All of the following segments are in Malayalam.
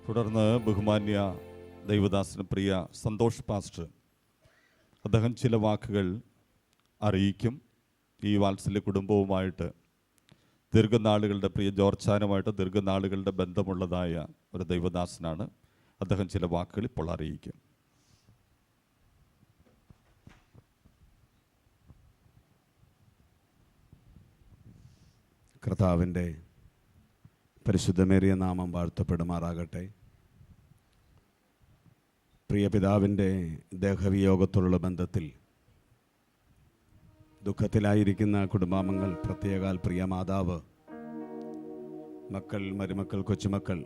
തുടർന്ന് ബഹുമാന്യ ദൈവദാസന് പ്രിയ സന്തോഷ് പാസ്റ്റർ അദ്ദേഹം ചില വാക്കുകൾ അറിയിക്കും. ഈ വാത്സല്യ കുടുംബവുമായിട്ട് ദീർഘനാളുകളുടെ പ്രിയ ജോർച്ചാനുമായിട്ട് ദീർഘനാളുകളുടെ ബന്ധമുള്ളതായ ഒരു ദൈവദാസനാണ്. അദ്ദേഹം ചില വാക്കുകൾ ഇപ്പോൾ അറിയിക്കും. കർത്താവിൻ്റെ പരിശുദ്ധമേറിയ നാമം വാഴ്ത്തപ്പെടുമാറാകട്ടെ. പ്രിയ പിതാവിൻ്റെ ദേഹവിയോഗത്തോടുള്ള ബന്ധത്തിൽ ദുഃഖത്തിലായിരിക്കുന്ന കുടുംബാംഗങ്ങൾ, പ്രത്യേകാൽ പ്രിയ മാതാവ്, മക്കൾ, മരുമക്കൾ, കൊച്ചുമക്കൾ,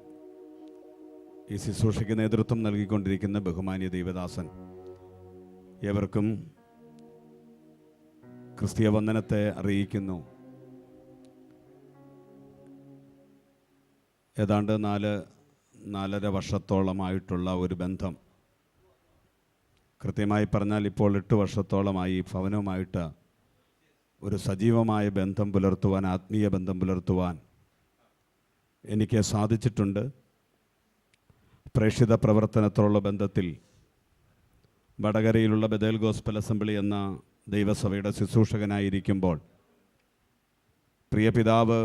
ഈ ശുശ്രൂഷയ്ക്ക് നേതൃത്വം നൽകിക്കൊണ്ടിരിക്കുന്ന ബഹുമാന്യ ദൈവദാസൻ, ഏവർക്കും ക്രിസ്തീയ വന്ദനത്തെ അറിയിക്കുന്നു. ഏതാണ്ട് 4.5 വർഷത്തോളമായിട്ടുള്ള ഒരു ബന്ധം, കൃത്യമായി പറഞ്ഞാൽ ഇപ്പോൾ 8 വർഷത്തോളമായി ഭവനവുമായിട്ട് ഒരു സജീവമായ ബന്ധം പുലർത്തുവാൻ, ആത്മീയ ബന്ധം പുലർത്തുവാൻ എനിക്ക് സാധിച്ചിട്ടുണ്ട്. പ്രേക്ഷിത പ്രവർത്തനത്തോടുള്ള ബന്ധത്തിൽ വടകരയിലുള്ള ബഥേൽ ഗോസ്പൽ അസംബ്ലി എന്ന ദൈവസഭയുടെ ശുശ്രൂഷകനായിരിക്കുമ്പോൾ പ്രിയ പിതാവ്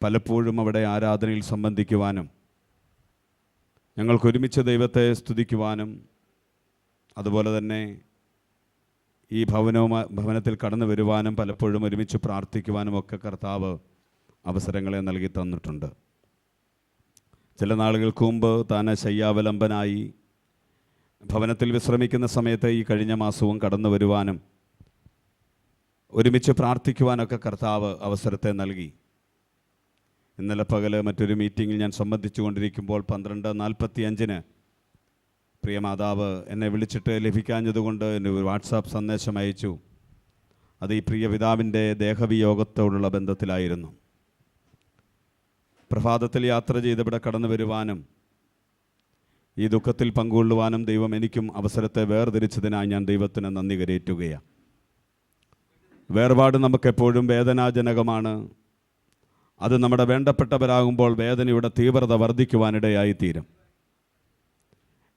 പലപ്പോഴും അവിടെ ആരാധനയിൽ സംബന്ധിക്കുവാനും ഞങ്ങൾക്കൊരുമിച്ച് ദൈവത്തെ സ്തുതിക്കുവാനും അതുപോലെ തന്നെ ഈ ഭവനത്തിൽ കടന്നു വരുവാനും പലപ്പോഴും ഒരുമിച്ച് പ്രാർത്ഥിക്കുവാനും ഒക്കെ കർത്താവ് അവസരങ്ങളെ നൽകി തന്നിട്ടുണ്ട്. ചില നാളുകൾക്ക് മുമ്പ് താൻ ശയ്യാവലംബനായി ഭവനത്തിൽ വിശ്രമിക്കുന്ന സമയത്ത് ഈ കഴിഞ്ഞ മാസവും കടന്നു വരുവാനും ഒരുമിച്ച് പ്രാർത്ഥിക്കുവാനൊക്കെ കർത്താവ് അവസരത്തെ നൽകി. ഇന്നലെ പകല് മറ്റൊരു മീറ്റിങ്ങിൽ ഞാൻ സംബന്ധിച്ചു കൊണ്ടിരിക്കുമ്പോൾ 12:45 പ്രിയ മാതാവ് എന്നെ വിളിച്ചിട്ട് ലഭിക്കാഞ്ഞതുകൊണ്ട് എന്നെ ഒരു വാട്സാപ്പ് സന്ദേശം അയച്ചു. അത് ഈ പ്രിയ പിതാവിൻ്റെ ദേഹവിയോഗത്തോടുള്ള ബന്ധത്തിലായിരുന്നു. പ്രഭാതത്തിൽ യാത്ര ചെയ്ത് ഇവിടെ കടന്നു വരുവാനും ഈ ദുഃഖത്തിൽ പങ്കുകൊള്ളുവാനും ദൈവം എനിക്കും അവസരത്തെ വേർതിരിച്ചതിനായി ഞാൻ ദൈവത്തിന് നന്ദി കരേറ്റുകയാണ്. വേർപാട് നമുക്കെപ്പോഴും വേദനാജനകമാണ്. അത് നമ്മുടെ വേണ്ടപ്പെട്ടവരാകുമ്പോൾ വേദനയുടെ തീവ്രത വർദ്ധിക്കുവാനിടയായിത്തീരും.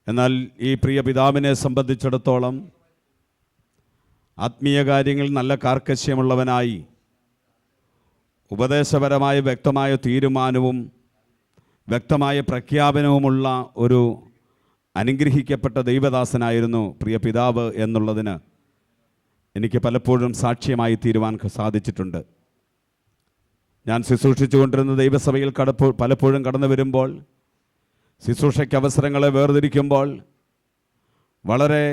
എന്നാൽ ഈ പ്രിയ പിതാവിനെ സംബന്ധിച്ചിടത്തോളം ആത്മീയ കാര്യങ്ങളിൽ നല്ല കാർക്കശ്യമുള്ളവനായി ഉപദേശപരമായ വ്യക്തമായ തീരുമാനവും വ്യക്തമായ പ്രഖ്യാപനവുമുള്ള ഒരു അനുഗ്രഹിക്കപ്പെട്ട ദൈവദാസനായിരുന്നു പ്രിയ പിതാവ് എന്നുള്ളതിന് എനിക്ക് പലപ്പോഴും സാക്ഷ്യമായി തീരുവാൻ സാധിച്ചിട്ടുണ്ട്. ഞാൻ ശുശ്രൂഷിച്ചു കൊണ്ടിരുന്ന ദൈവസഭയിൽ പലപ്പോഴും കടന്നു വരുമ്പോൾ, ശുശ്രൂഷയ്ക്ക് അവസരങ്ങളെ വേർതിരിക്കുമ്പോൾ വളരെ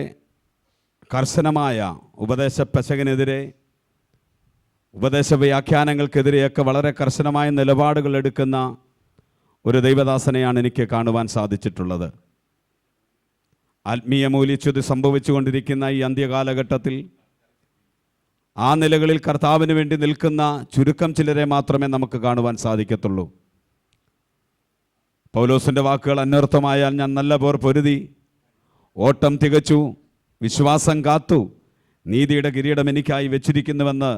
കർശനമായ ഉപദേശപ്പശകനെതിരെ, ഉപദേശ വ്യാഖ്യാനങ്ങൾക്കെതിരെയൊക്കെ വളരെ കർശനമായ നിലപാടുകൾ എടുക്കുന്ന ഒരു ദൈവദാസനെയാണ് എനിക്ക് കാണുവാൻ സാധിച്ചിട്ടുള്ളത്. ആത്മീയ മൂല്യച്യുതി സംഭവിച്ചുകൊണ്ടിരിക്കുന്ന ഈ അന്ത്യകാലഘട്ടത്തിൽ ആ നിലകളിൽ കർത്താവിന് വേണ്ടി നിൽക്കുന്ന ചുരുക്കം ചിലരെ മാത്രമേ നമുക്ക് കാണുവാൻ സാധിക്കത്തുള്ളൂ. പൗലോസിൻ്റെ വാക്കുകൾ അന്വർത്ഥമായാൽ, ഞാൻ നല്ല പോർ പൊരുതി, ഓട്ടം തികച്ചു, വിശ്വാസം കാത്തു, നീതിയുടെ കിരീടം എനിക്കായി വെച്ചിരിക്കുന്നുവെന്ന്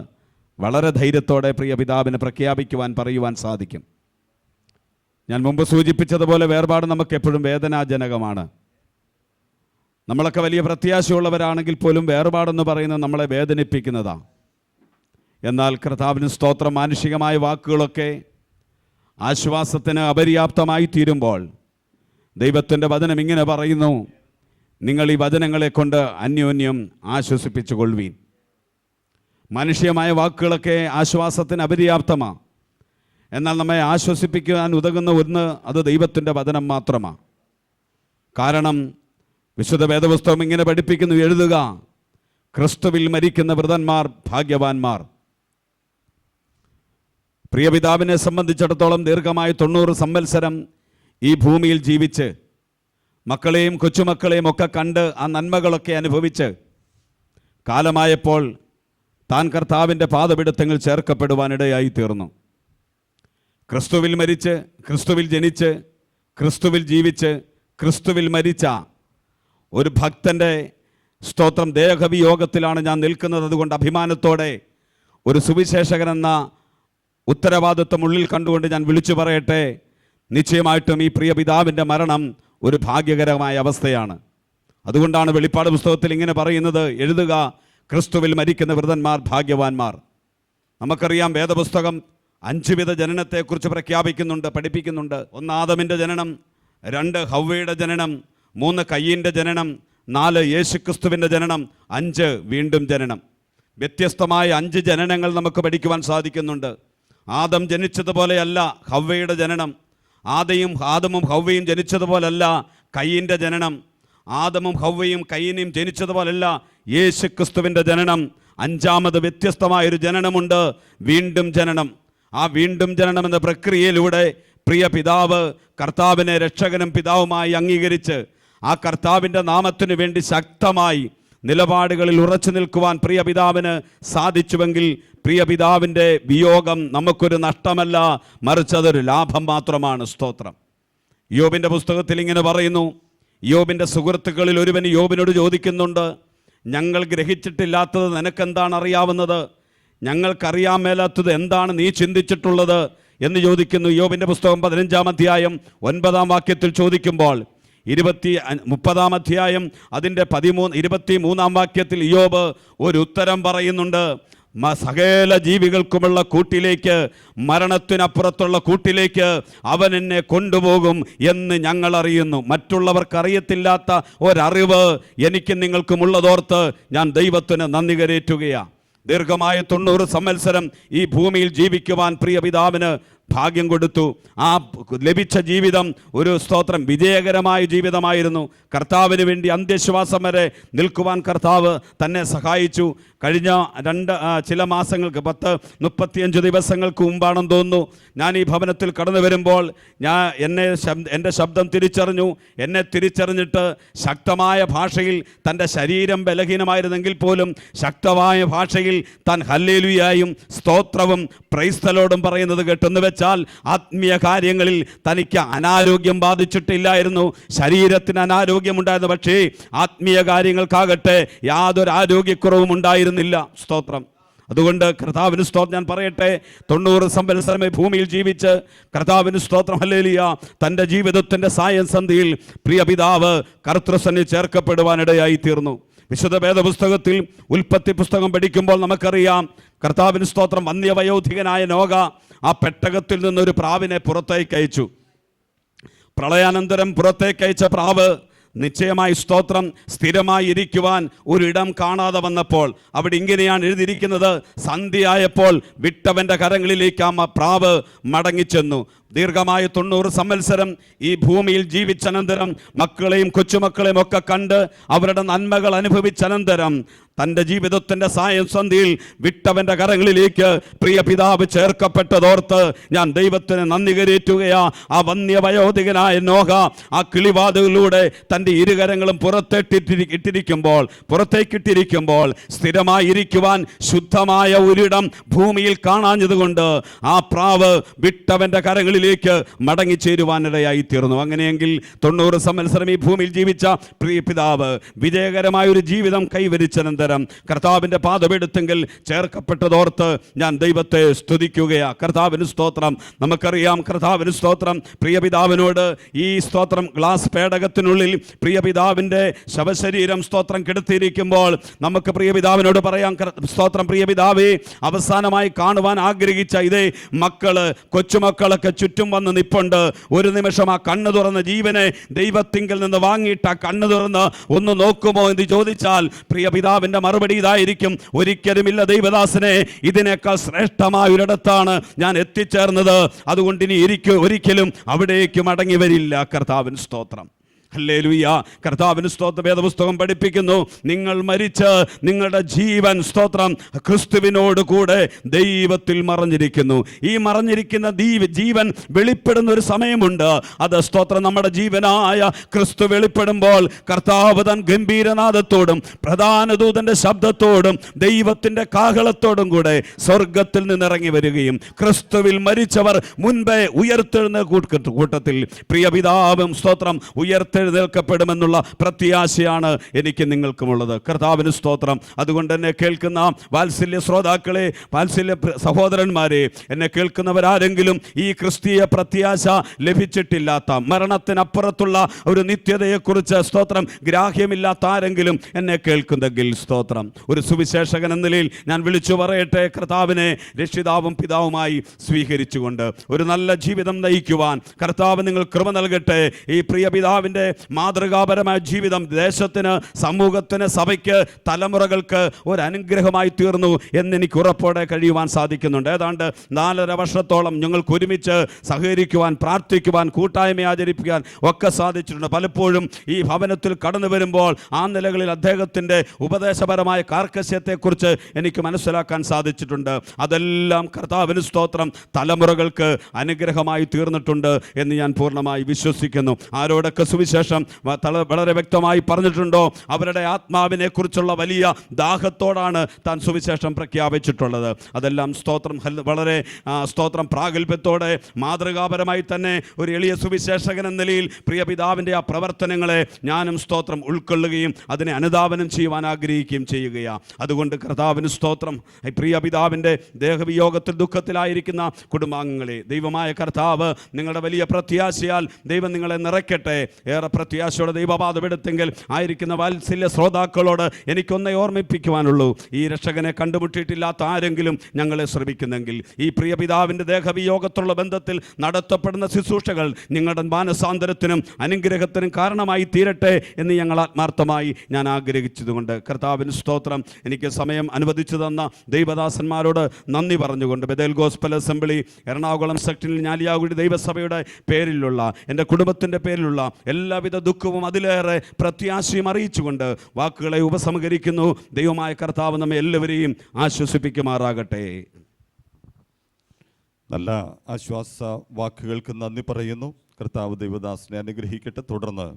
വളരെ ധൈര്യത്തോടെ പ്രിയ പിതാവിന് പ്രഖ്യാപിക്കുവാൻ, പറയുവാൻ സാധിക്കും. ഞാൻ മുമ്പ് സൂചിപ്പിച്ചതുപോലെ വേർപാട് നമുക്കെപ്പോഴും വേദനാജനകമാണ്. നമ്മളൊക്കെ വലിയ പ്രത്യാശയുള്ളവരാണെങ്കിൽ പോലും വേർപാടെന്ന് പറയുന്നത് നമ്മളെ വേദനിപ്പിക്കുന്നതാണ്. എന്നാൽ കർത്താവിന് സ്തോത്രം, മാനുഷികമായ വാക്കുകളൊക്കെ ആശ്വാസത്തിന് അപര്യാപ്തമായി തീരുമ്പോൾ ദൈവത്തിൻ്റെ വചനം ഇങ്ങനെ പറയുന്നു: നിങ്ങൾ ഈ വചനങ്ങളെ കൊണ്ട് അന്യോന്യം ആശ്വസിപ്പിച്ചു കൊള്ളുവീൻ. മാനുഷികമായ വാക്കുകളൊക്കെ ആശ്വാസത്തിന് അപര്യാപ്തമാണ്. എന്നാൽ നമ്മെ ആശ്വസിപ്പിക്കുവാൻ ഉതകുന്ന ഒന്ന്, അത് ദൈവത്തിൻ്റെ വചനം മാത്രമാണ്. കാരണം വിശുദ്ധ വേദപുസ്തകം ഇങ്ങനെ പഠിപ്പിക്കുന്നു, എഴുതുക, ക്രിസ്തുവിൽ മരിക്കുന്ന വൃതന്മാർ ഭാഗ്യവാന്മാർ. പ്രിയപിതാവിനെ സംബന്ധിച്ചിടത്തോളം ദീർഘമായ 90 സംവത്സരം ഈ ഭൂമിയിൽ ജീവിച്ച് മക്കളെയും കൊച്ചുമക്കളെയും ഒക്കെ കണ്ട് ആ നന്മകളൊക്കെ അനുഭവിച്ച് കാലമായപ്പോൾ താൻ കർത്താവിൻ്റെ പാദപിടുത്തങ്ങൾ ചേർക്കപ്പെടുവാനിടയായി തീർന്നു. ക്രിസ്തുവിൽ മരിച്ച്, ക്രിസ്തുവിൽ ജനിച്ച്, ക്രിസ്തുവിൽ ജീവിച്ച്, ക്രിസ്തുവിൽ മരിച്ച ഒരു ഭക്തൻ്റെ സ്തോത്രം ദേഹവിയോഗത്തിലാണ് ഞാൻ നിൽക്കുന്നത്. അതുകൊണ്ട് അഭിമാനത്തോടെ ഒരു സുവിശേഷകനെന്ന ഉത്തരവാദിത്വം ഉള്ളിൽ കണ്ടുകൊണ്ട് ഞാൻ വിളിച്ചു പറയട്ടെ, നിശ്ചയമായിട്ടും ഈ പ്രിയ പിതാവിൻ്റെ മരണം ഒരു ഭാഗ്യകരമായ അവസ്ഥയാണ്. അതുകൊണ്ടാണ് വെളിപ്പാട് പുസ്തകത്തിൽ ഇങ്ങനെ പറയുന്നത്, എഴുതുക, ക്രിസ്തുവിൽ മരിക്കുന്ന വൃതന്മാർ ഭാഗ്യവാന്മാർ. നമുക്കറിയാം, വേദപുസ്തകം 5 വിധ ജനനത്തെക്കുറിച്ച് പ്രഖ്യാപിക്കുന്നുണ്ട്, പഠിപ്പിക്കുന്നുണ്ട്. 1 ആദമിൻ്റെ ജനനം, 2 ഹവ്വയുടെ ജനനം, 3 കയ്യീൻ്റെ ജനനം, 4 യേശുക്രിസ്തുവിൻ്റെ ജനനം, 5 വീണ്ടും ജനനം. വ്യത്യസ്തമായ 5 ജനനങ്ങൾ നമുക്ക് പഠിക്കുവാൻ സാധിക്കുന്നുണ്ട്. ആദം ജനിച്ചതുപോലെയല്ല ഹവ്വയുടെ ജനനം, ആദമും ഹവ്വയും ജനിച്ചതുപോലല്ല കയ്യീൻ്റെ ജനനം, ആദമും ഹവ്വയും കയ്യീനും ജനിച്ചതുപോലല്ല യേശുക്രിസ്തുവിൻ്റെ ജനനം. 5ാമത് വ്യത്യസ്തമായൊരു ജനനമുണ്ട്, വീണ്ടും ജനനം. ആ വീണ്ടും ജനനം എന്ന പ്രക്രിയയിലൂടെ പ്രിയ പിതാവ് കർത്താവിനെ രക്ഷകനും പിതാവുമായി അംഗീകരിച്ച് ആ കർത്താവിൻ്റെ നാമത്തിനു വേണ്ടി ശക്തമായി നിലപാടുകളിൽ ഉറച്ചു നിൽക്കുവാൻ പ്രിയ പിതാവിന് സാധിച്ചുവെങ്കിൽ പ്രിയ പിതാവിൻ്റെ വിയോഗം നമുക്കൊരു നഷ്ടമല്ല, മറിച്ച് അതൊരു ലാഭം മാത്രമാണ്. സ്തോത്രം. യോബിൻ്റെ പുസ്തകത്തിൽ ഇങ്ങനെ പറയുന്നു, യോബിൻ്റെ സുഹൃത്തുക്കളിൽ ഒരുവൻ യോബിനോട് ചോദിക്കുന്നുണ്ട്, ഞങ്ങൾ ഗ്രഹിച്ചിട്ടില്ലാത്തത് നിനക്കെന്താണ് അറിയാവുന്നത്? ഞങ്ങൾക്കറിയാൻ മേലാത്തത് എന്താണ് നീ ചിന്തിച്ചിട്ടുള്ളത് എന്ന് ചോദിക്കുന്നു. യോബിൻ്റെ പുസ്തകം 15-ാം അധ്യായം 9-ാം വാക്യത്തിൽ ചോദിക്കുമ്പോൾ 30-ാം അധ്യായം അതിൻ്റെ 23-ാം വാക്യത്തിൽ യോബ് ഒരു ഉത്തരം പറയുന്നുണ്ട്. സകല ജീവികൾക്കുമുള്ള കൂട്ടിലേക്ക്, മരണത്തിനപ്പുറത്തുള്ള കൂട്ടിലേക്ക് അവൻ എന്നെ കൊണ്ടുപോകും എന്ന് ഞങ്ങൾ അറിയുന്നു. മറ്റുള്ളവർക്ക് അറിയത്തില്ലാത്ത ഒരറിവ് എനിക്കും നിങ്ങൾക്കുമുള്ളതോർത്ത് ഞാൻ ദൈവത്തിന് നന്ദി കരേറ്റുകയാണ്. ദീർഘമായ 90 സംവത്സരം ഈ ഭൂമിയിൽ ജീവിക്കുവാൻ പ്രിയ പിതാവിന് ഭാഗ്യം കൊടുത്തു. ആ ലഭിച്ച ജീവിതം ഒരു സ്തോത്രം വിജയകരമായ ജീവിതമായിരുന്നു. കർത്താവിന് വേണ്ടി അന്ത്യശ്വാസം വരെ നിൽക്കുവാൻ കർത്താവ് തന്നെ സഹായിച്ചു. കഴിഞ്ഞ ചില മാസങ്ങൾക്ക് 35 ദിവസങ്ങൾക്ക് മുമ്പാണെന്ന് തോന്നുന്നു, ഞാൻ ഈ ഭവനത്തിൽ കടന്നു വരുമ്പോൾ എൻ്റെ ശബ്ദം തിരിച്ചറിഞ്ഞു. എന്നെ തിരിച്ചറിഞ്ഞിട്ട് ശക്തമായ ഭാഷയിൽ, തൻ്റെ ശരീരം ബലഹീനമായിരുന്നെങ്കിൽ പോലും ശക്തമായ ഭാഷയിൽ താൻ ഹല്ലേലൂയായും സ്തോത്രവും പ്രൈസ് ദി ലോർഡും പറയുന്നത് കേട്ടെന്ന് വെച്ചാൽ ആത്മീയ കാര്യങ്ങളിൽ തനിക്ക് അനാരോഗ്യം ബാധിച്ചിട്ടില്ലായിരുന്നു. ശരീരത്തിന് അനാരോഗ്യമുണ്ടായിരുന്നു, പക്ഷേ ആത്മീയ കാര്യങ്ങൾക്കാകട്ടെ യാതൊരു ആരോഗ്യക്കുറവും ഉണ്ടായിരുന്നില്ല. സ്തോത്രം. അതുകൊണ്ട് കർത്താവിന് സ്തോത്രം. ഞാൻ പറയട്ടെ, 90 സംവത്സരം ഭൂമിയിൽ ജീവിച്ച് കർത്താവിന് സ്തോത്രം ഹല്ലേലൂയ തൻ്റെ ജീവിതത്തിൻ്റെ സായംസന്ധിയിൽ പ്രിയ പിതാവ് കർത്തൃസന്നിൽ ചേർക്കപ്പെടുവാനിടയായി തീർന്നു. വിശുദ്ധ വേദപുസ്തകത്തിൽ ഉൽപ്പത്തി പുസ്തകം പഠിക്കുമ്പോൾ നമുക്കറിയാം, കർത്താവിന് സ്തോത്രം, വന്യവയോധികനായ നോഹ ആ പെട്ടകത്തിൽ നിന്നൊരു പ്രാവിനെ പുറത്തേക്ക് അയച്ചു. പ്രളയാനന്തരം പുറത്തേക്ക് അയച്ച പ്രാവ് നിശ്ചയമായി സ്തോത്രം സ്ഥിരമായി ഇരിക്കുവാൻ ഒരിടം കാണാതെ വന്നപ്പോൾ അവിടെ ഇങ്ങനെയാണ് എഴുതിയിരിക്കുന്നത്, സന്ധ്യയായപ്പോൾ വിട്ടവൻ്റെ കരങ്ങളിലേക്ക് ആ പ്രാവ് മടങ്ങിച്ചെന്നു. ദീർഘമായ 90 സംവത്സരം ഈ ഭൂമിയിൽ ജീവിച്ചനന്തരം മക്കളെയും കൊച്ചുമക്കളെയും ഒക്കെ കണ്ട് അവരുടെ നന്മകൾ അനുഭവിച്ചനന്തരം തൻ്റെ ജീവിതത്തിൻ്റെ സായംസന്ധിയിൽ വിട്ടവൻ്റെ കരങ്ങളിലേക്ക് പ്രിയ പിതാവ് ചേർക്കപ്പെട്ടതോർത്ത് ഞാൻ ദൈവത്തിന് നന്ദി കരേറ്റുകയാ. ആ വന്യവയോധികനായ നോഹ ആ കിളിവാതിലൂടെ തൻ്റെ ഇരുകരങ്ങളും പുറത്തേക്കിട്ടിരിക്കുമ്പോൾ സ്ഥിരമായിരിക്കുവാൻ ശുദ്ധമായ ഒരിടം ഭൂമിയിൽ കാണാഞ്ഞതുകൊണ്ട് ആ പ്രാവ് വിട്ടവൻ്റെ കരങ്ങളിലേക്ക് മടങ്ങിച്ചേരുവാനിടയായി തീർന്നു. അങ്ങനെയെങ്കിൽ 90 സംവത്സരം ഈ ഭൂമിയിൽ ജീവിച്ച പ്രിയ പിതാവ് വിജയകരമായ ഒരു ജീവിതം കൈവരിച്ചനന്തരം കർത്താവിൻ്റെ പാദപീഠത്തെങ്കിൽ ചേർക്കപ്പെട്ടതോർത്ത് ഞാൻ ദൈവത്തെ സ്തുതിക്കുകയാണ്. കർത്താവിന് സ്തോത്രം. നമുക്കറിയാം, കർത്താവിന് സ്തോത്രം. പ്രിയ പിതാവിനോട് ഈ സ്തോത്രം ഗ്ലാസ് പേടകത്തിനുള്ളിൽ പ്രിയ പിതാവിൻ്റെ ശവശരീരം സ്തോത്രം കിടത്തിയിരിക്കുമ്പോൾ നമുക്ക് പ്രിയ പിതാവിനോട് പറയാം, സ്തോത്രം, പ്രിയ പിതാവേ, അവസാനമായി കാണുവാൻ ആഗ്രഹിച്ച ഇതേ മക്കള്, കൊച്ചുമക്കളൊക്കെ ചുറ്റും വന്ന് നിപ്പുണ്ട്. ഒരു നിമിഷം ആ കണ്ണ് തുറന്ന് ജീവനെ ദൈവത്തിങ്കിൽ നിന്ന് വാങ്ങിയിട്ട് ആ കണ്ണ് തുറന്ന് ഒന്ന് നോക്കുമോ എന്ന് ചോദിച്ചാൽ പ്രിയ പിതാവിൻ്റെ മറുപടി ഇതായിരിക്കും, ഒരിക്കലുമില്ല ദൈവദാസനെ, ഇതിനേക്കാൾ ശ്രേഷ്ഠമായ ഒരിടത്താണ് ഞാൻ എത്തിച്ചേർന്നത്. അതുകൊണ്ട് ഇനി ഒരിക്കലും അവിടേക്ക് മടങ്ങി വരില്ല. കർത്താവിന് സ്തോത്രം. ഹല്ലേലൂയ. കർത്താവിന് സ്തോത്രം. വേദപുസ്തകം പഠിപ്പിക്കുന്നു, നിങ്ങൾ മരിച്ച് നിങ്ങളുടെ ജീവൻ സ്തോത്രം ക്രിസ്തുവിനോട് കൂടെ ദൈവത്തിൽ മറഞ്ഞിരിക്കുന്നു. ഈ മറഞ്ഞിരിക്കുന്ന ജീവൻ വെളിപ്പെടുന്ന ഒരു സമയമുണ്ട്. അത് സ്തോത്രം നമ്മുടെ ജീവനായ ക്രിസ്തു വെളിപ്പെടുമ്പോൾ കർത്താവ് തൻ ഗംഭീരനാദത്തോടും പ്രധാന ദൂതന്റെ ശബ്ദത്തോടും ദൈവത്തിൻ്റെ കാഹളത്തോടും കൂടെ സ്വർഗത്തിൽ നിന്നിറങ്ങി വരികയും ക്രിസ്തുവിൽ മരിച്ചവർ മുൻപേ ഉയർത്തെഴുന്ന കൂട്ടത്തിൽ പ്രിയ പിതാവും സ്തോത്രം ഉയർത്തെ ഉയർത്തെഴുന്നേൽക്കപ്പെടുമെന്നുള്ള പ്രത്യാശയാണ് എനിക്ക് നിങ്ങൾക്കുമുള്ളത്. കർത്താവിന് സ്തോത്രം. അതുകൊണ്ട് എന്നെ കേൾക്കുന്ന വാത്സല്യ ശ്രോതാക്കളെ, വാത്സല്യ സഹോദരന്മാരെ, എന്നെ കേൾക്കുന്നവരാരെങ്കിലും ഈ ക്രിസ്തീയ പ്രത്യാശ ലഭിച്ചിട്ടില്ലാത്ത, മരണത്തിനപ്പുറത്തുള്ള ഒരു നിത്യതയെക്കുറിച്ച് സ്തോത്രം ഗ്രാഹ്യമില്ലാത്ത ആരെങ്കിലും എന്നെ കേൾക്കുന്നെങ്കിൽ സ്തോത്രം, ഒരു സുവിശേഷകൻ എന്ന നിലയിൽ ഞാൻ വിളിച്ചു പറയട്ടെ, കർത്താവിനെ രക്ഷിതാവും പിതാവുമായി സ്വീകരിച്ചുകൊണ്ട് ഒരു നല്ല ജീവിതം നയിക്കുവാൻ കർത്താവ് നിങ്ങൾ കൃപ നൽകട്ടെ. ഈ പ്രിയ പിതാവിൻ്റെ മാതൃകാപരമായ ജീവിതം ദേശത്തിന്, സമൂഹത്തിന്, സഭയ്ക്ക്, തലമുറകൾക്ക് ഒരു അനുഗ്രഹമായി തീർന്നു എന്നെനിക്ക് ഉറപ്പോടെ കഴിയുവാൻ സാധിക്കുന്നുണ്ട്. ഏതാണ്ട് 4.5 വർഷത്തോളം ഞങ്ങൾക്ക് ഒരുമിച്ച് സഹകരിക്കുവാൻ, പ്രാർത്ഥിക്കുവാൻ, കൂട്ടായ്മ ആചരിപ്പിക്കാൻ ഒക്കെ സാധിച്ചിട്ടുണ്ട്. പലപ്പോഴും ഈ ഭവനത്തിൽ കടന്നു വരുമ്പോൾ ആ നിലകളിൽ അദ്ദേഹത്തിൻ്റെ ഉപദേശപരമായ കാർക്കശ്യത്തെക്കുറിച്ച് എനിക്ക് മനസ്സിലാക്കാൻ സാധിച്ചിട്ടുണ്ട്. അതെല്ലാം കർത്താവിന് സ്തോത്രം തലമുറകൾക്ക് അനുഗ്രഹമായി തീർന്നിട്ടുണ്ട് എന്ന് ഞാൻ പൂർണ്ണമായി വിശ്വസിക്കുന്നു. ആരോടൊക്കെ സുവിശേഷം വളരെ വ്യക്തമായി പറഞ്ഞിട്ടുണ്ടോ, അവരുടെ ആത്മാവിനെ കുറിച്ചുള്ള വലിയ ദാഹത്തോടാണ് താൻ സുവിശേഷം പ്രഖ്യാപിച്ചിട്ടുള്ളത്. അതെല്ലാം സ്തോത്രം വളരെ സ്തോത്രം പ്രാഗൽഭ്യത്തോടെ മാതൃകാപരമായി തന്നെ ഒരു എളിയ സുവിശേഷകൻ എന്ന നിലയിൽ പ്രിയ പിതാവിൻ്റെ ആ പ്രവർത്തനങ്ങളെ ഞാനും സ്തോത്രം ഉൾക്കൊള്ളുകയും അതിനെ അനുധാവനം ചെയ്യുവാൻ ആഗ്രഹിക്കുകയും ചെയ്യുകയാണ്. അതുകൊണ്ട് കർത്താവിന് സ്തോത്രം. പ്രിയ പിതാവിൻ്റെ ദേഹവിയോഗത്തിൽ ദുഃഖത്തിലായിരിക്കുന്ന കുടുംബാംഗങ്ങളെ, ദൈവമായ കർത്താവ് നിങ്ങളുടെ വലിയ പ്രത്യാശയാൽ ദൈവം നിങ്ങളെ നിറയ്ക്കട്ടെ. ഏറെ പ്രത്യാശയോടെ ദൈവപാദമെടുത്തെങ്കിൽ ആയിരിക്കുന്ന വാത്സല്യ ശ്രോതാക്കളോട് എനിക്കൊന്നേ ഓർമ്മിപ്പിക്കുവാനുള്ളൂ, ഈ രക്ഷകനെ കണ്ടുമുട്ടിയിട്ടില്ലാത്ത ആരെങ്കിലും ഞങ്ങളെ ശ്രമിക്കുന്നെങ്കിൽ ഈ പ്രിയ പിതാവിൻ്റെ ദേഹവിയോഗത്തുള്ള ബന്ധത്തിൽ നടത്തപ്പെടുന്ന ശുശ്രൂഷകൾ നിങ്ങളുടെ മാനസാന്തരത്തിനും അനുഗ്രഹത്തിനും കാരണമായി തീരട്ടെ എന്ന് ഞങ്ങൾ ആത്മാർത്ഥമായി ഞാൻ ആഗ്രഹിച്ചതുകൊണ്ട് കർത്താവിന് സ്തോത്രം. എനിക്ക് സമയം അനുവദിച്ചു തന്ന ദൈവദാസന്മാരോട് നന്ദി പറഞ്ഞുകൊണ്ട് ബെഥേൽ ഗോസ്പൽ അസംബ്ലി എറണാകുളം സെക്ടറിൽ ഞാലിയാകുടി ദൈവസഭയുടെ പേരിലുള്ള, എൻ്റെ കുടുംബത്തിൻ്റെ പേരിലുള്ള എല്ലാവിധ ദുഃഖവും അതിലേറെ പ്രത്യാശയും അറിയിച്ചുകൊണ്ട് വാക്കുകളെ ഉപസംഹരിക്കുന്നു. ദൈവമായ കർത്താവ് നമ്മെ എല്ലാവരെയും ആശ്വസിപ്പിക്കുമാറാകട്ടെ. നല്ല ആശ്വാസ വാക്കുകൾക്ക് നന്ദി പറയുന്നു. കർത്താവ് ദൈവദാസനെ അനുഗ്രഹിക്കട്ടെ. തുടർന്ന്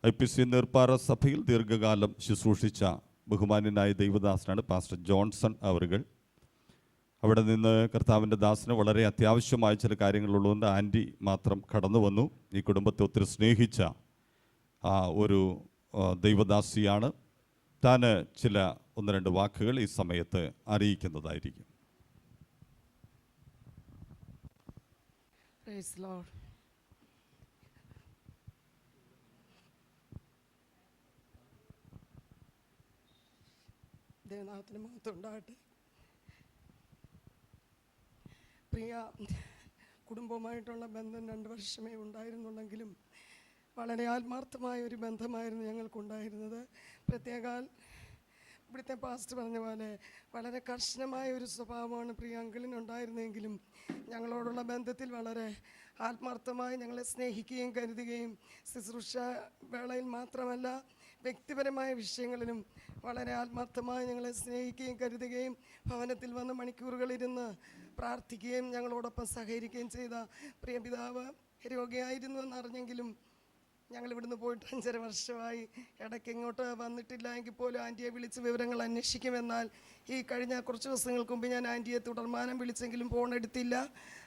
IPC നീർപ്പാറ സഭയിൽ ദീർഘകാലം ശുശ്രൂഷിച്ച ബഹുമാന്യനായ ദൈവദാസനാണ് പാസ്റ്റർ ജോൺസൺ അവറുകൾ. അവിടെ നിന്ന് കർത്താവിൻ്റെ ദാസന് വളരെ അത്യാവശ്യമായ ചില കാര്യങ്ങളുള്ളതുകൊണ്ട് ആൻറ്റി മാത്രം കടന്നു വന്നു. ഈ കുടുംബത്തെ ഒത്തിരി സ്നേഹിച്ച ഒരു ദൈവദാസിയാണ്. താൻ ചില 1-2 വാക്കുകൾ ഈ സമയത്ത് അറിയിക്കുന്നതായിരിക്കും. Praise the Lord. ദൈവനാമത്തിന് മഹത്വം ഉണ്ടാകട്ടെ. പ്രിയ കുടുംബവുമായിട്ടുള്ള ബന്ധം 2 വർഷമേ ഉണ്ടായിരുന്നുണ്ടെങ്കിലും വളരെ ആത്മാർത്ഥമായ ഒരു ബന്ധമായിരുന്നു ഞങ്ങൾക്കുണ്ടായിരുന്നത്. പ്രത്യേകാൽ ഇവിടുത്തെ പാസ്റ്റർ പറഞ്ഞ പോലെ വളരെ കർശനമായ ഒരു സ്വഭാവമാണ് പ്രിയ അങ്കിളിനുണ്ടായിരുന്നെങ്കിലും ഞങ്ങളോടുള്ള ബന്ധത്തിൽ വളരെ ആത്മാർത്ഥമായി ഞങ്ങളെ സ്നേഹിക്കുകയും കരുതുകയും ശുശ്രൂഷ വേളയിൽ മാത്രമല്ല വ്യക്തിപരമായ വിഷയങ്ങളിലും വളരെ ആത്മാർത്ഥമായി ഞങ്ങളെ സ്നേഹിക്കുകയും കരുതുകയും ഭവനത്തിൽ വന്ന് മണിക്കൂറുകളിരുന്ന് പ്രാർത്ഥിക്കുകയും ഞങ്ങളോടൊപ്പം സഹകരിക്കുകയും ചെയ്ത പ്രിയ പിതാവ് രോഗിയായിരുന്നു എന്നറിഞ്ഞെങ്കിലും ഞങ്ങൾ ഇവിടുന്ന് പോയിട്ട് 5.5 വർഷമായി. ഇടയ്ക്ക് ഇങ്ങോട്ട് വന്നിട്ടില്ല എങ്കിൽ പോലും ആൻറ്റിയെ വിളിച്ച് വിവരങ്ങൾ അന്വേഷിക്കുമെന്നാൽ ഈ കഴിഞ്ഞ കുറച്ച് ദിവസങ്ങൾക്ക് മുമ്പ് ഞാൻ ആൻറ്റിയെ തുടർമാനം വിളിച്ചെങ്കിലും ഫോൺ എടുത്തില്ല.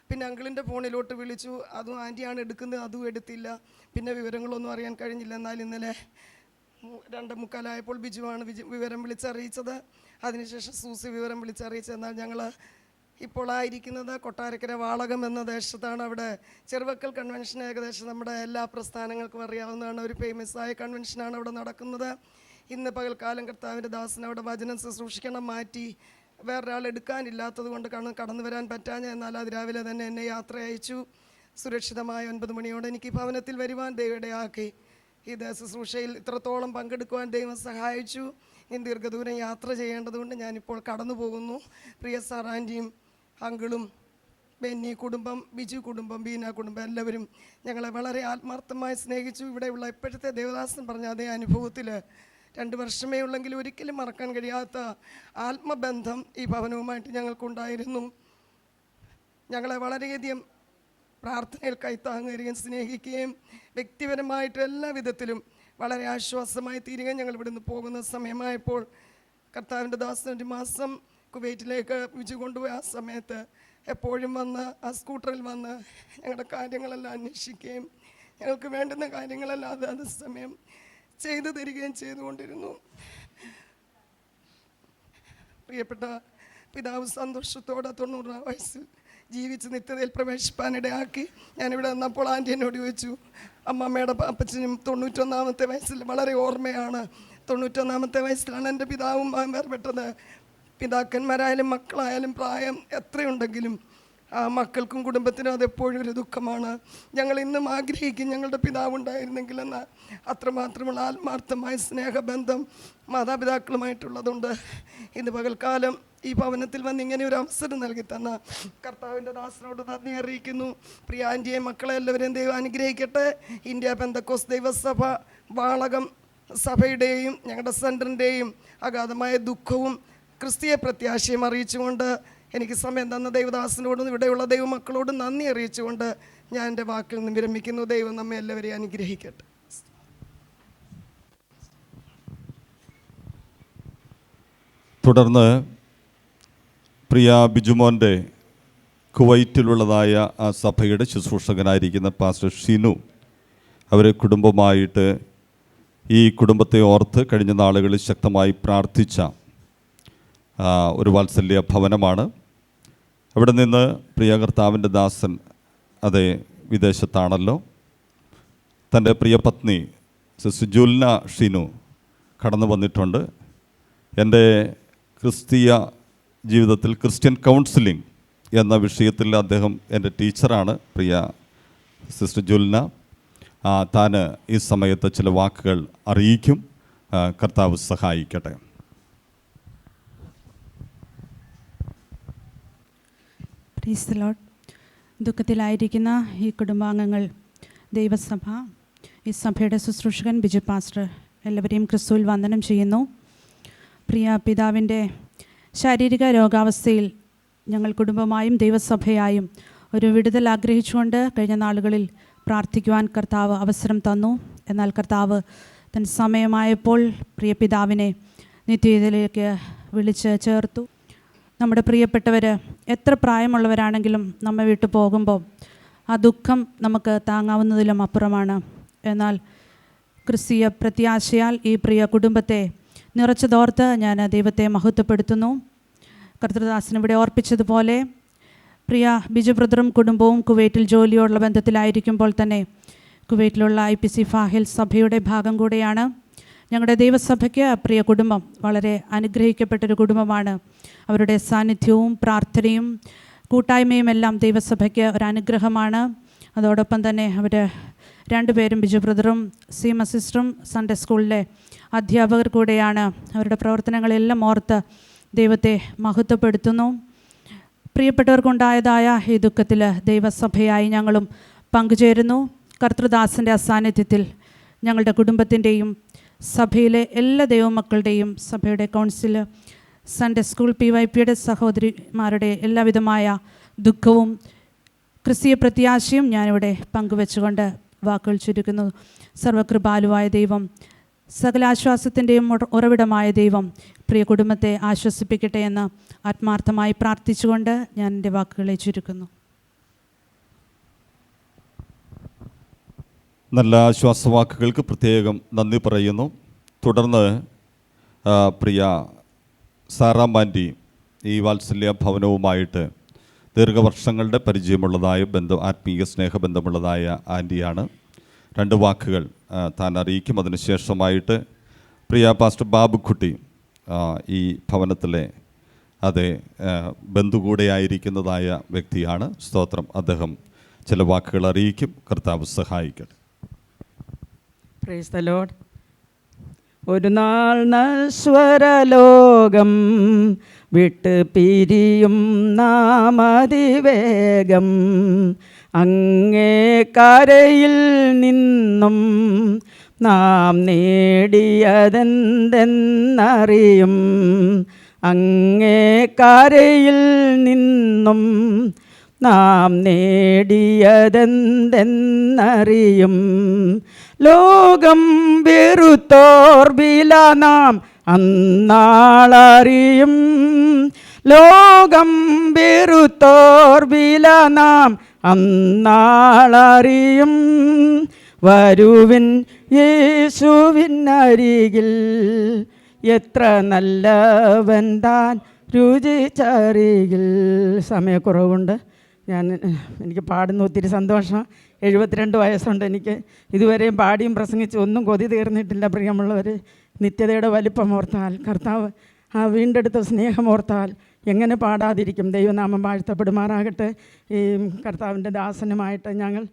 പിന്നെ അങ്കിളിൻ്റെ ഫോണിലോട്ട് വിളിച്ചു, അതും ആൻറ്റിയാണ് എടുക്കുന്നത്, അതും എടുത്തില്ല. പിന്നെ വിവരങ്ങളൊന്നും അറിയാൻ കഴിഞ്ഞില്ല. എന്നാൽ ഇന്നലെ 2:45 ബിജുവാണ് വിവരം വിളിച്ചറിയിച്ചത്. അതിനുശേഷം സൂസി വിവരം വിളിച്ചറിയിച്ചത്. എന്നാൽ ഞങ്ങൾ ഇപ്പോൾ ആയിരിക്കുന്നത് കൊട്ടാരക്കര വാളകം എന്ന ദേശത്താണ്. അവിടെ ചെറുവക്കൽ കൺവെൻഷൻ ഏകദേശം നമ്മുടെ എല്ലാ പ്രസ്ഥാനങ്ങൾക്കും അറിയാവുന്നതാണ്. ഒരു ഫേമസായ കൺവെൻഷനാണ് അവിടെ നടക്കുന്നത്. ഇന്ന് പകൽക്കാലം കർത്താവിൻ്റെ ദാസൻ അവിടെ വചനം ശുശ്രൂഷിക്കണം മാറ്റി വേറൊരാൾ എടുക്കാനില്ലാത്തത് കൊണ്ട് കടന്നു വരാൻ പറ്റാഞ്ഞ. എന്നാൽ അത് രാവിലെ തന്നെ എന്നെ യാത്ര അയച്ചു. സുരക്ഷിതമായ 9 മണിയോടെ എനിക്ക് ഭവനത്തിൽ വരുവാൻ ദൈവമിടയാക്കി. ഇത് ശുശ്രൂഷയിൽ ഇത്രത്തോളം പങ്കെടുക്കുവാൻ ദൈവം സഹായിച്ചു. ഇനി ദീർഘദൂരം യാത്ര ചെയ്യേണ്ടതുകൊണ്ട് ഞാനിപ്പോൾ കടന്നു പോകുന്നു. പ്രിയ സാറാൻ്റിയും അങ്കിളും ബെന്നി കുടുംബം, ബിജു കുടുംബം, ബീന കുടുംബം എല്ലാവരും ഞങ്ങളെ വളരെ ആത്മാർത്ഥമായി സ്നേഹിച്ചു. ഇവിടെയുള്ള ഇപ്പോഴത്തെ ദേവദാസൻ പറഞ്ഞ അതേ അനുഭവത്തിൽ 2 വർഷമേ ഉള്ളെങ്കിലും ഒരിക്കലും മറക്കാൻ കഴിയാത്ത ആത്മബന്ധം ഈ ഭവനവുമായിട്ട് ഞങ്ങൾക്കുണ്ടായിരുന്നു. ഞങ്ങളെ വളരെയധികം പ്രാർത്ഥനയിൽ കൈത്താങ്ങുകയും സ്നേഹിക്കുകയും വ്യക്തിപരമായിട്ട് എല്ലാ വിധത്തിലും വളരെ ആശ്വാസമായി തീരുകയും ഞങ്ങൾ ഇവിടുന്ന് പോകുന്ന സമയമായപ്പോൾ കർത്താവിൻ്റെ ദാസൻ 1 മാസം കുവൈറ്റിലേക്ക് വിജു കൊണ്ടുപോയ ആ സമയത്ത് എപ്പോഴും വന്ന് ആ സ്കൂട്ടറിൽ വന്ന് ഞങ്ങളുടെ കാര്യങ്ങളെല്ലാം അന്വേഷിക്കുകയും ഞങ്ങൾക്ക് വേണ്ടുന്ന കാര്യങ്ങളെല്ലാം അത് സമയം ചെയ്തു തരികയും ചെയ്തുകൊണ്ടിരുന്നു. പ്രിയപ്പെട്ട പിതാവ് സന്തോഷത്തോടെ 90 വയസ്സിൽ ജീവിച്ച് നിത്യതയിൽ പ്രവേശിപ്പാനിടയാക്കി. ഞാനിവിടെ വന്നപ്പോൾ ആൻറ്റി എന്നോട് ചോദിച്ചു, അമ്മമ്മയുടെ അപ്പച്ചനും 91 വയസ്സിൽ വളരെ ഓർമ്മയാണ്. 91 വയസ്സിലാണ് എൻ്റെ പിതാവും വേർപെട്ടത്. പിതാക്കന്മാരായാലും മക്കളായാലും പ്രായം എത്രയുണ്ടെങ്കിലും ആ മക്കൾക്കും കുടുംബത്തിനും അതെപ്പോഴും ഒരു ദുഃഖമാണ്. ഞങ്ങൾ ഇന്നും ആഗ്രഹിക്കും ഞങ്ങളുടെ പിതാവുണ്ടായിരുന്നെങ്കിലെന്ന്. അത്രമാത്രമുള്ള ആത്മാർത്ഥമായ സ്നേഹബന്ധം മാതാപിതാക്കളുമായിട്ടുള്ളതുണ്ട്. ഇന്ന് പകൽക്കാലം ഈ ഭവനത്തിൽ വന്ന് ഇങ്ങനെ ഒരു അവസരം നൽകി തന്ന കർത്താവിൻ്റെ ദാസനോട് നന്ദി അറിയിക്കുന്നു. പ്രിയ ആൻറ്റിയെ മക്കളെ എല്ലാവരെയും ദൈവം അനുഗ്രഹിക്കട്ടെ. ഇന്ത്യ പെന്തക്കോസ്ത് ദൈവസഭ വാളകം സഭയുടെയും ഞങ്ങളുടെ സെൻറ്ററിൻ്റെയും അഗാധമായ ദുഃഖവും ക്രിസ്തീയ പ്രത്യാശയും അറിയിച്ചുകൊണ്ട് എനിക്ക് സമയം തന്ന ദൈവദാസനോടും ഇവിടെയുള്ള ദൈവമക്കളോടും നന്ദി അറിയിച്ചുകൊണ്ട് ഞാൻ എൻ്റെ വാക്കിൽ നിന്ന് വിരമിക്കുന്നു. ദൈവം നമ്മെ എല്ലാവരെയും അനുഗ്രഹിക്കട്ടെ. തുടർന്ന് പ്രിയ ബിജുമോൻ്റെ കുവൈറ്റിലുള്ളതായ ആ സഭയുടെ ശുശ്രൂഷകനായിരിക്കുന്ന പാസ്റ്റർ ഷിനു അവരെ കുടുംബമായിട്ട് ഈ കുടുംബത്തെ ഓർത്ത് കഴിഞ്ഞ നാളുകളിൽ ശക്തമായി പ്രാർത്ഥിച്ച ഒരു വാത്സല്യ ഭവനമാണ്. അവിടെ നിന്ന് പ്രിയ കർത്താവിൻ്റെ ദാസൻ അതേ വിദേശത്താണല്ലോ, തൻ്റെ പ്രിയ പത്നി സിസ്റ്റർ ജുൽന ഷിനു കടന്നു വന്നിട്ടുണ്ട്. എൻ്റെ ക്രിസ്തീയ ജീവിതത്തിൽ ക്രിസ്ത്യൻ കൗൺസിലിംഗ് എന്ന വിഷയത്തിൽ അദ്ദേഹം എൻ്റെ ടീച്ചറാണ്. പ്രിയ സിസ്റ്റർ ജുൽന താൻ ഈ സമയത്ത് ചില വാക്കുകൾ അറിയിക്കും. കർത്താവ് സഹായിക്കട്ടെ. Praise the Lord. ദുഃഖത്തിലായിരിക്കുന്ന ഈ കുടുംബാംഗങ്ങൾ, ദൈവസഭ, ഈ സഭയുടെ ശുശ്രൂഷകൻ ബിജു പാസ്റ്റർ എല്ലാവരെയും ക്രിസ്തുവിൽ വന്ദനം ചെയ്യുന്നു. പ്രിയ പിതാവിൻ്റെ ശാരീരിക രോഗാവസ്ഥയിൽ ഞങ്ങൾ കുടുംബമായും ദൈവസഭയായും ഒരു വിടുതൽ ആഗ്രഹിച്ചുകൊണ്ട് കഴിഞ്ഞ നാളുകളിൽ പ്രാർത്ഥിക്കുവാൻ കർത്താവ് അവസരം തന്നു. എന്നാൽ കർത്താവ് തൻ സമയമായപ്പോൾ പ്രിയ പിതാവിനെ നിത്യതയിലേക്ക് വിളിച്ച് ചേർത്തു. നമ്മുടെ പ്രിയപ്പെട്ടവർ എത്ര പ്രായമുള്ളവരാണെങ്കിലും നമ്മെ വിട്ടു പോകുമ്പോൾ ആ ദുഃഖം നമുക്ക് താങ്ങാവുന്നതിലും അപ്പുറമാണ്. എന്നാൽ ക്രിസ്തീയ പ്രത്യാശയാൽ ഈ പ്രിയ കുടുംബത്തെ നിറച്ചതോർത്ത് ഞാൻ ദൈവത്തെ മഹത്വപ്പെടുത്തുന്നു. കർത്തൃദാസൻ ഇവിടെ ഓർപ്പിച്ചതുപോലെ പ്രിയ ബിജു ബ്രദറും കുടുംബവും കുവൈറ്റിൽ ജോലിയോടുള്ള ബന്ധത്തിലായിരിക്കുമ്പോൾ തന്നെ കുവൈറ്റിലുള്ള IPC ഫാഹിൽ സഭയുടെ ഭാഗം കൂടെയാണ്. ഞങ്ങളുടെ ദൈവസഭയ്ക്ക് പ്രിയ കുടുംബം വളരെ അനുഗ്രഹിക്കപ്പെട്ടൊരു കുടുംബമാണ്. അവരുടെ സാന്നിധ്യവും പ്രാർത്ഥനയും കൂട്ടായ്മയും എല്ലാം ദൈവസഭയ്ക്ക് ഒരനുഗ്രഹമാണ്. അതോടൊപ്പം തന്നെ അവർ രണ്ടുപേരും ബിജു ബ്രദറും സീമ സിസ്റ്ററും സൺഡേ സ്കൂളിലെ അധ്യാപകർ കൂടെയാണ്. അവരുടെ പ്രവർത്തനങ്ങളെല്ലാം ഓർത്ത് ദൈവത്തെ മഹത്വപ്പെടുത്തുന്നു. പ്രിയപ്പെട്ടവർക്കുണ്ടായതായ ഈ ദുഃഖത്തിൽ ദൈവസഭയായി ഞങ്ങളും പങ്കുചേരുന്നു. കർത്തൃദാസൻ്റെ അസാന്നിധ്യത്തിൽ ഞങ്ങളുടെ കുടുംബത്തിൻ്റെയും സഭയിലെ എല്ലാ ദൈവമക്കളുടെയും സഭയുടെ കൗൺസിൽ, സൺഡേ സ്കൂൾ PYPയുടെ സഹോദരിമാരുടെ എല്ലാവിധമായ ദുഃഖവും ക്രിസ്തീയ പ്രത്യാശയും ഞാനിവിടെ പങ്കുവെച്ചുകൊണ്ട് വാക്കുകൾ ചുരുക്കുന്നു. സർവകൃപാലുവായ ദൈവം, സകല ആശ്വാസത്തിൻ്റെയും ഉറവിടമായ ദൈവം പ്രിയ കുടുംബത്തെ ആശ്വസിപ്പിക്കട്ടെ എന്ന് ആത്മാർത്ഥമായി പ്രാർത്ഥിച്ചുകൊണ്ട് ഞാൻ എൻ്റെ വാക്കുകളെ ചുരുക്കുന്നു. നല്ല ആശ്വാസവാക്കുകൾക്ക് പ്രത്യേകം നന്ദി പറയുന്നു. തുടർന്ന് പ്രിയ സാറാമാൻറ്റി ഈ വാത്സല്യ ഭവനവുമായിട്ട് ദീർഘവർഷങ്ങളുടെ പരിചയമുള്ളതായ ആത്മീയ സ്നേഹബന്ധമുള്ളതായ ആൻറ്റിയാണ്. 2 വാക്കുകൾ താൻ അറിയിക്കും. അതിനുശേഷമായിട്ട് പ്രിയ പാസ്റ്റർ ബാബുക്കുട്ടി ഈ ഭവനത്തിലെ അതേ ബന്ധുകൂടെയായിരിക്കുന്നതായ വ്യക്തിയാണ്. സ്തോത്രം. അദ്ദേഹം ചില വാക്കുകൾ അറിയിക്കും. കർത്താവ് സഹായിക്കട്ടെ. Praise the Lord. ഒരു നാൾ നശ്വരലോകം വിട്ട് പിരിയും നാം അതിവേഗം, അങ്ങേ കരയിൽ നിന്നും നാം നേടിയതെന്തെന്നറിയും. അങ്ങേ കരയിൽ നിന്നും നാം നേടിയതെന്തെന്നറിയും. ലോകം വെറുത്തോർ വില നാം അന്നാളറിയും. ലോകം വെറുത്തോർ വില നാം അന്നാളറിയും. വരുവിൻ യേശുവിനരികിൽ, എത്ര നല്ലവൻ താൻ രുചിച്ചറികിൽ. സമയക്കുറവുണ്ട്, എനിക്ക് പാടുന്ന ഒത്തിരി സന്തോഷം. 72 വയസ്സുണ്ട് എനിക്ക്. ഇതുവരെയും പാടിയും പ്രസംഗിച്ച് ഒന്നും കൊതി തീർന്നിട്ടില്ല. പ്രിയമുള്ളവർ, നിത്യതയുടെ വലിപ്പം ഓർത്താൽ, കർത്താവ് ആ വീണ്ടെടുത്ത സ്നേഹമോർത്താൽ എങ്ങനെ പാടാതിരിക്കും? ദൈവനാമം വാഴ്ത്തപ്പെടുമാറാകട്ടെ. ഈ കർത്താവിൻ്റെ ദാസനുമായിട്ട് ഞങ്ങൾ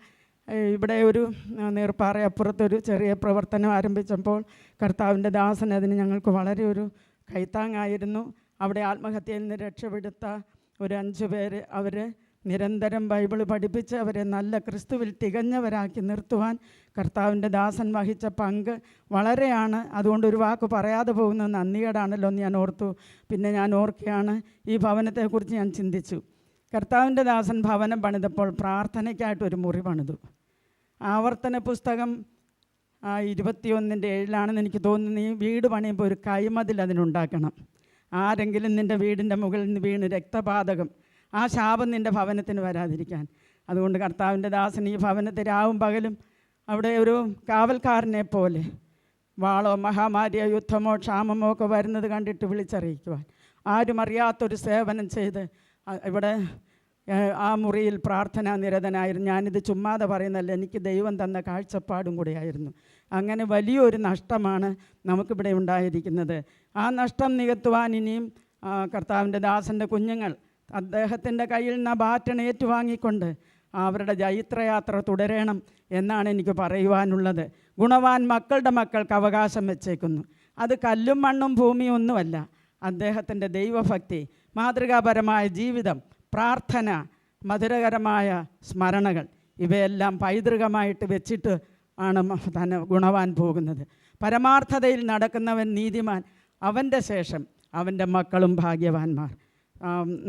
ഇവിടെ ഒരു നീർപ്പാറ അപ്പുറത്തൊരു ചെറിയ പ്രവർത്തനം ആരംഭിച്ചപ്പോൾ കർത്താവിൻ്റെ ദാസൻ അതിന് ഞങ്ങൾക്ക് വളരെ ഒരു കൈത്താങ്ങായിരുന്നു. അവിടെ ആത്മഹത്യയിൽ നിന്ന് രക്ഷപ്പെടുത്ത ഒരു 5 പേര്, അവർ നിരന്തരം ബൈബിൾ പഠിപ്പിച്ച് അവരെ നല്ല ക്രിസ്തുവിൽ തികഞ്ഞവരാക്കി നിർത്തുവാൻ കർത്താവിൻ്റെ ദാസൻ വഹിച്ച പങ്ക് വളരെയാണ്. അതുകൊണ്ട് ഒരു വാക്ക് പറയാതെ പോകുന്നത് നന്ദികേടാണല്ലോ എന്ന് ഞാൻ ഓർത്തു. പിന്നെ ഞാൻ ഓർക്കുകയാണ്, ഈ ഭവനത്തെക്കുറിച്ച് ഞാൻ ചിന്തിച്ചു. കർത്താവിൻ്റെ ദാസൻ ഭവനം പണിതപ്പോൾ പ്രാർത്ഥനയ്ക്കായിട്ടൊരു മുറി പണിതു. ആവർത്തന പുസ്തകം 21:7 എനിക്ക് തോന്നുന്നു, ഈ വീട് പണിയുമ്പോൾ ഒരു കൈമതിൽ അതിനുണ്ടാക്കണം. ആരെങ്കിലും നിൻ്റെ വീടിൻ്റെ മുകളിൽ നിന്ന് വീണ് രക്തപാതകം, ആ ശാപം നിൻ്റെ ഭവനത്തിന് വരാതിരിക്കാൻ. അതുകൊണ്ട് കർത്താവിൻ്റെ ദാസൻ ഈ ഭവനത്തെ രാവും പകലും അവിടെ ഒരു കാവൽക്കാരനെ പോലെ വാളോ മഹാമാരിയോ യുദ്ധമോ ക്ഷാമമോ ഒക്കെ വരുന്നത് കണ്ടിട്ട് വിളിച്ചറിയിക്കുവാൻ, ആരും അറിയാത്തൊരു സേവനം ചെയ്ത് ഇവിടെ ആ മുറിയിൽ പ്രാർത്ഥനാ നിരതനായിരുന്നു. ഞാനിത് ചുമ്മാതെ പറയുന്നല്ല, എനിക്ക് ദൈവം തന്ന കാഴ്ചപ്പാടും കൂടെയായിരുന്നു. അങ്ങനെ വലിയൊരു നഷ്ടമാണ് നമുക്കിവിടെ ഉണ്ടായിരിക്കുന്നത്. ആ നഷ്ടം നികത്തുവാൻ ഇനിയും കർത്താവിൻ്റെ ദാസൻ്റെ കുഞ്ഞുങ്ങൾ അദ്ദേഹത്തിൻ്റെ കയ്യിൽ നിന്ന് ബാറ്റൺ ഏറ്റുവാങ്ങിക്കൊണ്ട് അവരുടെ ജൈത്രയാത്ര തുടരണം എന്നാണ് എനിക്ക് പറയുവാനുള്ളത്. ഗുണവാൻ മക്കളുടെ മക്കൾക്ക് അവകാശം വെച്ചേക്കുന്നു. അത് കല്ലും മണ്ണും ഭൂമിയും ഒന്നുമല്ല. അദ്ദേഹത്തിൻ്റെ ദൈവഭക്തി, മാതൃകാപരമായ ജീവിതം, പ്രാർത്ഥന, മധുരകരമായ സ്മരണകൾ, ഇവയെല്ലാം പൈതൃകമായിട്ട് വെച്ചിട്ട് ആണ് തന്നെ ഗുണവാൻ പോകുന്നത്. പരമാർത്ഥതയിൽ നടക്കുന്നവൻ നീതിമാൻ, അവൻ്റെ ശേഷം അവൻ്റെ മക്കളും ഭാഗ്യവാന്മാർ.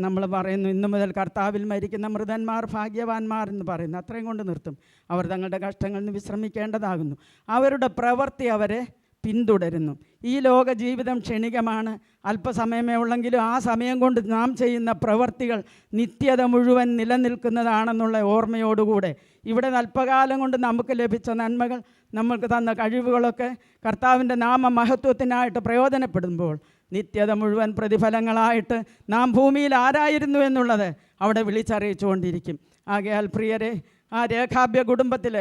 നമ്മൾ പറയുന്നു, ഇന്നു മുതൽ കർത്താവിൽ മരിക്കുന്ന മൃതന്മാർ ഭാഗ്യവാന്മാർ എന്ന് പറയുന്നു. അത്രയും കൊണ്ട് നിർത്തും. അവർ തങ്ങളുടെ കഷ്ടങ്ങളിൽ നിന്ന് വിശ്രമിക്കേണ്ടതാകുന്നു. അവരുടെ പ്രവൃത്തി അവരെ പിന്തുടരുന്നു. ഈ ലോക ജീവിതം ക്ഷണികമാണ്, അല്പസമയമേ ഉള്ളെങ്കിലും ആ സമയം കൊണ്ട് നാം ചെയ്യുന്ന പ്രവൃത്തികൾ നിത്യത മുഴുവൻ നിലനിൽക്കുന്നതാണെന്നുള്ള ഓർമ്മയോടുകൂടെ ഇവിടെ അല്പകാലം കൊണ്ട് നമുക്ക് ലഭിച്ച നന്മകൾ, നമ്മൾക്ക് തന്ന കഴിവുകളൊക്കെ കർത്താവിൻ്റെ നാമമഹത്വത്തിനായിട്ട് പ്രയോജനപ്പെടുമ്പോൾ നിത്യത മുഴുവൻ പ്രതിഫലങ്ങളായിട്ട് നാം ഭൂമിയിൽ ആരായിരുന്നു എന്നുള്ളത് അവിടെ വിളിച്ചറിയിച്ചുകൊണ്ടിരിക്കും. ആകയാൽ പ്രിയരെ, ആ രേഖാബ്യ കുടുംബത്തിൽ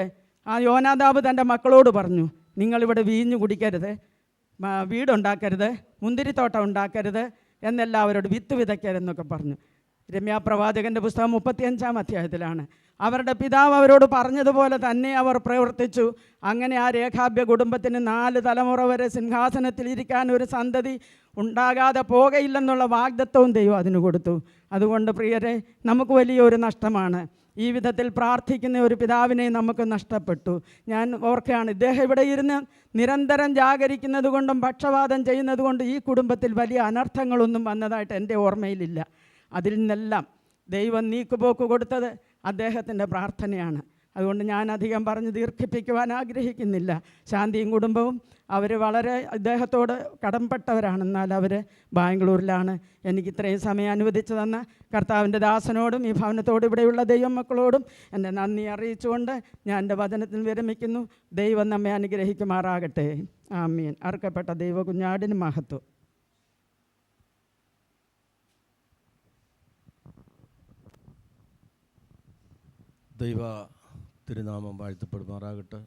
ആ യോനാദാബ് തൻ്റെ മക്കളോട് പറഞ്ഞു, നിങ്ങളിവിടെ വീഞ്ഞു കുടിക്കരുത്, വീടുണ്ടാക്കരുത്, മുന്തിരിത്തോട്ടം ഉണ്ടാക്കരുത് എന്നെല്ലാവരോട്, വിത്ത് വിതയ്ക്കരുതെന്നൊക്കെ പറഞ്ഞു. രമ്യാപ്രവാചകൻ്റെ പുസ്തകം 35-ാം അധ്യായത്തിലാണ്. അവരുടെ പിതാവ് അവരോട് പറഞ്ഞതുപോലെ തന്നെ അവർ പ്രവർത്തിച്ചു. അങ്ങനെ ആ രേഖാബ്യ കുടുംബത്തിന് 4 തലമുറ വരെ സിംഹാസനത്തിൽ ഇരിക്കാൻ ഒരു സന്തതി ഉണ്ടാകാതെ പോകയില്ലെന്നുള്ള വാഗ്ദത്തവും ദൈവം അതിന് കൊടുത്തു. അതുകൊണ്ട് പ്രിയരെ, നമുക്ക് വലിയൊരു നഷ്ടമാണ്. ഈ വിധത്തിൽ പ്രാർത്ഥിക്കുന്ന ഒരു പിതാവിനെ നമുക്ക് നഷ്ടപ്പെട്ടു. ഞാൻ ഓർക്കുകയാണ്, ഇദ്ദേഹം ഇവിടെ ഇരുന്ന് നിരന്തരം ജാഗരിക്കുന്നത് കൊണ്ടും പക്ഷപാതം ചെയ്യുന്നത് കൊണ്ടും ഈ കുടുംബത്തിൽ വലിയ അനർത്ഥങ്ങളൊന്നും വന്നതായിട്ട് എൻ്റെ ഓർമ്മയിലില്ല. അതിൽ നിന്നെല്ലാം ദൈവം നീക്കുപോക്ക് കൊടുത്തത് അദ്ദേഹത്തിൻ്റെ പ്രാർത്ഥനയാണ്. അതുകൊണ്ട് ഞാൻ അധികം പറഞ്ഞ് ദീർഘിപ്പിക്കുവാൻ ആഗ്രഹിക്കുന്നില്ല. ശാന്തിയും കുടുംബവും അവർ വളരെ ഇദ്ദേഹത്തോട് കടംപ്പെട്ടവരാണ്. എന്നാൽ അവർ ബാംഗ്ലൂരിലാണ്. എനിക്ക് ഇത്രയും സമയം അനുവദിച്ചു തന്ന കർത്താവിൻ്റെ ദാസനോടും ഈ ഭവനത്തോടും ഇവിടെയുള്ള ദൈവമക്കളോടും എൻ്റെ നന്ദി അറിയിച്ചുകൊണ്ട് ഞാൻ എൻ്റെ വചനത്തിൽ വിരമിക്കുന്നു. ദൈവം നമ്മെ അനുഗ്രഹിക്കുമാറാകട്ടെ. ആമീൻ. അർക്കപ്പെട്ട ദൈവ കുഞ്ഞാടിന് മഹത്വം. ദൈവ തിരുനാമം വാഴ്ത്തപ്പെടുമാറാകട്ടെ.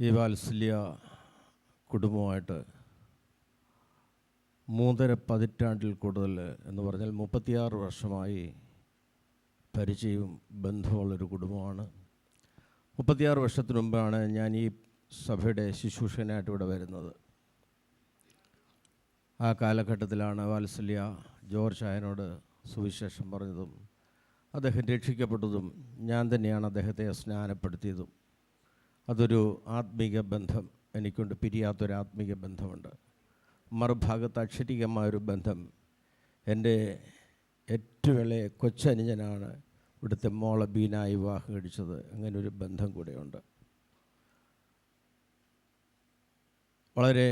ഈ വാത്സല്യ കുടുംബമായിട്ട് 3.5 പതിറ്റാണ്ടിൽ കൂടുതൽ എന്ന് പറഞ്ഞാൽ 36 വർഷമായി പരിചയവും ബന്ധമുള്ളൊരു കുടുംബമാണ്. 36 വർഷത്തിന് മുമ്പാണ് ഞാൻ ഈ സഭയുടെ ശുശ്രൂഷകനായിട്ട് ഇവിടെ വരുന്നത്. ആ കാലഘട്ടത്തിലാണ് വാത്സല്യ ജോർജ് ആയനോട് സുവിശേഷം പറഞ്ഞതും അദ്ദേഹം രക്ഷിക്കപ്പെട്ടതും ഞാൻ തന്നെയാണ് അദ്ദേഹത്തെ സ്നാനപ്പെടുത്തിയതും. അതൊരു ആത്മീക ബന്ധം എനിക്കുണ്ട്, പിരിയാത്തൊരു ആത്മീക ബന്ധമുണ്ട്. മറുഭാഗത്ത് അക്ഷരികമായൊരു ബന്ധം. എൻ്റെ ഏറ്റവും ഇളയ കൊച്ചനുജനാണ് ഇവിടുത്തെ മോളെ ബീനായി വിവാഹം കഴിച്ചത്. അങ്ങനൊരു ബന്ധം കൂടെയുണ്ട്. വളരെ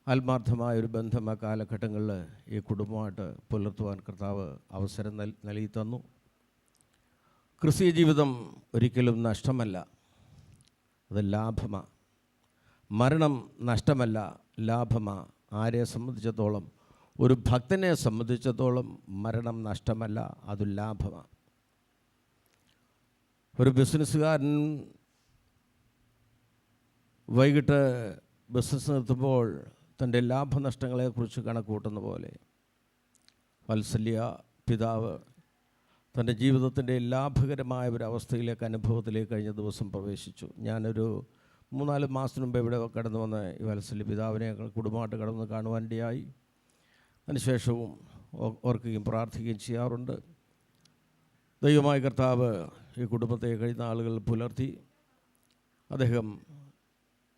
ആത്മാർത്ഥമായൊരു ബന്ധം ആ കാലഘട്ടങ്ങളിൽ ഈ കുടുംബമായിട്ട് പുലർത്തുവാൻ കർത്താവ് അവസരം നൽകി തന്നു. ക്രിസ്തീയ ജീവിതം ഒരിക്കലും നഷ്ടമല്ല, അത് ലാഭമാണ്. മരണം നഷ്ടമല്ല, ലാഭമാണ്. ആരെ സംബന്ധിച്ചിടത്തോളം, ഒരു ഭക്തനെ സംബന്ധിച്ചിടത്തോളം മരണം നഷ്ടമല്ല, അത് ലാഭമാണ്. ഒരു ബിസിനസ്സുകാരൻ വൈകിട്ട് ബിസിനസ് നിർത്തുമ്പോൾ തൻ്റെ ലാഭനഷ്ടങ്ങളെക്കുറിച്ച് കണക്ക് കൂട്ടുന്ന പോലെ വാത്സല്യ പിതാവ് തൻ്റെ ജീവിതത്തിൻ്റെ ലാഭകരമായ ഒരു അവസ്ഥയിലേക്ക്, അനുഭവത്തിലേക്ക് കഴിഞ്ഞ ദിവസം പ്രവേശിച്ചു. ഞാനൊരു 3-4 മാസത്തിന് മുമ്പ് ഇവിടെ കടന്നു വന്ന് ഈ വാത്സല്യ പിതാവിനെ കുടുംബമായിട്ട് കടന്ന് കാണുവാനിടയായി. അതിനുശേഷവും ഓർക്കുകയും പ്രാർത്ഥിക്കുകയും ചെയ്യാറുണ്ട്. ദൈവമായ കർത്താവ് ഈ കുടുംബത്തെ കഴിഞ്ഞ ആളുകൾ പുലർത്തി. അദ്ദേഹം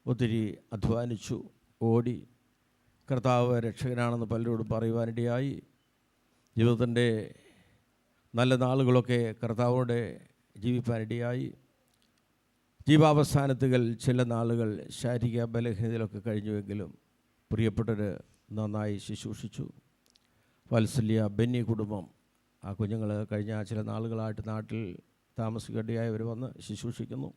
ഒത്തിരി അധ്വാനിച്ചു, ഓടി. കർത്താവ് രക്ഷകനാണെന്ന് പലരോടും പറയുവാനിടയായി. ജീവിതത്തിൻ്റെ നല്ല നാളുകളൊക്കെ കർത്താവോടെ ജീവിപ്പാനിടയായി. ജീവാവസാനത്തുകൾ ചില നാളുകൾ ശാരീരിക ബലഹീനതയിലൊക്കെ കഴിഞ്ഞുവെങ്കിലും പ്രിയപ്പെട്ടവർ നന്നായി ശുശ്രൂഷിച്ചു. വാത്സല്യ ബെന്നി കുടുംബം, ആ കുഞ്ഞുങ്ങൾ കഴിഞ്ഞ ചില നാളുകളായിട്ട് നാട്ടിൽ താമസിക്കേണ്ടതായവർ വന്ന് ശുശ്രൂഷിക്കുന്നു.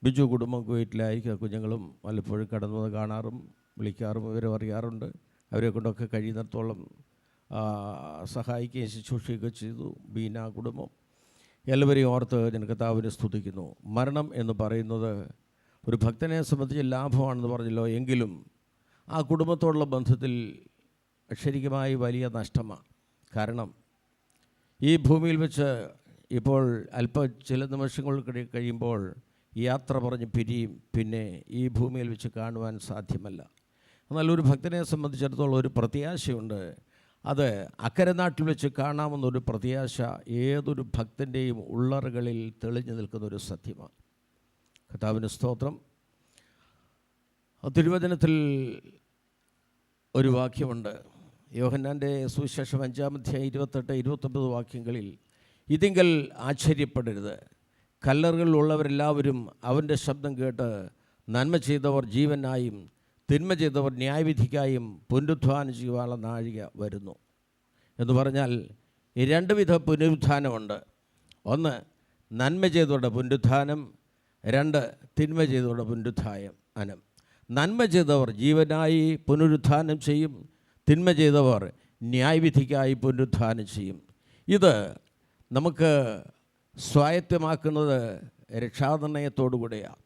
ബിജു കുടുംബം കുവൈറ്റിലായിരിക്കും. കുഞ്ഞുങ്ങളും വല്ലപ്പോഴും കടന്നു വന്ന് കാണാറും വിളിക്കാറും വിവരം അറിയാറുണ്ട്. അവരെ കൊണ്ടൊക്കെ കഴിയുന്നിടത്തോളം സഹായിക്കുകയും ശുശ്രൂഷിക്കുകയും ചെയ്തു. ബീന കുടുംബം, എല്ലാവരെയും ഓർത്ത് ഞാൻ കർത്താവിനെ സ്തുതിക്കുന്നു. മരണം എന്ന് പറയുന്നത് ഒരു ഭക്തനെ സംബന്ധിച്ച് ലാഭമാണെന്ന് പറഞ്ഞല്ലോ, എങ്കിലും ആ കുടുംബത്തോടുള്ള ബന്ധത്തിൽ ശരിക്കുമായി വലിയ നഷ്ടമാണ്. കാരണം ഈ ഭൂമിയിൽ വെച്ച് ഇപ്പോൾ ചില നിമിഷങ്ങൾ കഴിയുമ്പോൾ യാത്ര പറഞ്ഞ് പിരിയും. പിന്നെ ഈ ഭൂമിയിൽ വെച്ച് കാണുവാൻ സാധ്യമല്ല. എന്നാൽ ഒരു ഭക്തനെ സംബന്ധിച്ചിടത്തോളം ഒരു പ്രത്യാശയുണ്ട്. അത് അക്കരെ നാട്ടിൽ വെച്ച് കാണാമെന്നൊരു പ്രത്യാശ ഏതൊരു ഭക്തൻ്റെയും ഉള്ളറുകളിൽ തെളിഞ്ഞു നിൽക്കുന്നൊരു സത്യമാണ്. കർത്താവിന് സ്തോത്രം. തിരുവചനത്തിൽ ഒരു വാക്യമുണ്ട്, യോഹന്നാൻ്റെ സുവിശേഷം 5-ാം അധ്യായം 28-29 വാക്യങ്ങളിൽ, ഇതിങ്കൽ ആശ്ചര്യപ്പെടരുത്, കല്ലറുകളിലുള്ളവരെല്ലാവരും അവൻ്റെ ശബ്ദം കേട്ട് നന്മ ചെയ്തവർ ജീവനായും തിന്മ ചെയ്തവർ ന്യായവിധിക്കായും പുനരുത്ഥാനം ചെയ്യുവാനുള്ള നാഴിക വരുന്നു എന്ന് പറഞ്ഞാൽ ഈ 2 വിധ പുനരുത്ഥാനമുണ്ട്. ഒന്ന് നന്മ ചെയ്തവരുടെ പുനരുത്ഥാനം, 2 തിന്മ ചെയ്തവരുടെ പുനരുത്ഥാനം. നന്മ ചെയ്തവർ ജീവനായി പുനരുത്ഥാനം ചെയ്യും, തിന്മ ചെയ്തവർ ന്യായവിധിക്കായി പുനരുത്ഥാനം ചെയ്യും. ഇത് നമുക്ക് സ്വായത്തമാക്കുന്നത് രക്ഷാനിർണയത്തോടു കൂടെയാണ്.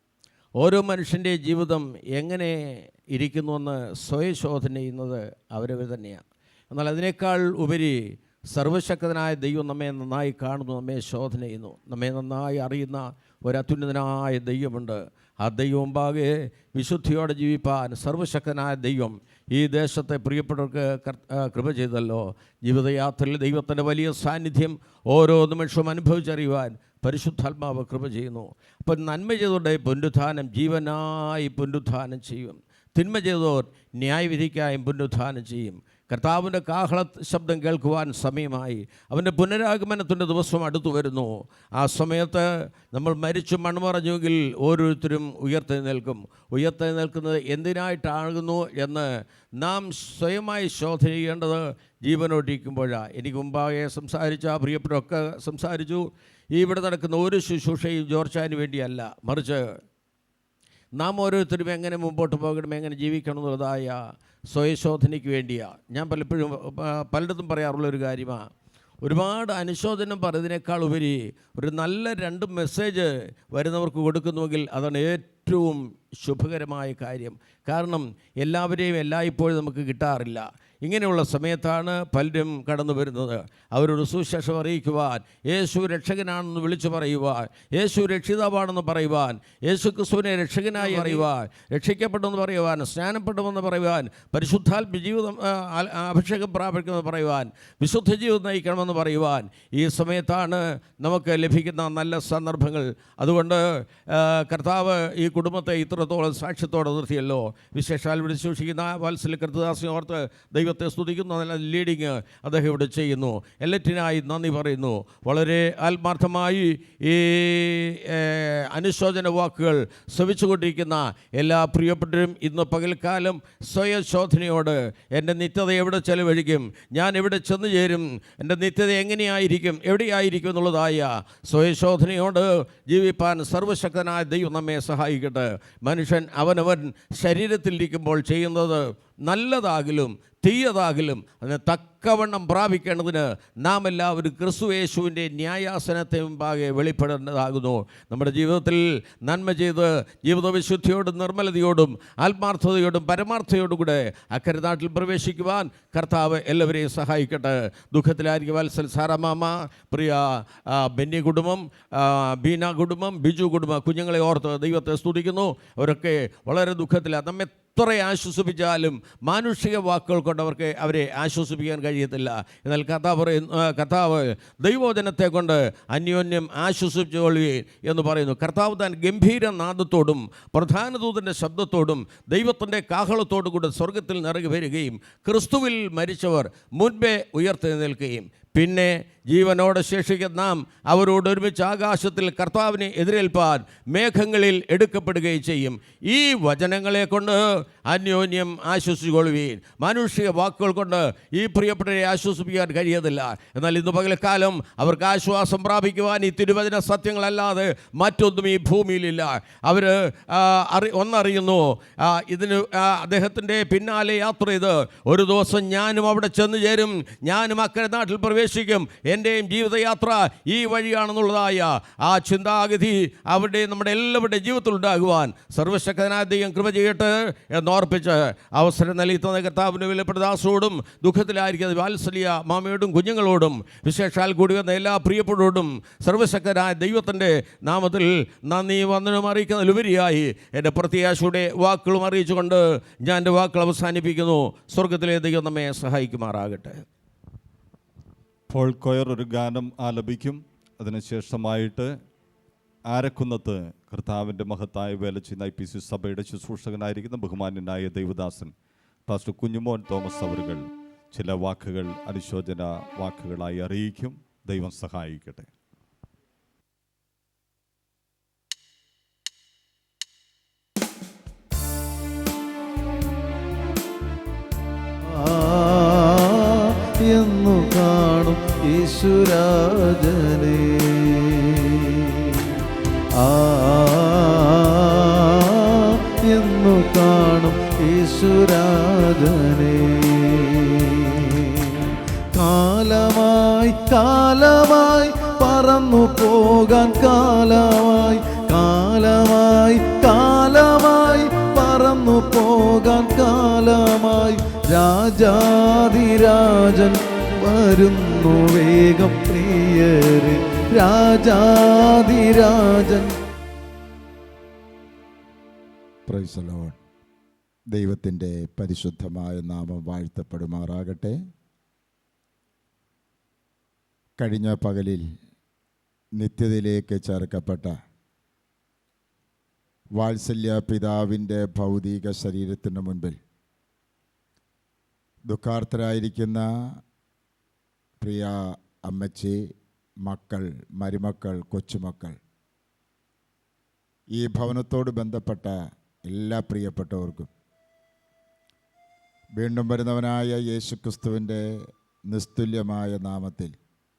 ഓരോ മനുഷ്യൻ്റെ ജീവിതം എങ്ങനെ ഇരിക്കുന്നുവെന്ന് സ്വയശോധന ചെയ്യുന്നത് അവരവർ തന്നെയാണ്. എന്നാൽ അതിനേക്കാൾ ഉപരി സർവശക്തനായ ദൈവം നമ്മെ നന്നായി കാണുന്നു, നമ്മെ ശോധന ചെയ്യുന്നു. നമ്മെ നന്നായി അറിയുന്ന ഒരു അത്യുന്നതനായ ദൈവമുണ്ട്. ആ ദൈവം മുമ്പാകെ വിശുദ്ധിയോടെ ജീവിപ്പാൻ സർവശക്തനായ ദൈവം ഈ ദേശത്തെ പ്രിയപ്പെട്ടവർക്ക് കൃപ ചെയ്തല്ലോ. ജീവിതയാത്രയിൽ ദൈവത്തിൻ്റെ വലിയ സാന്നിധ്യം ഓരോ നിമിഷവും അനുഭവിച്ചറിയുവാൻ പരിശുദ്ധാത്മാവ് കൃപ ചെയ്യുന്നു. അപ്പം നന്മ ചെയ്തവരുടെ പുനരുത്ഥാനം ജീവനായി പുനരുത്ഥാനം ചെയ്യും, തിന്മ ചെയ്തവർ ന്യായവിധിക്കായും പുനരുത്ഥാനം ചെയ്യും. കർത്താവിൻ്റെ കാഹള ശബ്ദം കേൾക്കുവാൻ സമയമായി. അവൻ്റെ പുനരാഗമനത്തിൻ്റെ ദിവസം അടുത്തു വരുന്നു. ആ സമയത്ത് നമ്മൾ മരിച്ചു മൺമറഞ്ഞുവെങ്കിൽ ഓരോരുത്തരും ഉയർത്തെഴുന്നേൽക്കും. ഉയർത്തെഴുന്നേൽക്കുന്നത് എന്തിനായിട്ടാകുന്നു എന്ന് നാം സ്വയമായി ശോധന ചെയ്യേണ്ടത് ജീവനോട്ടിരിക്കുമ്പോഴാണ്. എനിക്ക് മുമ്പാകെ സംസാരിച്ച പ്രിയപ്പെട്ടവരൊക്കെ സംസാരിച്ചു. ഇവിടെ നടക്കുന്ന ഒരു ശുശ്രൂഷയും ജോർജാന് വേണ്ടിയല്ല, മറിച്ച് നാം ഓരോരുത്തരും എങ്ങനെ മുമ്പോട്ട് പോകണം, എങ്ങനെ ജീവിക്കണം എന്നുള്ളതായ സ്വയശോധനയ്ക്ക് വേണ്ടിയാണ്. ഞാൻ പലയിടത്തും പറയാറുള്ളൊരു കാര്യമാണ്, ഒരുപാട് അനുശോചനം പറയുന്നതിനേക്കാൾ ഉപരി ഒരു നല്ല 2 മെസ്സേജ് വരുന്നവർക്ക് കൊടുക്കുന്നുവെങ്കിൽ അതാണ് ഏറ്റവും ശുഭകരമായ കാര്യം. കാരണം എല്ലാവരെയും എല്ലായ്പ്പോഴും നമുക്ക് കിട്ടാറില്ല. ഇങ്ങനെയുള്ള സമയത്താണ് പലരും കടന്നു വരുന്നത്. അവരോട് സുവിശേഷം അറിയിക്കുവാൻ, യേശു രക്ഷകനാണെന്ന് വിളിച്ചു പറയുവാൻ, യേശു രക്ഷിതാവാണെന്ന് പറയുവാൻ, യേശു ക്രിസ്തുവിനെ രക്ഷകനായി അറിയുവാൻ, രക്ഷിക്കപ്പെട്ടെന്ന് പറയുവാൻ, സ്നാനപ്പെട്ടെന്ന് പറയുവാൻ, പരിശുദ്ധാത്മ ജീവിതം അഭിഷേകം പ്രാപിക്കണമെന്ന് പറയുവാൻ, വിശുദ്ധ ജീവിതം നയിക്കണമെന്ന് പറയുവാൻ ഈ സമയത്താണ് നമുക്ക് ലഭിക്കുന്ന നല്ല സന്ദർഭങ്ങൾ. അതുകൊണ്ട് കർത്താവ് ഈ കുടുംബത്തെ ഇത്രത്തോളം സാക്ഷ്യത്തോടെ നിർത്തിയല്ലോ. വിശേഷാൽ വിളിച്ചു സൂക്ഷിക്കുന്ന വാത്സല്യ കർത്തദാസിനെ ഓർത്ത് ദൈവത്തെ ദൈവത്തെ സ്തുതിക്കുന്നു. നല്ല ലീഡിങ് അദ്ദേഹം ഇവിടെ ചെയ്യുന്നു. എല്ലാറ്റിനായി നന്ദി പറയുന്നു. വളരെ ആത്മാർത്ഥമായി ഈ അനുശോചന വാക്കുകൾ ശ്രവിച്ചുകൊണ്ടിരിക്കുന്ന എല്ലാ പ്രിയപ്പെട്ടവരും ഇന്ന് പകൽക്കാലം സ്വയശോധനയോട് എൻ്റെ നിത്യത എവിടെ ചെലവഴിക്കും, ഞാൻ എവിടെ ചെന്നു ചേരും, എൻ്റെ നിത്യത എങ്ങനെയായിരിക്കും, എവിടെയായിരിക്കും എന്നുള്ളതായ സ്വയശോധനയോട് ജീവിപ്പാൻ സർവശക്തനായ ദൈവം നമ്മെ സഹായിക്കട്ടെ. മനുഷ്യൻ അവനവൻ ശരീരത്തിലിരിക്കുമ്പോൾ ചെയ്യുന്നത് നല്ലതാകിലും തീയതാകിലും അതിന് തക്കവണ്ണം പ്രാപിക്കേണ്ടതിന് നാം എല്ലാവരും ക്രിസ്തുയേശുവിൻ്റെ ന്യായാസനത്തെ മുമ്പാകെ വെളിപ്പെടേണ്ടതാകുന്നു. നമ്മുടെ ജീവിതത്തിൽ നന്മ ചെയ്ത് ജീവിതവിശുദ്ധിയോടും നിർമ്മലതയോടും ആത്മാർത്ഥതയോടും പരമാർത്ഥതയോടും കൂടെ അക്കരെ നാട്ടിൽ പ്രവേശിക്കുവാൻ കർത്താവ് എല്ലാവരെയും സഹായിക്കട്ടെ. ദുഃഖത്തിലായിരിക്കും വത്സൽ സാറാമാമ, പ്രിയ ബെന്നി കുടുംബം, ബീന കുടുംബം, ബിജു കുടുംബം, കുഞ്ഞുങ്ങളെ ഓർത്ത് ദൈവത്തെ സ്തുതിക്കുന്നു. അവരൊക്കെ വളരെ ദുഃഖത്തിലാണ്. നമ്മെ എത്ര ആശ്വസിപ്പിച്ചാലും മാനുഷിക വാക്കുകൾ കൊണ്ട് അവരെ ആശ്വസിപ്പിക്കാൻ കഴിയത്തില്ല. എന്നാൽ കർത്താവ് ദൈവവചനത്തെ കൊണ്ട് അന്യോന്യം ആശ്വസിപ്പിച്ചുകൊള്ളുകയും എന്ന് പറയുന്നു. കർത്താവ് താൻ ഗംഭീര നാദത്തോടും പ്രധാന ദൂതൻ്റെ ശബ്ദത്തോടും ദൈവത്തിൻ്റെ കാഹളത്തോടും കൂടെ സ്വർഗത്തിൽ നിറങ്ങി വരികയും ക്രിസ്തുവിൽ മരിച്ചവർ മുൻപേ ഉയർത്തെഴുന്നേൽക്കുകയും പിന്നെ ജീവനോടെ ശേഷിക്കുന്ന നാം അവരോട് ഒരുമിച്ച് ആകാശത്തിൽ കർത്താവിനെ എതിരേൽപ്പാൻ മേഘങ്ങളിൽ എടുക്കപ്പെടുകയും ചെയ്യും. ഈ വചനങ്ങളെ കൊണ്ട് അന്യോന്യം ആശ്വസിച്ചുകൊള്ളുവീൻ. മാനുഷിക വാക്കുകൾ കൊണ്ട് ഈ പ്രിയപ്പെട്ടവരെ ആശ്വസിപ്പിക്കാൻ കഴിയത്തില്ല. എന്നാൽ ഇന്ന് പകൽക്കാലം അവർക്ക് ആശ്വാസം പ്രാപിക്കുവാൻ ഈ തിരുവചന സത്യങ്ങളല്ലാതെ മറ്റൊന്നും ഈ ഭൂമിയിലില്ല. അവർ ഒന്നറിയുന്നു, ഇതിന് അദ്ദേഹത്തിൻ്റെ പിന്നാലെ യാത്ര ചെയ്ത് ഒരു ദിവസം ഞാനും അവിടെ ചെന്ന് ചേരും, ഞാനും അക്കരെ നാട്ടിൽ പ്രവേശിക്കും, എൻ്റെയും ജീവിതയാത്ര ഈ വഴിയാണെന്നുള്ളതായ ആ ചിന്താഗതി നമ്മുടെ എല്ലാവരുടെ ജീവിതത്തിൽ ഉണ്ടാകുവാൻ സർവശക്തനായ ദൈവം കൃപ ചെയ്യട്ടെ എന്നോർപ്പിച്ച് അവസരം നൽകുന്ന കർത്താവിൻ്റെ വിലപ്പെട്ട ദാസോടും ദുഃഖത്തിലായിരിക്കുന്ന വാത്സല്യ മാമയോടും കുഞ്ഞുങ്ങളോടും വിശേഷാൽ കൂടി വന്ന എല്ലാ പ്രിയപ്പെട്ടവരോടും സർവശക്തനായ ദൈവത്തിൻ്റെ നാമത്തിൽ നന്ദി വന്ദനം അറിയിക്കുന്നതിലുപരിയായി എൻ്റെ പ്രത്യാശയുടെ വാക്കുകളും അറിയിച്ചുകൊണ്ട് ഞാൻ എൻ്റെ വാക്കുകൾ അവസാനിപ്പിക്കുന്നു. സ്വർഗത്തിലെ ദൈവം നമ്മെ സഹായിക്കുമാറാകട്ടെ. പോൾ കൊയർ ഒരു ഗാനം ആലപിക്കും. അതിനുശേഷമായിട്ട് ആരക്കുന്നത്ത് കർത്താവിൻ്റെ മഹത്തായ വേല ചെയ്യുന്ന IPC സഭയുടെ ശുശ്രൂഷകനായിരിക്കുന്ന ബഹുമാന്യനായ ദൈവദാസൻ പാസ്റ്റർ കുഞ്ഞുമോൻ തോമസ് അവറുകൾ ചില വാക്കുകൾ അനുശോചന വാക്കുകളായി അറിയിക്കും. ദൈവം സഹായിക്കട്ടെ. എന്നു കാണും യേശുരാജനെ, എന്നു കാണും യേശുരാജനെ. കാലമായി കാലമായി പറന്നു പോകാൻ, കാലമായി കാലമായി കാലമായി പറന്നു പോകാൻ, കാലമായി രാജാധിരാജൻ വരുന്നു വേഗം പ്രിയരെ, രാജാധിരാജൻ. Praise the Lord. ദൈവത്തിൻ്റെ പരിശുദ്ധമായ നാമം വാഴ്ത്തപ്പെടുമാറാകട്ടെ. കഴിഞ്ഞ പകലിൽ നിത്യതയിലേക്ക് ചേർക്കപ്പെട്ട വാത്സല്യ പിതാവിൻ്റെ ഭൗതിക ശരീരത്തിന് മുൻപിൽ ദുഃഖാർത്തരായിരിക്കുന്ന പ്രിയ അമ്മച്ചി, മക്കൾ, മരുമക്കൾ, കൊച്ചുമക്കൾ, ഈ ഭവനത്തോട് ബന്ധപ്പെട്ട എല്ലാ പ്രിയപ്പെട്ടവർക്കും വീണ്ടും വരുന്നവനായ യേശുക്രിസ്തുവിൻ്റെ നിസ്തുല്യമായ നാമത്തിൽ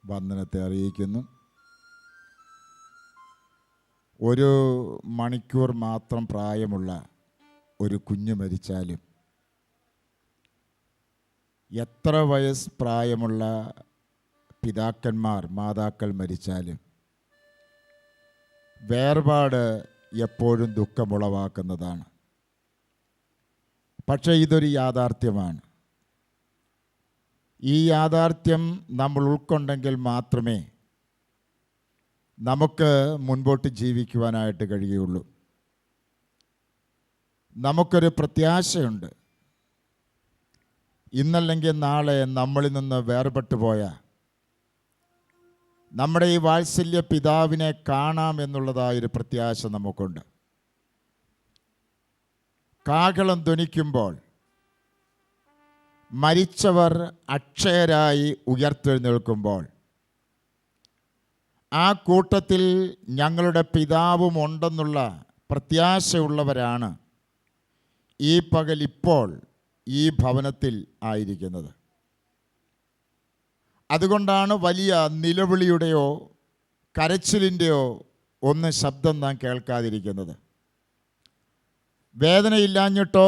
വന്ദനത്തെ അറിയിക്കുന്നു. ഒരു മണിക്കൂർ മാത്രം പ്രായമുള്ള ഒരു കുഞ്ഞ് മരിച്ചാലും, എത്ര വയസ്സ് പ്രായമുള്ള പിതാക്കന്മാർ, മാതാക്കൾ മരിച്ചാലും വേർപാട് എപ്പോഴും ദുഃഖമുളവാക്കുന്നതാണ്. പക്ഷേ ഇതൊരു യാഥാർത്ഥ്യമാണ്. ഈ യാഥാർത്ഥ്യം നമ്മൾ ഉൾക്കൊണ്ടെങ്കിൽ മാത്രമേ നമുക്ക് മുൻപോട്ട് ജീവിക്കുവാനായിട്ട് കഴിയുള്ളൂ. നമുക്കൊരു പ്രത്യാശയുണ്ട്. ഇന്നല്ലെങ്കിൽ നാളെ നമ്മളിൽ നിന്ന് വേർപെട്ടു പോയ നമ്മുടെ ഈ വാത്സല്യ പിതാവിനെ കാണാം എന്നുള്ളതായൊരു പ്രത്യാശ നമുക്കുണ്ട്. കാഹളം ധ്വനിക്കുമ്പോൾ മരിച്ചവർ അക്ഷയരായി ഉയർത്തെഴുന്നേൽക്കുമ്പോൾ ആ കൂട്ടത്തിൽ ഞങ്ങളുടെ പിതാവും ഉണ്ടെന്നുള്ള പ്രത്യാശയുള്ളവരാണ് ഈ പകൽ ഇപ്പോൾ ഈ ഭവനത്തിൽ ആയിരിക്കുന്നത്. അതുകൊണ്ടാണ് വലിയ നിലവിളിയുടെയോ കരച്ചിലിൻ്റെയോ ഒന്ന് ശബ്ദം നാം കേൾക്കാതിരിക്കുന്നത്. വേദനയില്ലാഞ്ഞിട്ടോ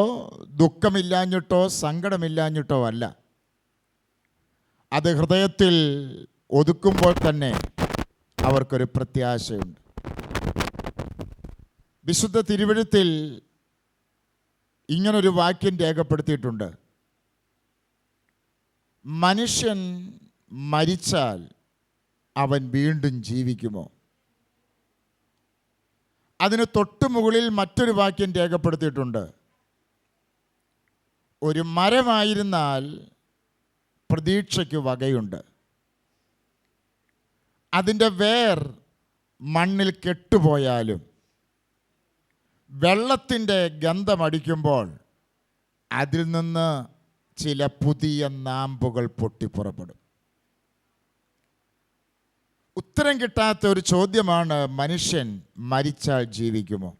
ദുഃഖമില്ലാഞ്ഞിട്ടോ സങ്കടമില്ലാഞ്ഞിട്ടോ അല്ല. അത് ഹൃദയത്തിൽ ഒതുക്കുമ്പോൾ തന്നെ അവർക്കൊരു പ്രത്യാശയുണ്ട്. വിശുദ്ധ തിരുവെഴുത്തിൽ ഇങ്ങനൊരു വാക്യം രേഖപ്പെടുത്തിയിട്ടുണ്ട്: മനുഷ്യൻ മരിച്ചാൽ അവൻ വീണ്ടും ജീവിക്കുമോ? അതിന് തൊട്ടുമുകളിൽ മറ്റൊരു വാക്യം രേഖപ്പെടുത്തിയിട്ടുണ്ട്: ഒരു മരമായിരുന്നാൽ പ്രതീക്ഷയ്ക്ക് വകയുണ്ട്, അതിൻ്റെ വേർ മണ്ണിൽ കെട്ടുപോയാലും വെള്ളത്തിൻ്റെ ഗന്ധമടിക്കുമ്പോൾ അതിൽ നിന്ന് ചില പുതിയ നാമ്പുകൾ പൊട്ടിപ്പുറപ്പെടും. ഉത്തരം കിട്ടാത്ത ഒരു ചോദ്യമാണ്, മനുഷ്യൻ മരിച്ചാൽ ജീവിക്കുമോ?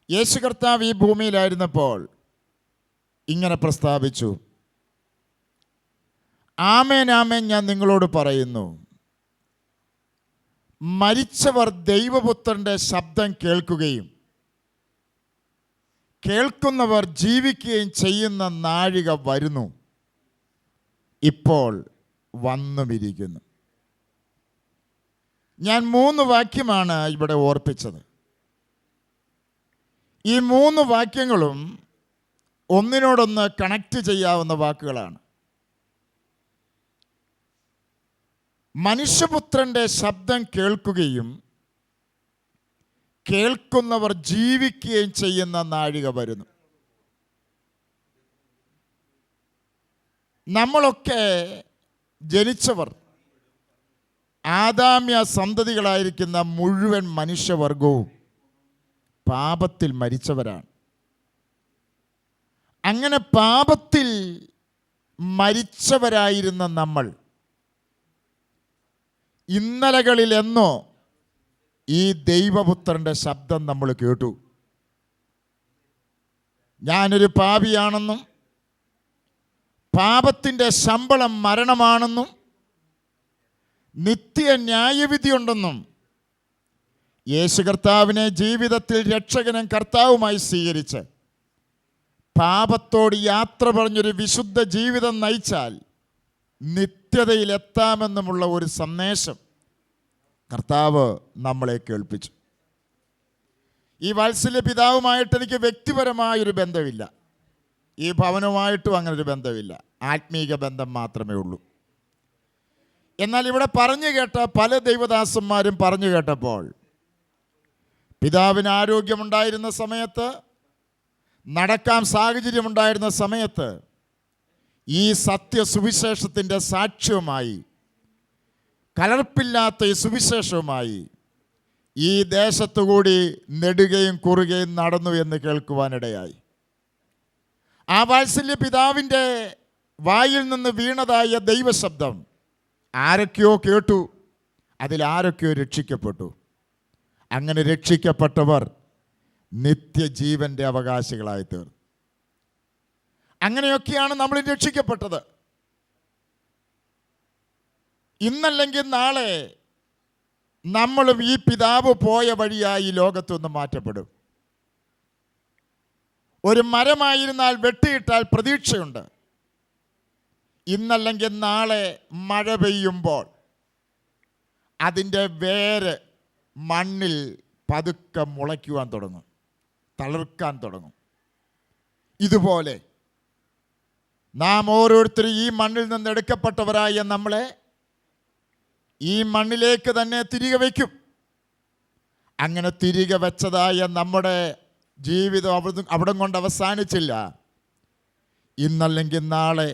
യേശു കർത്താവ് ഈ ഭൂമിയിലായിരുന്നപ്പോൾ ഇങ്ങനെ പ്രസ്താവിച്ചു: ആമേൻ ആമേൻ ഞാൻ നിങ്ങളോട് പറയുന്നു, മരിച്ചവർ ദൈവപുത്രൻ്റെ ശബ്ദം കേൾക്കുകയും കേൾക്കുന്നവർ ജീവിക്കുകയും ചെയ്യുന്ന നാഴിക വരുന്നു, ഇപ്പോൾ വന്നുമിരിക്കുന്നു. ഞാൻ 3 വാക്യമാണ് ഇവിടെ ഓർപ്പിച്ചത്. ഈ 3 വാക്യങ്ങളും ഒന്നിനോടൊന്ന് കണക്റ്റ് ചെയ്യാവുന്ന വാക്കുകളാണ്. മനുഷ്യപുത്രൻ്റെ ശബ്ദം കേൾക്കുകയും കേൾക്കുന്നവർ ജീവിക്കുകയും ചെയ്യുന്ന നാഴിക വരുന്നു. നമ്മളൊക്കെ ജനിച്ചവർ ആദാമ്യ സന്തതികളായിരിക്കുന്ന മുഴുവൻ മനുഷ്യവർഗവും പാപത്തിൽ മരിച്ചവരാണ്. അങ്ങനെ പാപത്തിൽ മരിച്ചവരായിരുന്ന നമ്മൾ ഇന്നലകളിലെന്നോ ഈ ദൈവപുത്രൻ്റെ ശബ്ദം നമ്മൾ കേട്ടു. ഞാനൊരു പാപിയാണെന്നും പാപത്തിൻ്റെ ശമ്പളം മരണമാണെന്നും നിത്യ ന്യായവിധിയുണ്ടെന്നും യേശു കർത്താവിനെ ജീവിതത്തിൽ രക്ഷകനും കർത്താവുമായി സ്വീകരിച്ച് പാപത്തോട് യാത്ര പറഞ്ഞൊരു വിശുദ്ധ ജീവിതം നയിച്ചാൽ നിത്യതയിലെത്താമെന്നുമുള്ള ഒരു സന്ദേശം കർത്താവ് നമ്മളെ കേൾപ്പിച്ചു. ഈ വാത്സല്യ പിതാവുമായിട്ട് എനിക്ക് വ്യക്തിപരമായൊരു ബന്ധമില്ല, ഈ ഭവനവുമായിട്ടും അങ്ങനൊരു ബന്ധമില്ല, ആത്മീക ബന്ധം മാത്രമേ ഉള്ളൂ. എന്നാൽ ഇവിടെ പറഞ്ഞു കേട്ട പല ദൈവദാസന്മാരും പറഞ്ഞു കേട്ടപ്പോൾ പിതാവിന് ആരോഗ്യമുണ്ടായിരുന്ന സമയത്ത്, നടക്കാൻ സാഹചര്യമുണ്ടായിരുന്ന സമയത്ത് ഈ സത്യസുവിശേഷത്തിൻ്റെ സാക്ഷ്യവുമായി, കലർപ്പില്ലാത്ത ഈ സുവിശേഷവുമായി ഈ ദേശത്തുകൂടി നെടുകയും കുറുകയും നടന്നു എന്ന് കേൾക്കുവാനിടയായി. ആ വാത്സല്യ പിതാവിൻ്റെ വായിൽ നിന്ന് വീണതായ ദൈവശബ്ദം ആരൊക്കെയോ കേട്ടു, അതിലാരൊക്കെയോ രക്ഷിക്കപ്പെട്ടു. അങ്ങനെ രക്ഷിക്കപ്പെട്ടവർ നിത്യജീവൻ്റെ അവകാശികളായി തീർന്നു. അങ്ങനെയൊക്കെയാണ് നമ്മൾ രക്ഷിക്കപ്പെട്ടത്. ഇന്നല്ലെങ്കിൽ നാളെ നമ്മളും ഈ പിതാവ് പോയ വഴിയായി ലോകത്തുനിന്ന് മാറ്റപ്പെടും. ഒരു മരമായിരുന്നാൽ വെട്ടിയിട്ടാൽ പ്രതീക്ഷയുണ്ട്. ഇന്നല്ലെങ്കിൽ നാളെ മഴ പെയ്യുമ്പോൾ അതിൻ്റെ വേര് മണ്ണിൽ പതുക്കെ മുളയ്ക്കുവാൻ തുടങ്ങും, തളിർക്കാൻ തുടങ്ങും. ഇതുപോലെ നാം ഓരോരുത്തരും ഈ മണ്ണിൽ നിന്ന് എടുക്കപ്പെട്ടവരായ നമ്മളെ ഈ മണ്ണിലേക്ക് തന്നെ തിരികെ വയ്ക്കും. അങ്ങനെ തിരികെ വെച്ചതായ നമ്മുടെ ജീവിതം അവിടം കൊണ്ട് അവസാനിച്ചില്ല. ഇന്നല്ലെങ്കിൽ നാളെ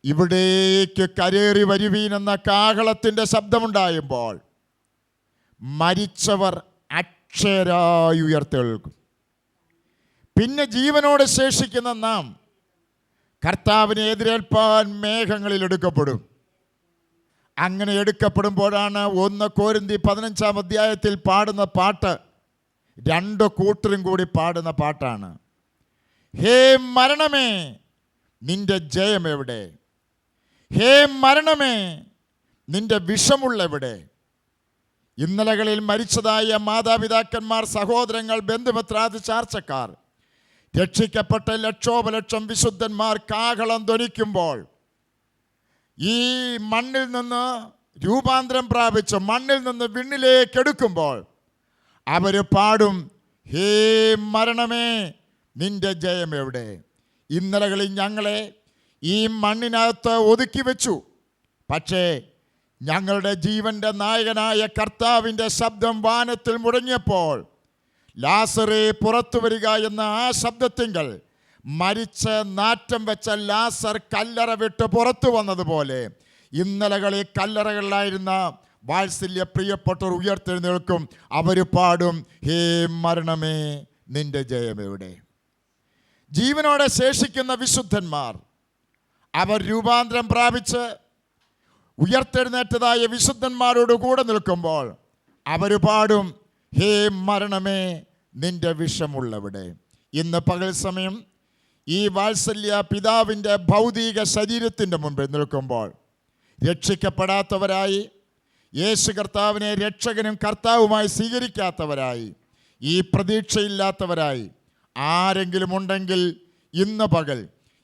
ഇവിടേക്ക് കരേറി വരുവീനെന്ന കാഹളത്തിൻ്റെ ശബ്ദമുണ്ടായുമ്പോൾ മരിച്ചവർ അക്ഷരായി ഉയർത്തെഴുന്നേൽക്കും. പിന്നെ ജീവനോടെ ശേഷിക്കുന്ന നാം കർത്താവിനെ എതിരേൽപ്പാൻ മേഘങ്ങളിൽ എടുക്കപ്പെടും. അങ്ങനെ എടുക്കപ്പെടുമ്പോഴാണ് 1 കൊരിന്തി 15 അധ്യായത്തിൽ പാടുന്ന പാട്ട്, 2 കൂട്ടരും കൂടി പാടുന്ന പാട്ടാണ്. ഹേ മരണമേ, നിന്റെ ജയം എവിടെ? ഹേ മരണമേ, നിന്റെ വിഷമുള്ളെവിടെ? ഇന്നലകളിൽ മരിച്ചതായ മാതാപിതാക്കന്മാർ, സഹോദരങ്ങൾ, ബന്ധുമിത്രാദി ചാർച്ചക്കാർ, രക്ഷിക്കപ്പെട്ട ലക്ഷോപലക്ഷം വിശുദ്ധന്മാർ കാഹളം ധ്വനിക്കുമ്പോൾ, ഈ മണ്ണിൽ നിന്ന് രൂപാന്തരം പ്രാപിച്ച് മണ്ണിൽ നിന്ന് വിണ്ണിലേക്ക് എടുക്കുമ്പോൾ അവർ പാടും, ഹേ മരണമേ, നിന്റെ ജയം എവിടെ? ഇന്നലകളിൽ ഞങ്ങളെ ഈ മണ്ണിനകത്ത് ഒതുക്കി വെച്ചു. പക്ഷേ ഞങ്ങളുടെ ജീവൻ്റെ നായകനായ കർത്താവിൻ്റെ ശബ്ദം വാനത്തിൽ മുഴങ്ങിയപ്പോൾ, ലാസറേ പുറത്തു വരിക എന്ന ആ ശബ്ദത്തിങ്കൽ മരിച്ച് നാറ്റം വെച്ച ലാസർ കല്ലറ വിട്ട് പുറത്തു വന്നതുപോലെ ഇന്നലകളിൽ കല്ലറകളിലായിരുന്ന വാത്സല്യ പ്രിയപ്പെട്ടവർ ഉയർത്തെഴുന്നേൽക്കും. അവർ പാടും, ഹേ മരണമേ, നിന്റെ ജയം എവിടെ? ജീവനോടെ ശേഷിക്കുന്ന വിശുദ്ധന്മാർ, അവർ രൂപാന്തരം പ്രാപിച്ച് ഉയർത്തെഴുന്നേറ്റതായ വിശുദ്ധന്മാരോട് കൂടെ നിൽക്കുമ്പോൾ അവർ പാടും, ഹേ മരണമേ, നിന്റെ വിഷമുള്ളവിടെ? ഇന്ന് പകൽ സമയം ഈ വാത്സല്യ പിതാവിൻ്റെ ഭൗതിക ശരീരത്തിൻ്റെ മുമ്പിൽ നിൽക്കുമ്പോൾ രക്ഷിക്കപ്പെടാത്തവരായി, യേശു കർത്താവിനെ രക്ഷകനും കർത്താവുമായി സ്വീകരിക്കാത്തവരായി, ഈ പ്രതീക്ഷയില്ലാത്തവരായി ആരെങ്കിലും ഉണ്ടെങ്കിൽ ഇന്ന് പകൽ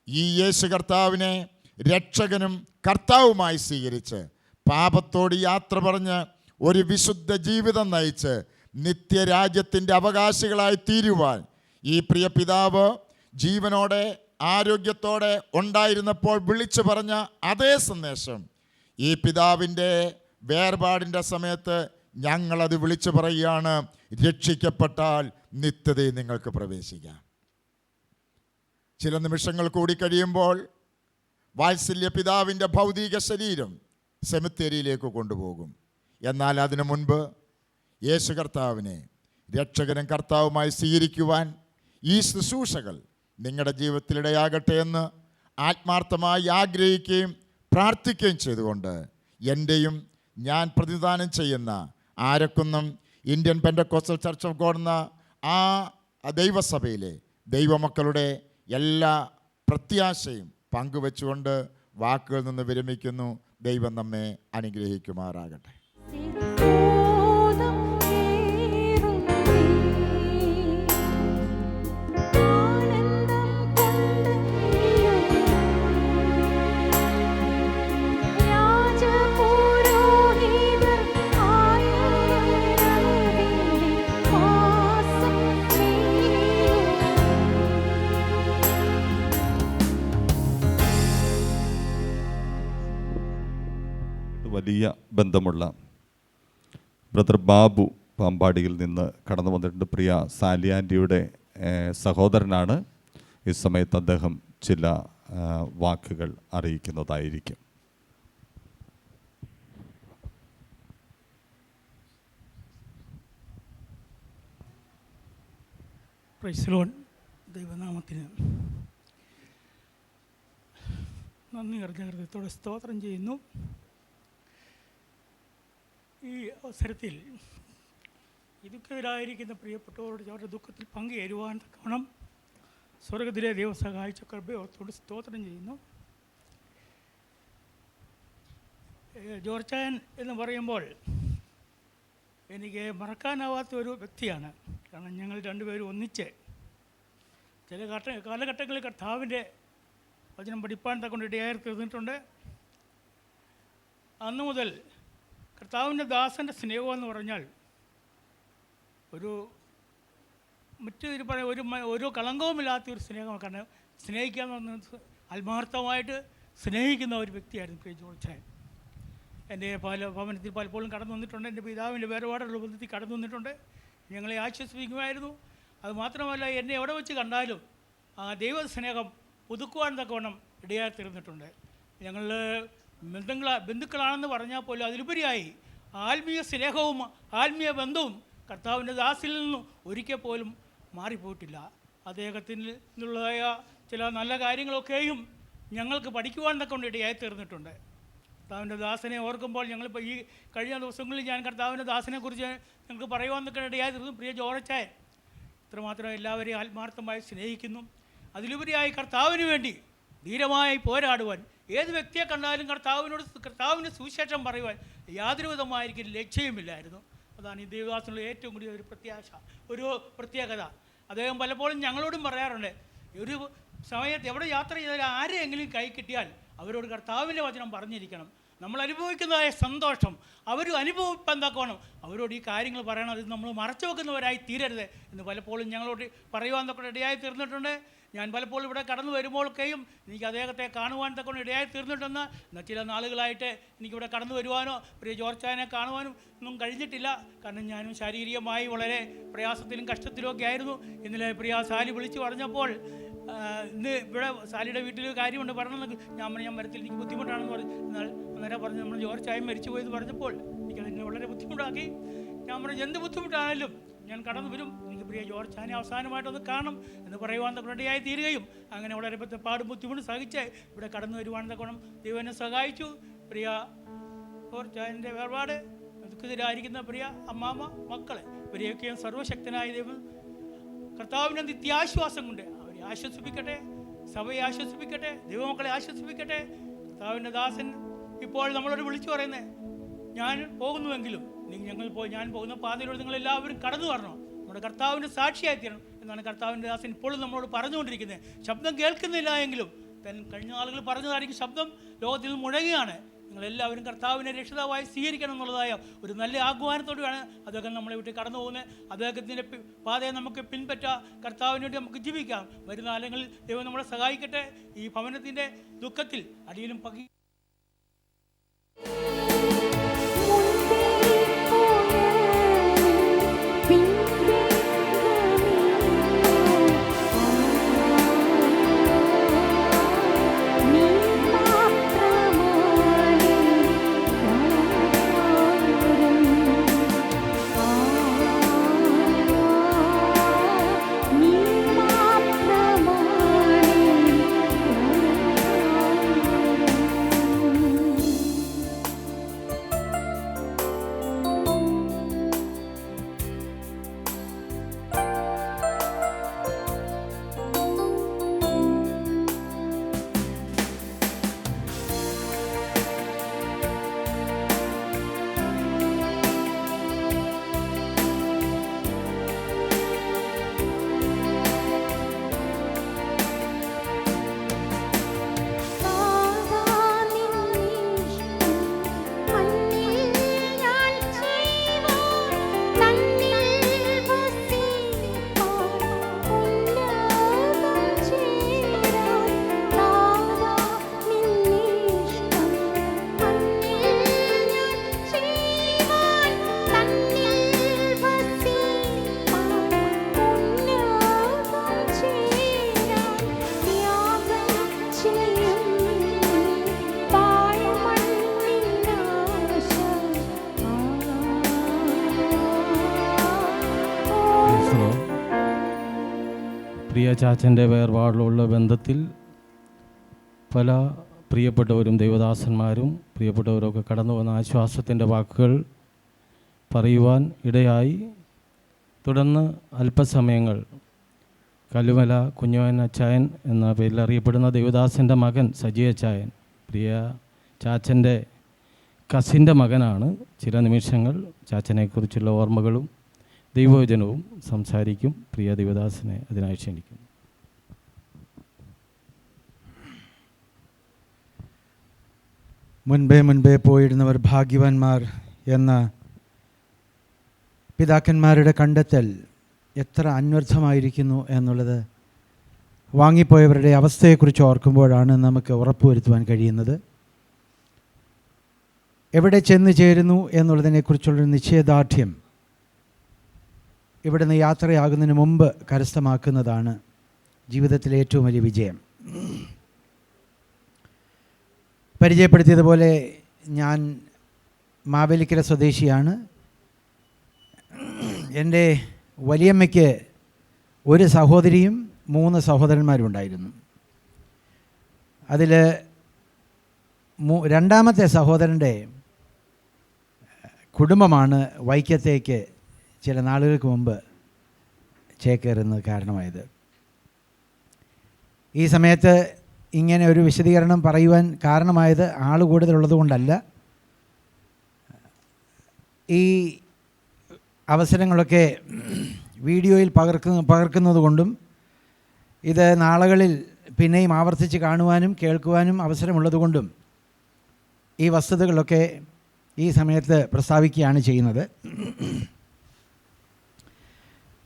ഈ യേശു കർത്താവിനെ രക്ഷകനും കർത്താവുമായി സ്വീകരിച്ച് പാപത്തോട് യാത്ര പറഞ്ഞ് ഒരു വിശുദ്ധ ജീവിതം നയിച്ച് നിത്യരാജ്യത്തിൻ്റെ അവകാശികളായി തീരുവാൻ ഈ പ്രിയ പിതാവ് ജീവനോടെ ആരോഗ്യത്തോടെ ഉണ്ടായിരുന്നപ്പോൾ വിളിച്ചു പറഞ്ഞ അതേ സന്ദേശം ഈ പിതാവിൻ്റെ വേർപാടിൻ്റെ സമയത്ത് ഞങ്ങളത് വിളിച്ചു പറയുകയാണ്, രക്ഷിക്കപ്പെട്ടാൽ നിത്യതയിൽ നിങ്ങൾക്ക് പ്രവേശിക്കാം. ചില നിമിഷങ്ങൾ കൂടി കഴിയുമ്പോൾ വാത്സല്യ പിതാവിൻ്റെ ഭൗതിക ശരീരം സെമിത്തേരിയിലേക്ക് കൊണ്ടുപോകും. എന്നാൽ അതിനു മുൻപ് യേശു കർത്താവിനെ രക്ഷകനും കർത്താവുമായി സ്വീകരിക്കുവാൻ ഈ ശുശ്രൂഷകൾ നിങ്ങളുടെ ജീവിതത്തിലിടയാകട്ടെ എന്ന് ആത്മാർത്ഥമായി ആഗ്രഹിക്കുകയും പ്രാർത്ഥിക്കുകയും ചെയ്തുകൊണ്ട് എൻ്റെയും ഞാൻ പ്രതിദാനം ചെയ്യുന്ന Arakkunnam Indian Pentecostal Church of God എന്ന ആ ദൈവസഭയിലെ ദൈവമക്കളുടെ എല്ലാ പ്രത്യാശയും പങ്കുവെച്ചുകൊണ്ട് വാക്കുകളിൽ നിന്ന് വിരമിക്കുന്നു. ദൈവം നമ്മെ അനുഗ്രഹിക്കുമാറാകട്ടെ. വലിയ ബന്ധമുള്ള ബ്രദർ ബാബു പാമ്പാടിയിൽ നിന്ന് കടന്നു വന്നിട്ടുണ്ട്. പ്രിയ സാലി ആൻറ്റിയുടെ സഹോദരനാണ്. ഈ സമയത്ത് അദ്ദേഹം ചില വാക്കുകൾ അറിയിക്കുന്നതായിരിക്കും. Praise Lord. ദൈവനാമത്തിന് നന്ദി നിറഞ്ഞ ഹൃദയത്തോടെ സ്തോത്രം ചെയ്യുന്നു. ഈ അവസരത്തിൽ ദുഃഖിതരായിരിക്കുന്ന പ്രിയപ്പെട്ടവരോട് അവരുടെ ദുഃഖത്തിൽ പങ്കുചേരുവാൻ തക്കവണ്ണം സ്വർഗത്തിലെ ദൈവം സഹായിച്ച കൃപയോർത്തോട് സ്തോത്രം ചെയ്യുന്നു. ജോർജാൻ എന്ന് പറയുമ്പോൾ എനിക്ക് മറക്കാനാവാത്ത ഒരു വ്യക്തിയാണ്. കാരണം ഞങ്ങൾ രണ്ടുപേരും ഒന്നിച്ച് ചില കാലഘട്ടങ്ങളിൽ കർത്താവിൻ്റെ വചനം പഠിപ്പാൻ തക്കൊണ്ട് ഇടയായി തീർന്നിട്ടുണ്ട്. അന്നു മുതൽ കർത്താവിൻ്റെ ദാസൻ്റെ സ്നേഹം എന്ന് പറഞ്ഞാൽ ഒരു കളങ്കവുമില്ലാത്ത ഒരു സ്നേഹമാണ്. കാരണം സ്നേഹിക്കാൻ ആത്മാർത്ഥമായിട്ട് സ്നേഹിക്കുന്ന ഒരു വ്യക്തിയായിരുന്നു പ്രിയ ജോർജാൻ. എൻ്റെ ഭവനത്തിൽ പലപ്പോഴും കടന്നു വന്നിട്ടുണ്ട്. എൻ്റെ പിതാവിൻ്റെ വേർപാടുള്ള ബന്ധത്തിൽ കടന്നു വന്നിട്ടുണ്ട്. ഞങ്ങളെ ആശ്വസിപ്പിക്കുമായിരുന്നു. അതുമാത്രമല്ല, എന്നെ എവിടെ വെച്ച് കണ്ടാലും ആ ദൈവ സ്നേഹം പുതുക്കുവാൻ തക്കവണ്ണം ഇടയായി തീർന്നിട്ടുണ്ട്. ഞങ്ങൾ ബന്ധുക്കളാണെന്ന് പറഞ്ഞാൽ പോലും അതിലുപരിയായി ആത്മീയ സ്നേഹവും ആത്മീയ ബന്ധവും കർത്താവിൻ്റെ ദാസിൽ നിന്നും ഒരിക്കൽ പോലും മാറിപ്പോയിട്ടില്ല. അദ്ദേഹത്തിൽ നിന്നുള്ളതായ ചില നല്ല കാര്യങ്ങളൊക്കെയും ഞങ്ങൾക്ക് പഠിക്കുവാൻ കൊണ്ട് ഇടയായി തീർന്നിട്ടുണ്ട്. കർത്താവിൻ്റെ ദാസനെ ഓർക്കുമ്പോൾ ഞങ്ങളിപ്പോൾ ഈ കഴിഞ്ഞ ദിവസങ്ങളിൽ ഞാൻ കർത്താവിൻ്റെ ദാസനെക്കുറിച്ച് ഞങ്ങൾക്ക് പറയുവാൻ ഇടയായി തീർന്നു. പ്രിയ ജോർജായൻ ഇത്രമാത്രം എല്ലാവരെയും ആത്മാർത്ഥമായി സ്നേഹിക്കുന്നു. അതിലുപരിയായി കർത്താവിന് വേണ്ടി ധീരമായി പോരാടുവാൻ, ഏത് വ്യക്തിയെ കണ്ടാലും കർത്താവിന് സുവിശേഷം പറയുവാൻ യാതൊരു വിധമായിരിക്കും ലക്ഷ്യമില്ലായിരുന്നു. അതാണ് ഈ ദേവദാസനുള്ള ഏറ്റവും കൂടിയ ഒരു പ്രത്യാശ, ഒരു പ്രത്യേകത. അദ്ദേഹം പലപ്പോഴും ഞങ്ങളോടും പറയാറുണ്ട്, ഒരു സമയത്ത് എവിടെ യാത്ര ചെയ്താൽ ആരെയെങ്കിലും കൈ കിട്ടിയാൽ അവരോട് കർത്താവിൻ്റെ വചനം പറഞ്ഞിരിക്കണം. നമ്മൾ അനുഭവിക്കുന്നതായ സന്തോഷം അവർ അനുഭവിപ്പെന്താക്കണം, അവരോട് ഈ കാര്യങ്ങൾ പറയണം. അത് നമ്മൾ മറച്ചു വെക്കുന്നവരായി തീരരുത് എന്ന് പലപ്പോഴും ഞങ്ങളോട് പറയുവാൻ ഇടയായി തീർന്നിട്ടുണ്ട്. ഞാൻ പലപ്പോഴും ഇവിടെ കടന്നു വരുമ്പോഴൊക്കെയും എനിക്ക് അദ്ദേഹത്തെ കാണുവാൻ ഇടയായി തീർന്നിട്ടെന്ന്. എന്നാൽ ചില നാളുകളായിട്ട് എനിക്കിവിടെ കടന്നു വരുവാനോ പ്രിയ ജോർജായനെ കാണുവാനും ഒന്നും കഴിഞ്ഞിട്ടില്ല. കാരണം ഞാനും ശാരീരികമായി വളരെ പ്രയാസത്തിലും കഷ്ടത്തിലും ഒക്കെ ആയിരുന്നു. ഇന്നലെ പ്രിയ സാലി വിളിച്ചു പറഞ്ഞപ്പോൾ ഇന്ന് ഇവിടെ സാലിയുടെ വീട്ടിൽ കാര്യമുണ്ട് പറയണമെന്ന് ഞാൻ വരത്തിൽ എനിക്ക് ബുദ്ധിമുട്ടാണെന്ന് പറഞ്ഞു. എന്നാൽ അന്നേരം പറഞ്ഞു നമ്മൾ ജോർജായൻ മരിച്ചു പോയെന്ന് പറഞ്ഞപ്പോൾ എനിക്കതിനെ വളരെ ബുദ്ധിമുട്ടാക്കി. ഞാൻ പറഞ്ഞു എന്ത് ബുദ്ധിമുട്ടായാലും ഞാൻ കടന്നു വരും, എനിക്ക് പ്രിയ ജോർജായനെ അവസാനമായിട്ടൊന്ന് കാണണം എന്ന് പറയുവാൻ ഇടയായി തീരുകയും അങ്ങനെ വളരെ പാടും ബുദ്ധിമുട്ട് സഹിച്ച് ഇവിടെ കടന്നു വരുവാൻ ദൈവം എന്നെ സഹായിച്ചു. പ്രിയ ജോർജായൻ്റെ വേർപാട് ദുഃഖിതരായിരിക്കുന്ന പ്രിയ അമ്മാമ്മ, മക്കളെ ഇവരെയൊക്കെയും സർവശക്തനായ ദൈവം കർത്താവിൻ്റെ നിത്യാശ്വാസം കൊണ്ട് അവരെ ആശ്വസിപ്പിക്കട്ടെ, സഭയെ ആശ്വസിപ്പിക്കട്ടെ, ദൈവമക്കളെ ആശ്വസിപ്പിക്കട്ടെ. കർത്താവിൻ്റെ ദാസൻ ഇപ്പോൾ നമ്മളോട് വിളിച്ചു പറയുന്നത്, ഞാൻ പോകുന്നുവെങ്കിലും ഞാൻ പോകുന്ന പാതയിലൂടെ നിങ്ങളെല്ലാവരും കടന്നു വരണം, നമ്മുടെ കർത്താവിൻ്റെ സാക്ഷിയായി തീരണം എന്നാണ് കർത്താവിൻ്റെ ദാസൻ ഇപ്പോഴും നമ്മളോട് പറഞ്ഞുകൊണ്ടിരിക്കുന്നത്. ശബ്ദം കേൾക്കുന്നില്ല എങ്കിലും കഴിഞ്ഞ ആളുകൾ പറഞ്ഞതായിരിക്കും ശബ്ദം ലോകത്തിൽ നിന്ന് മുഴങ്ങുകയാണ്. നിങ്ങളെല്ലാവരും കർത്താവിനെ രക്ഷിതാവായി സ്വീകരിക്കണം എന്നുള്ളതായ ഒരു നല്ല ആഹ്വാനത്തോടെയാണ് അദ്ദേഹം നമ്മളെ വിട്ട് കടന്നു പോകുന്നത്. അദ്ദേഹത്തിൻ്റെ പാതയെ നമുക്ക് പിൻപറ്റാം, കർത്താവിന് വേണ്ടി നമുക്ക് ജീവിക്കാം. വരുന്ന കാലങ്ങളിൽ ദൈവം നമ്മളെ സഹായിക്കട്ടെ. ഈ ഭവനത്തിൻ്റെ ദുഃഖത്തിൽ അടിയിലും പകി പ്രിയ ചാച്ചൻ്റെ വേർപാടിലുള്ള ബന്ധത്തിൽ പല പ്രിയപ്പെട്ടവരും ദൈവദാസന്മാരും പ്രിയപ്പെട്ടവരൊക്കെ കടന്നു വന്ന ആശ്വാസത്തിൻ്റെ വാക്കുകൾ പറയുവാൻ ഇടയായി. തുടർന്ന് അല്പസമയങ്ങൾ കല്ലുമല കുഞ്ഞോൻ അച്ചായൻ എന്ന പേരിൽ അറിയപ്പെടുന്ന ദൈവദാസൻ്റെ മകൻ സജി അച്ചായൻ, പ്രിയ ചാച്ചൻ്റെ കസിൻ്റെ മകനാണ്. ചില നിമിഷങ്ങൾ ചാച്ചനെക്കുറിച്ചുള്ള ഓർമ്മകളും ദൈവവചനവും സംസാരിക്കും. പ്രിയ ദൈവദാസനെ അതിനായി ക്ഷണിക്കും. മുൻപേ പോയിരുന്നവർ ഭാഗ്യവാന്മാർ എന്ന പിതാക്കന്മാരുടെ കണ്ടെത്തൽ എത്ര അന്വർത്ഥമായിരിക്കുന്നു എന്നുള്ളത് വാങ്ങിപ്പോയവരുടെ അവസ്ഥയെക്കുറിച്ച് ഓർക്കുമ്പോഴാണ് നമുക്ക് ഉറപ്പുവരുത്തുവാൻ കഴിയുന്നത്. എവിടെ ചെന്ന് ചേരുന്നു എന്നുള്ളതിനെക്കുറിച്ചുള്ളൊരു നിശ്ചയദാർഢ്യം ഇവിടുന്ന് യാത്രയാകുന്നതിന് മുമ്പ് കരസ്ഥമാക്കുന്നതാണ് ജീവിതത്തിലെ ഏറ്റവും വലിയ വിജയം. പരിചയപ്പെടുത്തിയതുപോലെ ഞാൻ മാവേലിക്കര സ്വദേശിയാണ്. എൻ്റെ വലിയമ്മയ്ക്ക് ഒരു സഹോദരിയും 3 സഹോദരന്മാരും ഉണ്ടായിരുന്നു. അതിൽ രണ്ടാമത്തെ സഹോദരൻ്റെ കുടുംബമാണ് വൈക്കത്തേക്ക് ചില നാളുകൾക്ക് മുമ്പ് ചേക്കേറുന്നത് കാരണമായത്. ഈ സമയത്ത് ഇങ്ങനെ ഒരു വിശദീകരണം പറയുവാൻ കാരണമായത് ആൾ കൂടുതലുള്ളത് കൊണ്ടല്ല. ഈ അവസരങ്ങളൊക്കെ വീഡിയോയിൽ പകർക്കുന്നത് കൊണ്ടും ഇത് നാളുകളിൽ പിന്നെയും ആവർത്തിച്ച് കാണുവാനും കേൾക്കുവാനും അവസരമുള്ളതുകൊണ്ടും ഈ വസ്തുതകളൊക്കെ ഈ സമയത്ത് പ്രസ്താവിക്കുകയാണ് ചെയ്യുന്നത്.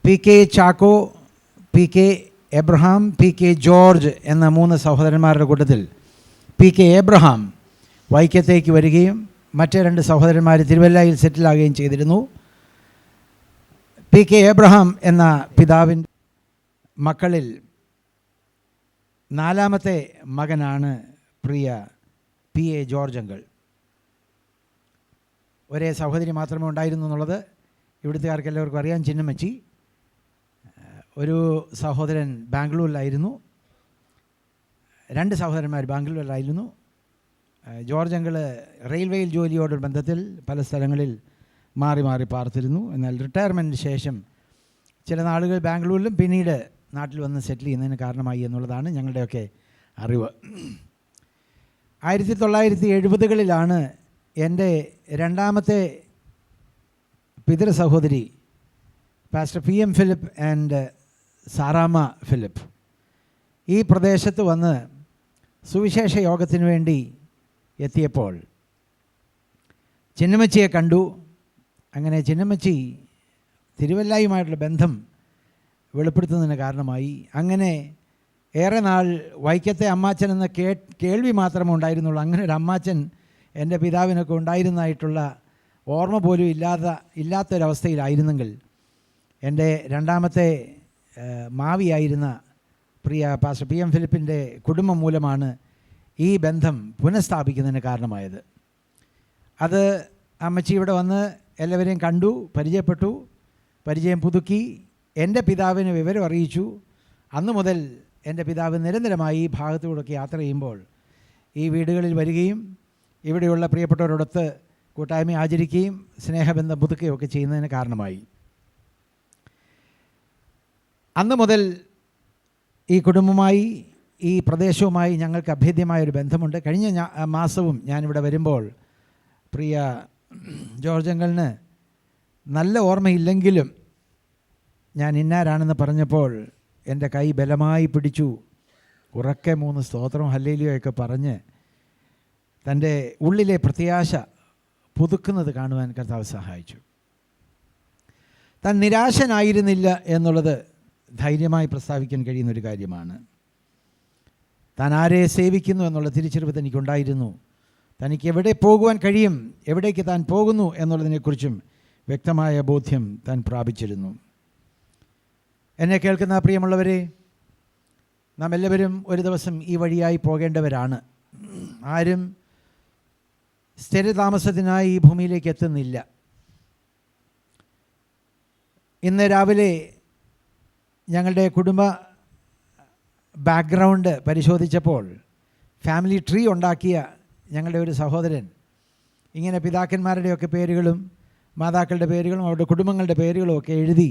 P K Chacko, P K Abraham, P K George എന്ന 3 സഹോദരന്മാരുടെ കൂട്ടത്തിൽ പി കെ എബ്രഹാം വൈക്കത്തേക്ക് വരികയും മറ്റ് 2 സഹോദരന്മാർ തിരുവല്ലയിൽ സെറ്റിലാകുകയും ചെയ്തിരുന്നു. പി കെ എബ്രഹാം എന്ന പിതാവിൻ്റെ മക്കളിൽ 4ാമത്തെ മകനാണ് പ്രിയ പി എ ജോർജ് അങ്കിൾ. ഒരേ സഹോദരി മാത്രമേ ഉണ്ടായിരുന്നു എന്നുള്ളത് ഇവിടുത്തുകാർക്ക് എല്ലാവർക്കും അറിയാം. ചിന്നമ്മച്ചി. ഒരു സഹോദരൻ ബാംഗ്ലൂരിലായിരുന്നു, 2 സഹോദരന്മാർ ബാംഗ്ലൂരിലായിരുന്നു. ജോർജ് അങ്കിൾ റെയിൽവേയിൽ ജോലിയോടൊരു ബന്ധത്തിൽ പല സ്ഥലങ്ങളിൽ മാറി മാറി പാർത്തിരുന്നു. എന്നാൽ റിട്ടയർമെൻറ്റിന് ശേഷം ചില നാളുകൾ ബാംഗ്ലൂരിലും പിന്നീട് നാട്ടിൽ വന്ന് സെറ്റിൽ ചെയ്യുന്നതിന് കാരണമായി എന്നുള്ളതാണ് ഞങ്ങളുടെയൊക്കെ അറിവ്. 1970കളിലാണ് എൻ്റെ 2ാമത്തെ പിതൃ സഹോദരി pastor P M Philip and Saramma Philip ഈ പ്രദേശത്ത് വന്ന് സുവിശേഷ യോഗത്തിന് വേണ്ടി എത്തിയപ്പോൾ ചിന്നമ്മച്ചിയെ കണ്ടു. അങ്ങനെ ചിന്നമ്മച്ചി തിരുവല്ലയുമായിട്ടുള്ള ബന്ധം വെളിപ്പെടുത്തുന്നതിന് കാരണമായി. അങ്ങനെ ഏറെ നാൾ വൈക്കത്തെ അമ്മാച്ചൻ എന്ന കേൾവി മാത്രമേ ഉണ്ടായിരുന്നുള്ളൂ. അങ്ങനെ ഒരു അമ്മാച്ചൻ എൻ്റെ പിതാവിനൊക്കെ ഉണ്ടായിരുന്നതായിട്ടുള്ള ഓർമ്മ പോലും ഇല്ലാത്തൊരവസ്ഥയിലായിരുന്നെങ്കിൽ എൻ്റെ 2ാമത്തെ മാവിയായിരുന്ന പ്രിയ പാസ്റ്റർ പി എം ഫിലിപ്പിൻ്റെ കുടുംബം മൂലമാണ് ഈ ബന്ധം പുനഃസ്ഥാപിക്കുന്നതിന് കാരണമായത്. അത് അമ്മച്ചി ഇവിടെ വന്ന് എല്ലാവരെയും കണ്ടു, പരിചയപ്പെട്ടു, പരിചയം പുതുക്കി, എൻ്റെ പിതാവിന് വിവരം അറിയിച്ചു. അന്നു മുതൽ എൻ്റെ പിതാവ് നിരന്തരമായി ഈ ഭാഗത്തുകൂടെയൊക്കെ യാത്ര ചെയ്യുമ്പോൾ ഈ വീടുകളിൽ വരികയും ഇവിടെയുള്ള പ്രിയപ്പെട്ടവരോടൊത്ത് കൂട്ടായ്മ ആചരിക്കുകയും സ്നേഹബന്ധം പുതുക്കുകയൊക്കെ ചെയ്യുന്നതിന് കാരണമായി. അന്ന് മുതൽ ഈ കുടുംബവുമായി ഈ പ്രദേശവുമായി ഞങ്ങൾക്ക് അഭേദ്യമായൊരു ബന്ധമുണ്ട്. കഴിഞ്ഞ മാസവും ഞാനിവിടെ വരുമ്പോൾ പ്രിയ ജോർജ് അങ്കിളിന് നല്ല ഓർമ്മയില്ലെങ്കിലും ഞാൻ ഇന്നാരാണെന്ന് പറഞ്ഞപ്പോൾ എൻ്റെ കൈ ബലമായി പിടിച്ചു, ഉറക്കെ 3 സ്തോത്രം ഹല്ലേലൂയയൊക്കെ പറഞ്ഞ് തൻ്റെ ഉള്ളിലെ പ്രത്യാശ പുതുക്കുന്നത് കാണുവാൻ കർത്താവ് സഹായിച്ചു. താൻ നിരാശനായിരുന്നില്ല എന്നുള്ളത് ധൈര്യമായി പ്രസ്താവിക്കാൻ കഴിയുന്നൊരു കാര്യമാണ്. താൻ ആരെ സേവിക്കുന്നു എന്നുള്ള തിരിച്ചറിവ് തനിക്കുണ്ടായിരുന്നു. തനിക്ക് എവിടെ പോകുവാൻ കഴിയും, എവിടേക്ക് താൻ പോകുന്നു എന്നുള്ളതിനെക്കുറിച്ചും വ്യക്തമായ ബോധ്യം താൻ പ്രാപിച്ചിരുന്നു. എന്നെ കേൾക്കുന്ന പ്രിയമുള്ളവരെ, നാം എല്ലാവരും ഒരു ദിവസം ഈ വഴിയായി പോകേണ്ടവരാണ്. ആരും സ്ഥിരതാമസത്തിനായി ഈ ഭൂമിയിലേക്ക് എത്തുന്നില്ല. ഇന്ന് രാവിലെ ഞങ്ങളുടെ കുടുംബ ബാക്ക്ഗ്രൗണ്ട് പരിശോധിച്ചപ്പോൾ ഫാമിലി ട്രീ ഉണ്ടാക്കിയ ഞങ്ങളുടെ ഒരു സഹോദരൻ ഇങ്ങനെ പിതാക്കന്മാരുടെയൊക്കെ പേരുകളും മാതാക്കളുടെ പേരുകളും അവരുടെ കുടുംബങ്ങളുടെ പേരുകളും ഒക്കെ എഴുതി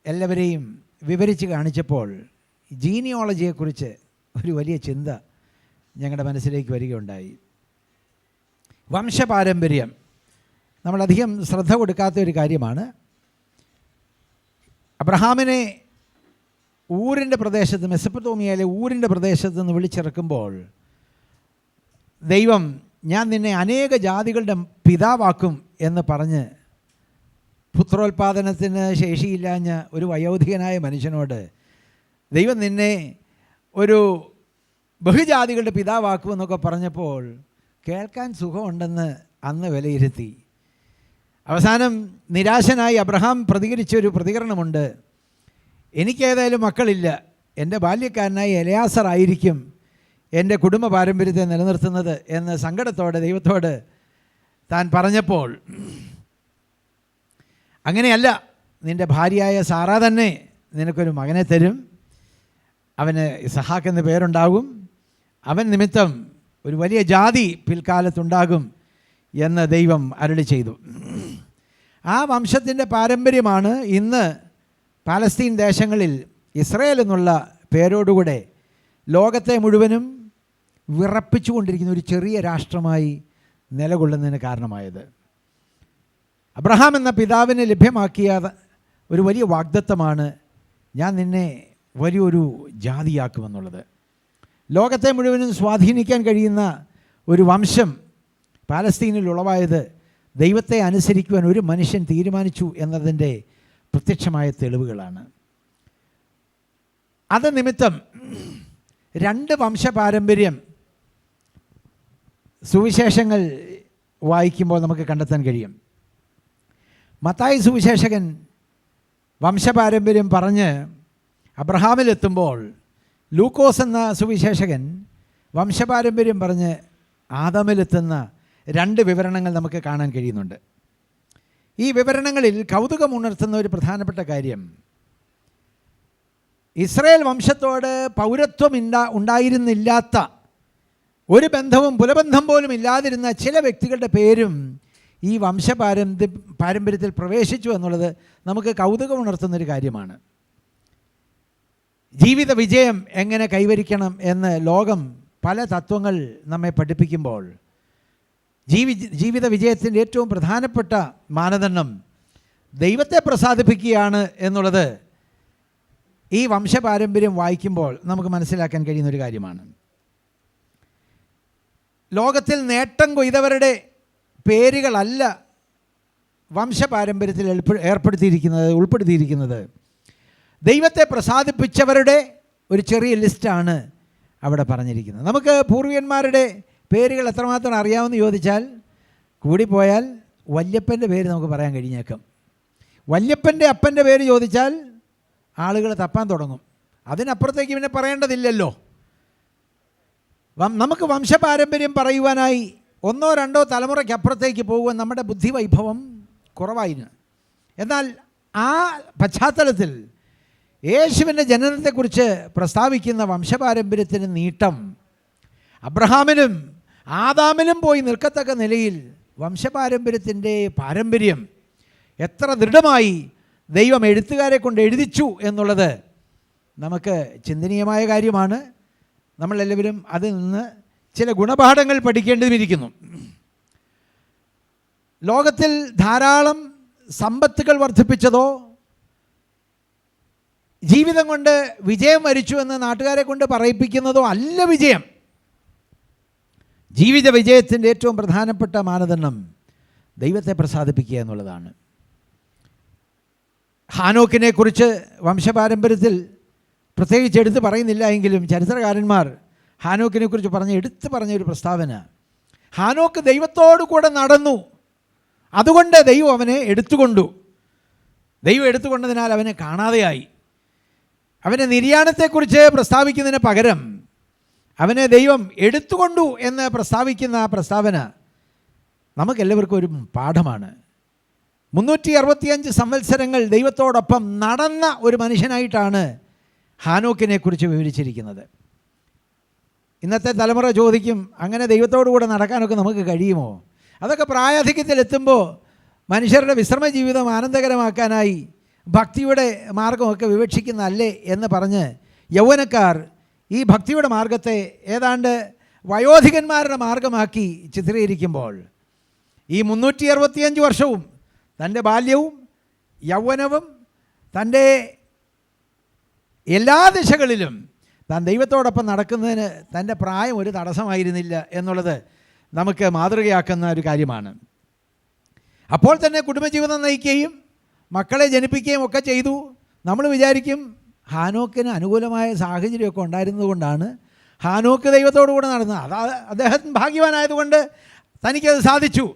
എല്ലാവരെയും വിവരിച്ച് കാണിച്ചപ്പോൾ ജീനിയോളജിയെക്കുറിച്ച് ഒരു വലിയ ചിന്ത ഞങ്ങളുടെ മനസ്സിലേക്ക് വരികയുണ്ടായി. വംശപാരമ്പര്യം നമ്മളധികം ശ്രദ്ധ കൊടുക്കാത്ത ഒരു കാര്യമാണ്. അബ്രഹാമിനെ ഊരിൻ്റെ പ്രദേശത്ത്, മെസപ്പൊത്തോമിയയിലെ ഊരിൻ്റെ പ്രദേശത്ത് നിന്ന് വിളിച്ചിറക്കുമ്പോൾ ദൈവം ഞാൻ നിന്നെ അനേക ജാതികളുടെ പിതാവാക്കും എന്ന് പറഞ്ഞ് പുത്രോൽപാദനത്തിന് ശേഷിയില്ലാഞ്ഞ ഒരു വയോധികനായ മനുഷ്യനോട് ദൈവം നിന്നെ ഒരു ബഹുജാതികളുടെ പിതാവാക്കുമെന്നൊക്കെ പറഞ്ഞപ്പോൾ കേൾക്കാൻ സുഖമുണ്ടെന്ന് അന്ന് വിലയിരുത്തി. അവസാനം നിരാശനായി അബ്രഹാം പ്രതികരിച്ചൊരു പ്രതികരണമുണ്ട്, എനിക്കേതായാലും മക്കളില്ല, എൻ്റെ ബാല്യക്കാരനായി എലയാസർ ആയിരിക്കും എൻ്റെ കുടുംബ പാരമ്പര്യത്തെ നിലനിർത്തുന്നത് എന്ന് സങ്കടത്തോടെ ദൈവത്തോട് താൻ പറഞ്ഞപ്പോൾ, അങ്ങനെയല്ല, നിൻ്റെ ഭാര്യയായ സാറാ തന്നെ നിനക്കൊരു മകനെ തരും, അവന് ഇസഹാക്ക് എന്ന പേരുണ്ടാകും, അവൻ നിമിത്തം ഒരു വലിയ ജാതി പിൽക്കാലത്തുണ്ടാകും എന്ന് ദൈവം അരുളി ചെയ്തു. ആ വംശത്തിൻ്റെ പാരമ്പര്യമാണ് ഇന്ന് പാലസ്തീൻ ദേശങ്ങളിൽ ഇസ്രയേൽ എന്നുള്ള പേരോടുകൂടെ ലോകത്തെ മുഴുവനും വിറപ്പിച്ചുകൊണ്ടിരിക്കുന്ന ഒരു ചെറിയ രാഷ്ട്രമായി നിലകൊള്ളുന്നതിന് കാരണമായത്. അബ്രഹാം എന്ന പിതാവിന് ലഭ്യമാക്കിയ ഒരു വലിയ വാഗ്ദത്തമാണ് ഞാൻ നിന്നെ വലിയൊരു ജാതിയാക്കുമെന്നുള്ളത്. ലോകത്തെ മുഴുവനും സ്വാധീനിക്കാൻ കഴിയുന്ന ഒരു വംശം പാലസ്തീനിൽ ഉളവായത് ദൈവത്തെ അനുസരിക്കുവാൻ ഒരു മനുഷ്യൻ തീരുമാനിച്ചു എന്നതിൻ്റെ പ്രത്യക്ഷമായ തെളിവുകളാണ്. അത് നിമിത്തം 2 വംശപാരമ്പര്യം സുവിശേഷങ്ങൾ വായിക്കുമ്പോൾ നമുക്ക് കണ്ടെത്താൻ കഴിയും. മത്തായി സുവിശേഷകൻ വംശപാരമ്പര്യം പറഞ്ഞ് അബ്രഹാമിലെത്തുമ്പോൾ ലൂക്കോസ് എന്ന സുവിശേഷകൻ വംശപാരമ്പര്യം പറഞ്ഞ് ആദാമിലെത്തുന്ന 2 വിവരണങ്ങൾ നമുക്ക് കാണാൻ കഴിയുന്നുണ്ട്. ഈ വിവരണങ്ങളിൽ കൗതുകമുണർത്തുന്ന ഒരു പ്രധാനപ്പെട്ട കാര്യം, ഇസ്രായേൽ വംശത്തോട് പൗരത്വം ഉണ്ടായിരുന്നില്ലാത്ത ഒരു ബന്ധവും പുലബന്ധം പോലും ഇല്ലാതിരുന്ന ചില വ്യക്തികളുടെ പേരും ഈ പാരമ്പര്യത്തിൽ പ്രവേശിച്ചു എന്നുള്ളത് നമുക്ക് കൗതുകമുണർത്തുന്നൊരു കാര്യമാണ്. ജീവിത വിജയം എങ്ങനെ കൈവരിക്കണം എന്ന് ലോകം പല തത്വങ്ങൾ നമ്മെ പഠിപ്പിക്കുമ്പോൾ ജീവിത വിജയത്തിൻ്റെ ഏറ്റവും പ്രധാനപ്പെട്ട മാനദണ്ഡം ദൈവത്തെ പ്രസാദിപ്പിക്കുകയാണ് എന്നുള്ളത് ഈ വംശപാരമ്പര്യം വായിക്കുമ്പോൾ നമുക്ക് മനസ്സിലാക്കാൻ കഴിയുന്നൊരു കാര്യമാണ്. ലോകത്തിൽ നേട്ടം കൊയ്തവരുടെ പേരുകളല്ല വംശപാരമ്പര്യത്തിൽ ഉൾപ്പെടുത്തിയിരിക്കുന്നത്. ദൈവത്തെ പ്രസാദിപ്പിച്ചവരുടെ ഒരു ചെറിയ ലിസ്റ്റാണ് അവിടെ പറഞ്ഞിരിക്കുന്നത്. നമുക്ക് പൂർവികന്മാരുടെ പേരുകൾ എത്രമാത്രം അറിയാമെന്ന് ചോദിച്ചാൽ കൂടിപ്പോയാൽ വല്യപ്പൻ്റെ പേര് നമുക്ക് പറയാൻ കഴിഞ്ഞേക്കും. വല്യപ്പൻ്റെ അപ്പൻ്റെ പേര് ചോദിച്ചാൽ ആളുകൾ തപ്പാൻ തുടങ്ങും. അതിനപ്പുറത്തേക്ക് പിന്നെ പറയേണ്ടതില്ലല്ലോ. നമുക്ക് വംശപാരമ്പര്യം പറയുവാനായി 1-2 തലമുറയ്ക്കപ്പുറത്തേക്ക് പോകുവാൻ നമ്മുടെ ബുദ്ധിവൈഭവം കുറവായിരുന്നു. എന്നാൽ ആ പശ്ചാത്തലത്തിൽ യേശുവിൻ്റെ ജനനത്തെക്കുറിച്ച് പ്രസ്താവിക്കുന്ന വംശപാരമ്പര്യത്തിന് നീട്ടം അബ്രഹാമിനും ആദാമിനും പോയി നിൽക്കത്തക്ക നിലയിൽ വംശപാരമ്പര്യത്തിൻ്റെ പാരമ്പര്യം എത്ര ദൃഢമായി ദൈവം എഴുത്തുകാരെ കൊണ്ട് എഴുതിച്ചു എന്നുള്ളത് നമുക്ക് ചിന്തനീയമായ കാര്യമാണ്. നമ്മളെല്ലാവരും അതിൽ നിന്ന് ചില ഗുണപാഠങ്ങൾ പഠിക്കേണ്ടതിരിക്കുന്നു. ലോകത്തിൽ ധാരാളം സമ്പത്തുകൾ വർദ്ധിപ്പിച്ചതോ ജീവിതം കൊണ്ട് വിജയം വരിച്ചു എന്ന് നാട്ടുകാരെ കൊണ്ട് പറയിപ്പിക്കുന്നതോ അല്ല വിജയം. ജീവിത വിജയത്തിൻ്റെ ഏറ്റവും പ്രധാനപ്പെട്ട മാനദണ്ഡം ദൈവത്തെ പ്രസാദിപ്പിക്കുക എന്നുള്ളതാണ്. ഹാനോക്കിനെ കുറിച്ച് വംശപാരമ്പര്യത്തിൽ പ്രത്യേകിച്ച് എടുത്ത് പറയുന്നില്ല എങ്കിലും ചരിത്രകാരന്മാർ ഹാനോക്കിനെ കുറിച്ച് എടുത്തു പറഞ്ഞ ഒരു പ്രസ്താവന, ഹാനോക്ക് ദൈവത്തോടു കൂടെ നടന്നു, അതുകൊണ്ട് ദൈവം അവനെ എടുത്തുകൊണ്ടു. ദൈവം എടുത്തുകൊണ്ടതിനാൽ അവനെ കാണാതെയായി. അവൻ്റെ നിര്യാണത്തെക്കുറിച്ച് പ്രസ്താവിക്കുന്നതിന് പകരം അവനെ ദൈവം എടുത്തുകൊണ്ടു എന്ന് പ്രസ്താവിക്കുന്ന ആ പ്രസ്താവന നമുക്കെല്ലാവർക്കും ഒരു പാഠമാണ്. 365 സംവത്സരങ്ങൾ ദൈവത്തോടൊപ്പം നടന്ന ഒരു മനുഷ്യനായിട്ടാണ് ഹാനോക്കിനെ കുറിച്ച് വിവരിച്ചിരിക്കുന്നത്. ഇന്നത്തെ തലമുറ ചോദിക്കും, അങ്ങനെ ദൈവത്തോടു കൂടെ നടക്കാനൊക്കെ നമുക്ക് കഴിയുമോ? അതൊക്കെ പ്രായാധിക്യത്തിലെത്തുമ്പോൾ മനുഷ്യരുടെ വിശ്രമ ജീവിതം ആനന്ദകരമാക്കാനായി ഭക്തിയുടെ മാർഗമൊക്കെ വിവക്ഷിക്കുന്നതല്ലേ എന്ന് പറഞ്ഞ് യൗവനക്കാർ ഈ ഭക്തിയുടെ മാർഗത്തെ ഏതാണ്ട് വയോധികന്മാരുടെ മാർഗമാക്കി ചിത്രീകരിക്കുമ്പോൾ ഈ 365 വർഷവും തൻ്റെ ബാല്യവും യൗവനവും തൻ്റെ എല്ലാ ദിശകളിലും താൻ ദൈവത്തോടൊപ്പം നടക്കുന്നതിന് തൻ്റെ പ്രായം ഒരു തടസ്സമായിരുന്നില്ല എന്നുള്ളത് നമുക്ക് മാതൃകയാക്കുന്ന ഒരു കാര്യമാണ്. അപ്പോൾ തന്നെ കുടുംബജീവിതം നയിക്കുകയും മക്കളെ ജനിപ്പിക്കുകയും ഒക്കെ ചെയ്തു. നമ്മൾ വിചാരിക്കും ഹാനോക്കിന് അനുകൂലമായ സാഹചര്യമൊക്കെ ഉണ്ടായിരുന്നതുകൊണ്ടാണ് ഹാനോക്ക് ദൈവത്തോടു കൂടെ നടന്നത്, അദ്ദേഹം ഭാഗ്യവാനായതുകൊണ്ട് തനിക്കത് സാധിച്ചു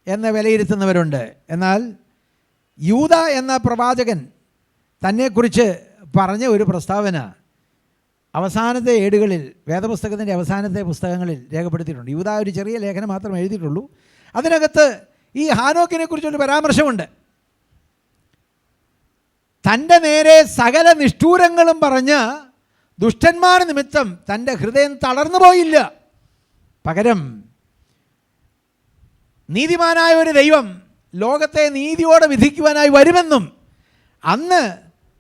എന്ന് വിലയിരുത്തുന്നവരുണ്ട്. എന്നാൽ യൂദ എന്ന പ്രവാചകൻ തന്നെക്കുറിച്ച് പറഞ്ഞ ഒരു പ്രസ്താവന അവസാനത്തെ ഏടുകളിൽ, വേദപുസ്തകത്തിൻ്റെ അവസാനത്തെ പുസ്തകങ്ങളിൽ രേഖപ്പെടുത്തിയിട്ടുണ്ട്. യൂദ ഒരു ചെറിയ ലേഖനം മാത്രം എഴുതിയിട്ടുള്ളൂ. അതിനകത്ത് ഈ ഹാനോക്കിനെ കുറിച്ചൊരു പരാമർശമുണ്ട്. തൻ്റെ നേരെ സകല നിഷ്ഠൂരങ്ങളും പറഞ്ഞ് ദുഷ്ടന്മാർ നിമിത്തം തൻ്റെ ഹൃദയം തളർന്നു പോയില്ല. പകരം നീതിമാനായ ഒരു ദൈവം ലോകത്തെ നീതിയോടെ വിധിക്കുവാനായി വരുമെന്നും അന്ന്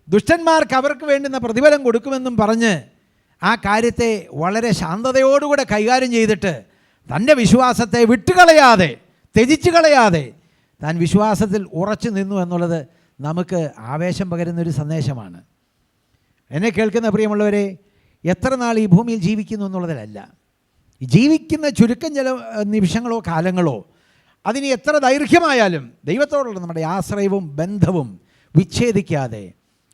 ദുഷ്ടന്മാർക്ക് അവർക്ക് വേണ്ടുന്ന പ്രതിഫലം കൊടുക്കുമെന്നും പറഞ്ഞ് ആ കാര്യത്തെ വളരെ ശാന്തതയോടുകൂടെ കൈകാര്യം ചെയ്തിട്ട് തൻ്റെ വിശ്വാസത്തെ വിട്ടുകളയാതെ, ത്യജിച്ചു കളയാതെ താൻ വിശ്വാസത്തിൽ ഉറച്ചു നിന്നു എന്നുള്ളത് നമുക്ക് ആവേശം പകരുന്നൊരു സന്ദേശമാണ്. എന്നെ കേൾക്കുന്ന പ്രിയമുള്ളവരെ, എത്ര നാൾ ഈ ഭൂമിയിൽ ജീവിക്കുന്നു എന്നുള്ളതിലല്ല, ജീവിക്കുന്ന ചുരുക്കം ചില നിമിഷങ്ങളോ കാലങ്ങളോ അതിന് എത്ര ദൈർഘ്യമായാലും ദൈവത്തോടുള്ള നമ്മുടെ ആശ്രയവും ബന്ധവും വിച്ഛേദിക്കാതെ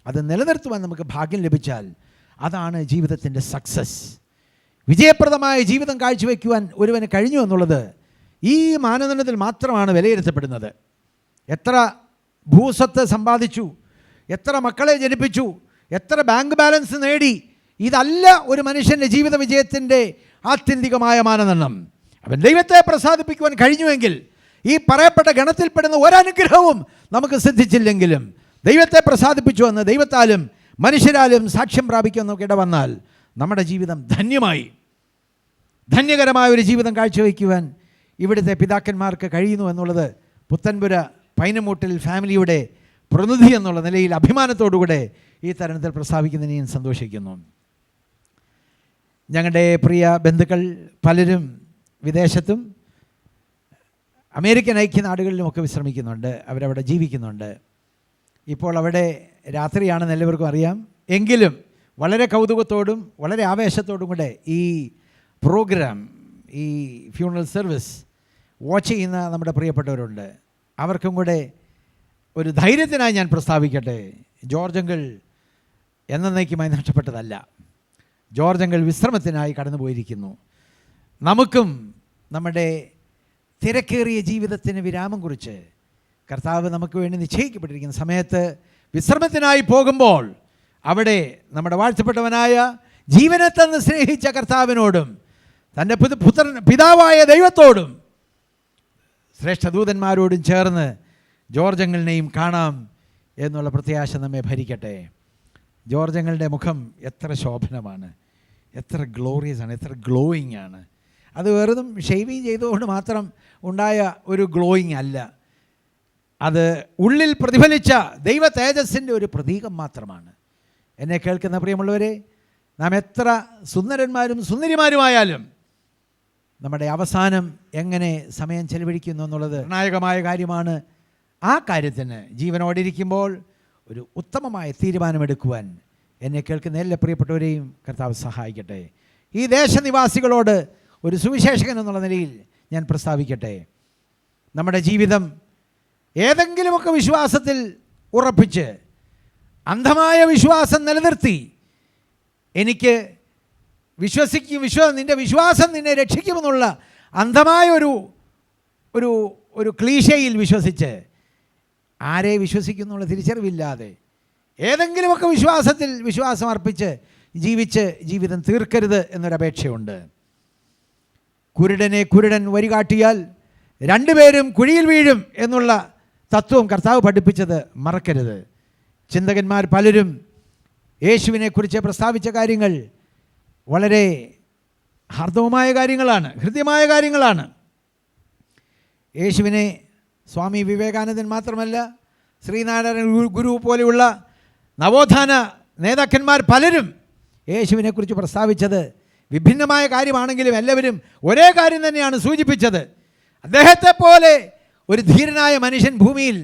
അത് നിലനിർത്തുവാൻ നമുക്ക് ഭാഗ്യം ലഭിച്ചാൽ അതാണ് ജീവിതത്തിൻ്റെ സക്സസ്. വിജയപ്രദമായ ജീവിതം കാഴ്ചവെക്കുവാൻ ഒരുവന് കഴിഞ്ഞു എന്നുള്ളത് ഈ മാനദണ്ഡത്തിൽ മാത്രമാണ് വിലയിരുത്തപ്പെടുന്നത്. എത്ര ഭൂസ്വത്ത് സമ്പാദിച്ചു, എത്ര മക്കളെ ജനിപ്പിച്ചു, എത്ര ബാങ്ക് ബാലൻസ് നേടി, ഇതല്ല ഒരു മനുഷ്യൻ്റെ ജീവിത വിജയത്തിൻ്റെ ആത്യന്തികമായ മാനദണ്ഡം. അവൻ ദൈവത്തെ പ്രസാദിപ്പിക്കുവാൻ കഴിഞ്ഞുവെങ്കിൽ ഈ പറയപ്പെട്ട ഗണത്തിൽപ്പെടുന്ന ഒരനുഗ്രഹവും നമുക്ക് സിദ്ധിച്ചില്ലെങ്കിലും ദൈവത്തെ പ്രസാദിപ്പിച്ചു എന്ന് ദൈവത്താലും മനുഷ്യരാലും സാക്ഷ്യം പ്രാപിക്കുമെന്നൊക്കെ ഇടവന്നാൽ നമ്മുടെ ജീവിതം ധന്യമായി, ധന്യകരമായ ഒരു ജീവിതം കാഴ്ചവെക്കുവാൻ ഇവിടുത്തെ പിതാക്കന്മാർക്ക് കഴിയുന്നു എന്നുള്ളത് പുത്തൻപുര പൈനമൂട്ടിൽ ഫാമിലിയുടെ പ്രതിനിധി എന്നുള്ള നിലയിൽ അഭിമാനത്തോടുകൂടെ ഈ തരുണത്തിൽ പ്രസ്താവിക്കുന്നതിന് ഞാൻ സന്തോഷിക്കുന്നു. ഞങ്ങളുടെ പ്രിയ ബന്ധുക്കൾ പലരും വിദേശത്തും അമേരിക്കൻ ഐക്യനാടുകളിലുമൊക്കെ വിശ്രമിക്കുന്നുണ്ട്, അവരവിടെ ജീവിക്കുന്നുണ്ട്. ഇപ്പോൾ അവിടെ രാത്രിയാണെന്ന് എല്ലാവർക്കും അറിയാം. എങ്കിലും വളരെ കൗതുകത്തോടും വളരെ ആവേശത്തോടും കൂടെ ഈ പ്രോഗ്രാം, ഈ ഫ്യൂണറൽ സർവീസ് വാച്ച് ചെയ്യുന്ന നമ്മുടെ പ്രിയപ്പെട്ടവരുണ്ട്. അവർക്കും കൂടെ ഒരു ധൈര്യത്തിനായി ഞാൻ പ്രസ്താവിക്കട്ടെ, ജോർജ് അങ്കിൾ എന്നേക്കുമായി നഷ്ടപ്പെട്ടതല്ല. ജോർജ് അങ്കിൾ വിശ്രമത്തിനായി കടന്നു പോയിരിക്കുന്നു. നമുക്കും നമ്മുടെ തിരക്കേറിയ ജീവിതത്തിന് വിരാമം കുറിച്ച് കർത്താവ് നമുക്ക് വേണ്ടി നിശ്ചയിക്കപ്പെട്ടിരിക്കുന്ന സമയത്ത് വിശ്രമത്തിനായി പോകുമ്പോൾ അവിടെ നമ്മുടെ വാഴ്ത്തപ്പെട്ടവനായ ജീവനെ തന്ന് സ്നേഹിച്ച കർത്താവിനോടും തൻ്റെ പിതാവായ ദൈവത്തോടും ശ്രേഷ്ഠദൂതന്മാരോടും ചേർന്ന് ജോർജ് അങ്കിളിനെയും കാണാം എന്നുള്ള പ്രത്യാശ നമ്മെ ഭരിക്കട്ടെ. ജോർജ് അങ്കിളുടെ മുഖം എത്ര ശോഭനമാണ്, എത്ര ഗ്ലോറിയസ് ആണ്, എത്ര ഗ്ലോയിങ് ആണ്. അത് വെറുതും ഷെയ്വിങ് ചെയ്തുകൊണ്ട് മാത്രം ഉണ്ടായ ഒരു ഗ്ലോയിങ് അല്ല, അത് ഉള്ളിൽ പ്രതിഫലിച്ച ദൈവ തേജസ്സിൻ്റെ ഒരു പ്രതീകം മാത്രമാണ്. എന്നെ കേൾക്കുന്ന പ്രിയമുള്ളവരെ, നാം എത്ര സുന്ദരന്മാരും സുന്ദരിമാരുമായാലും നമ്മുടെ അവസാനം എങ്ങനെ സമയം ചെലവഴിക്കുന്നു എന്നുള്ളത് നിർണായകമായ കാര്യമാണ്. ആ കാര്യത്തിന് ജീവനോടിരിക്കുമ്പോൾ ഒരു ഉത്തമമായ തീരുമാനമെടുക്കുവാൻ എന്നെ കേൾക്കുന്ന എല്ലാ പ്രിയപ്പെട്ടവരെയും കർത്താവ് സഹായിക്കട്ടെ. ഈ ദേശനിവാസികളോട് ഒരു സുവിശേഷകൻ എന്നുള്ള നിലയിൽ ഞാൻ പ്രസ്താവിക്കട്ടെ, നമ്മുടെ ജീവിതം ഏതെങ്കിലുമൊക്കെ വിശ്വാസത്തിൽ ഉറപ്പിച്ച് അന്ധമായ വിശ്വാസം നിലനിർത്തി എനിക്ക് നിൻ്റെ വിശ്വാസം നിന്നെ രക്ഷിക്കുമെന്നുള്ള അന്ധമായ ഒരു ക്ലീശയിൽ വിശ്വസിച്ച് ആരെ വിശ്വസിക്കുന്നുള്ള തിരിച്ചറിവില്ലാതെ ഏതെങ്കിലുമൊക്കെ വിശ്വാസത്തിൽ വിശ്വാസം അർപ്പിച്ച് ജീവിച്ച് ജീവിതം തീർക്കരുത് എന്നൊരപേക്ഷയുണ്ട്. കുരുടനെ കുരുടൻ വഴികാട്ടിയാൽ രണ്ടുപേരും കുഴിയിൽ വീഴും എന്നുള്ള തത്വം കർത്താവ് പഠിപ്പിച്ചത് മറക്കരുത്. ചിന്തകന്മാർ പലരും യേശുവിനെക്കുറിച്ച് പ്രസ്താവിച്ച കാര്യങ്ങൾ വളരെ ഹാർദവമായ കാര്യങ്ങളാണ്, ഹൃദ്യമായ കാര്യങ്ങളാണ്. യേശുവിനെ സ്വാമി വിവേകാനന്ദൻ മാത്രമല്ല, ശ്രീനാരായണ ഗുരു പോലെയുള്ള നവോത്ഥാന നേതാക്കന്മാർ പലരും യേശുവിനെക്കുറിച്ച് പ്രസ്താവിച്ചത് വിഭിന്നമായ കാര്യമാണെങ്കിലും എല്ലാവരും ഒരേ കാര്യം തന്നെയാണ് സൂചിപ്പിച്ചത്. അദ്ദേഹത്തെ പോലെ ഒരു ധീരനായ മനുഷ്യൻ ഭൂമിയിൽ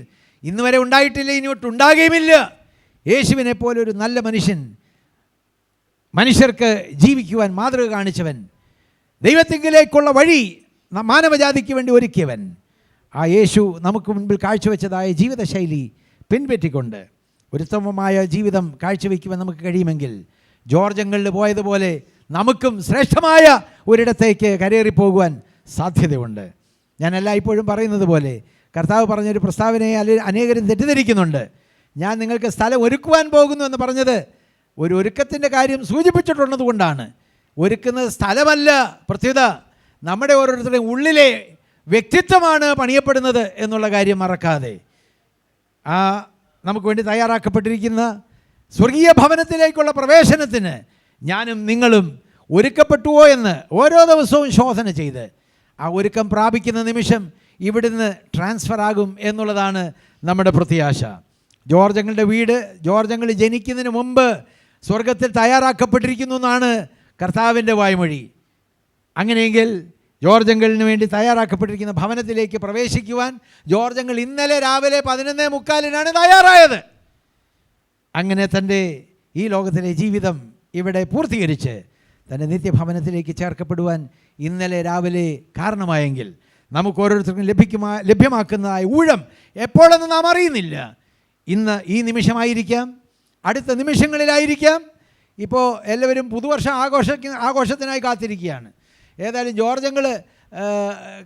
ഇന്ന് വരെ ഉണ്ടായിട്ടില്ല, ഇനിയോട്ട് ഉണ്ടാകുകയുമില്ല. യേശുവിനെ പോലെ ഒരു നല്ല മനുഷ്യൻ, മനുഷ്യർക്ക് ജീവിക്കുവാൻ മാതൃക കാണിച്ചവൻ, ദൈവത്തിങ്കിലേക്കുള്ള വഴി മാനവജാതിക്ക് വേണ്ടി ഒരുക്കിയവൻ, ആ യേശു നമുക്ക് മുൻപിൽ കാഴ്ചവെച്ചതായ ജീവിതശൈലി പിൻപറ്റിക്കൊണ്ട് ഒരു ഉത്തമമായ ജീവിതം കാഴ്ചവെക്കുവാൻ നമുക്ക് കഴിയുമെങ്കിൽ ജോർജ് അങ്കിളിൽ പോയതുപോലെ നമുക്കും ശ്രേഷ്ഠമായ ഒരിടത്തേക്ക് കരയേറിപ്പോകുവാൻ സാധ്യതയുണ്ട്. ഞാൻ എല്ലായ്പ്പോഴും പറയുന്നത് പോലെ കർത്താവ് പറഞ്ഞൊരു പ്രസ്താവനയെ അനേകരും തെറ്റിദ്ധരിക്കുന്നുണ്ട്. ഞാൻ നിങ്ങൾക്ക് സ്ഥലം ഒരുക്കുവാൻ പോകുന്നു എന്ന് പറഞ്ഞത് ഒരു ഒരുക്കത്തിൻ്റെ കാര്യം സൂചിപ്പിച്ചിട്ടുള്ളത് കൊണ്ടാണ്. ഒരുക്കുന്നത് സ്ഥലമല്ല, പ്രത്യേകത നമ്മുടെ ഓരോരുത്തരുടെയും ഉള്ളിലെ വ്യക്തിത്വമാണ് പണിയപ്പെടുന്നത് എന്നുള്ള കാര്യം മറക്കാതെ നമുക്ക് വേണ്ടി തയ്യാറാക്കപ്പെട്ടിരിക്കുന്ന സ്വർഗീയ ഭവനത്തിലേക്കുള്ള പ്രവേശനത്തിന് ഞാനും നിങ്ങളും ഒരുക്കപ്പെട്ടുവോ എന്ന് ഓരോ ദിവസവും ശോധന ചെയ്ത് ആ ഒരുക്കം പ്രാപിക്കുന്ന നിമിഷം ഇവിടുന്ന് ട്രാൻസ്ഫർ ആകും എന്നുള്ളതാണ് നമ്മുടെ പ്രത്യാശ. ജോർജങ്ങളുടെ വീട് ജോർജങ്ങൾ ജനിക്കുന്നതിന് മുമ്പ് സ്വർഗത്തിൽ തയ്യാറാക്കപ്പെട്ടിരിക്കുന്നു എന്നാണ് കർത്താവിൻ്റെ വായ്മൊഴി. അങ്ങനെയെങ്കിൽ ജോർജങ്ങളിന് വേണ്ടി തയ്യാറാക്കപ്പെട്ടിരിക്കുന്ന ഭവനത്തിലേക്ക് പ്രവേശിക്കുവാൻ ജോർജങ്ങൾ ഇന്നലെ രാവിലെ 11:45 തയ്യാറായത്. അങ്ങനെ തൻ്റെ ഈ ലോകത്തിലെ ജീവിതം ഇവിടെ പൂർത്തീകരിച്ച് തൻ്റെ നിത്യഭവനത്തിലേക്ക് ചേർക്കപ്പെടുവാൻ ഇന്നലെ രാവിലെ കാരണമായെങ്കിൽ നമുക്ക് ഓരോരുത്തർക്കും ലഭ്യമാക്കുന്നതായ ഊഴം എപ്പോഴെന്ന് നാം അറിയുന്നില്ല. ഇന്ന് ഈ നിമിഷമായിരിക്കാം, അടുത്ത നിമിഷങ്ങളിലായിരിക്കാം. ഇപ്പോൾ എല്ലാവരും പുതുവർഷ ആഘോഷത്തിനായി കാത്തിരിക്കുകയാണ്. ഏതായാലും ജോർജങ്ങൾ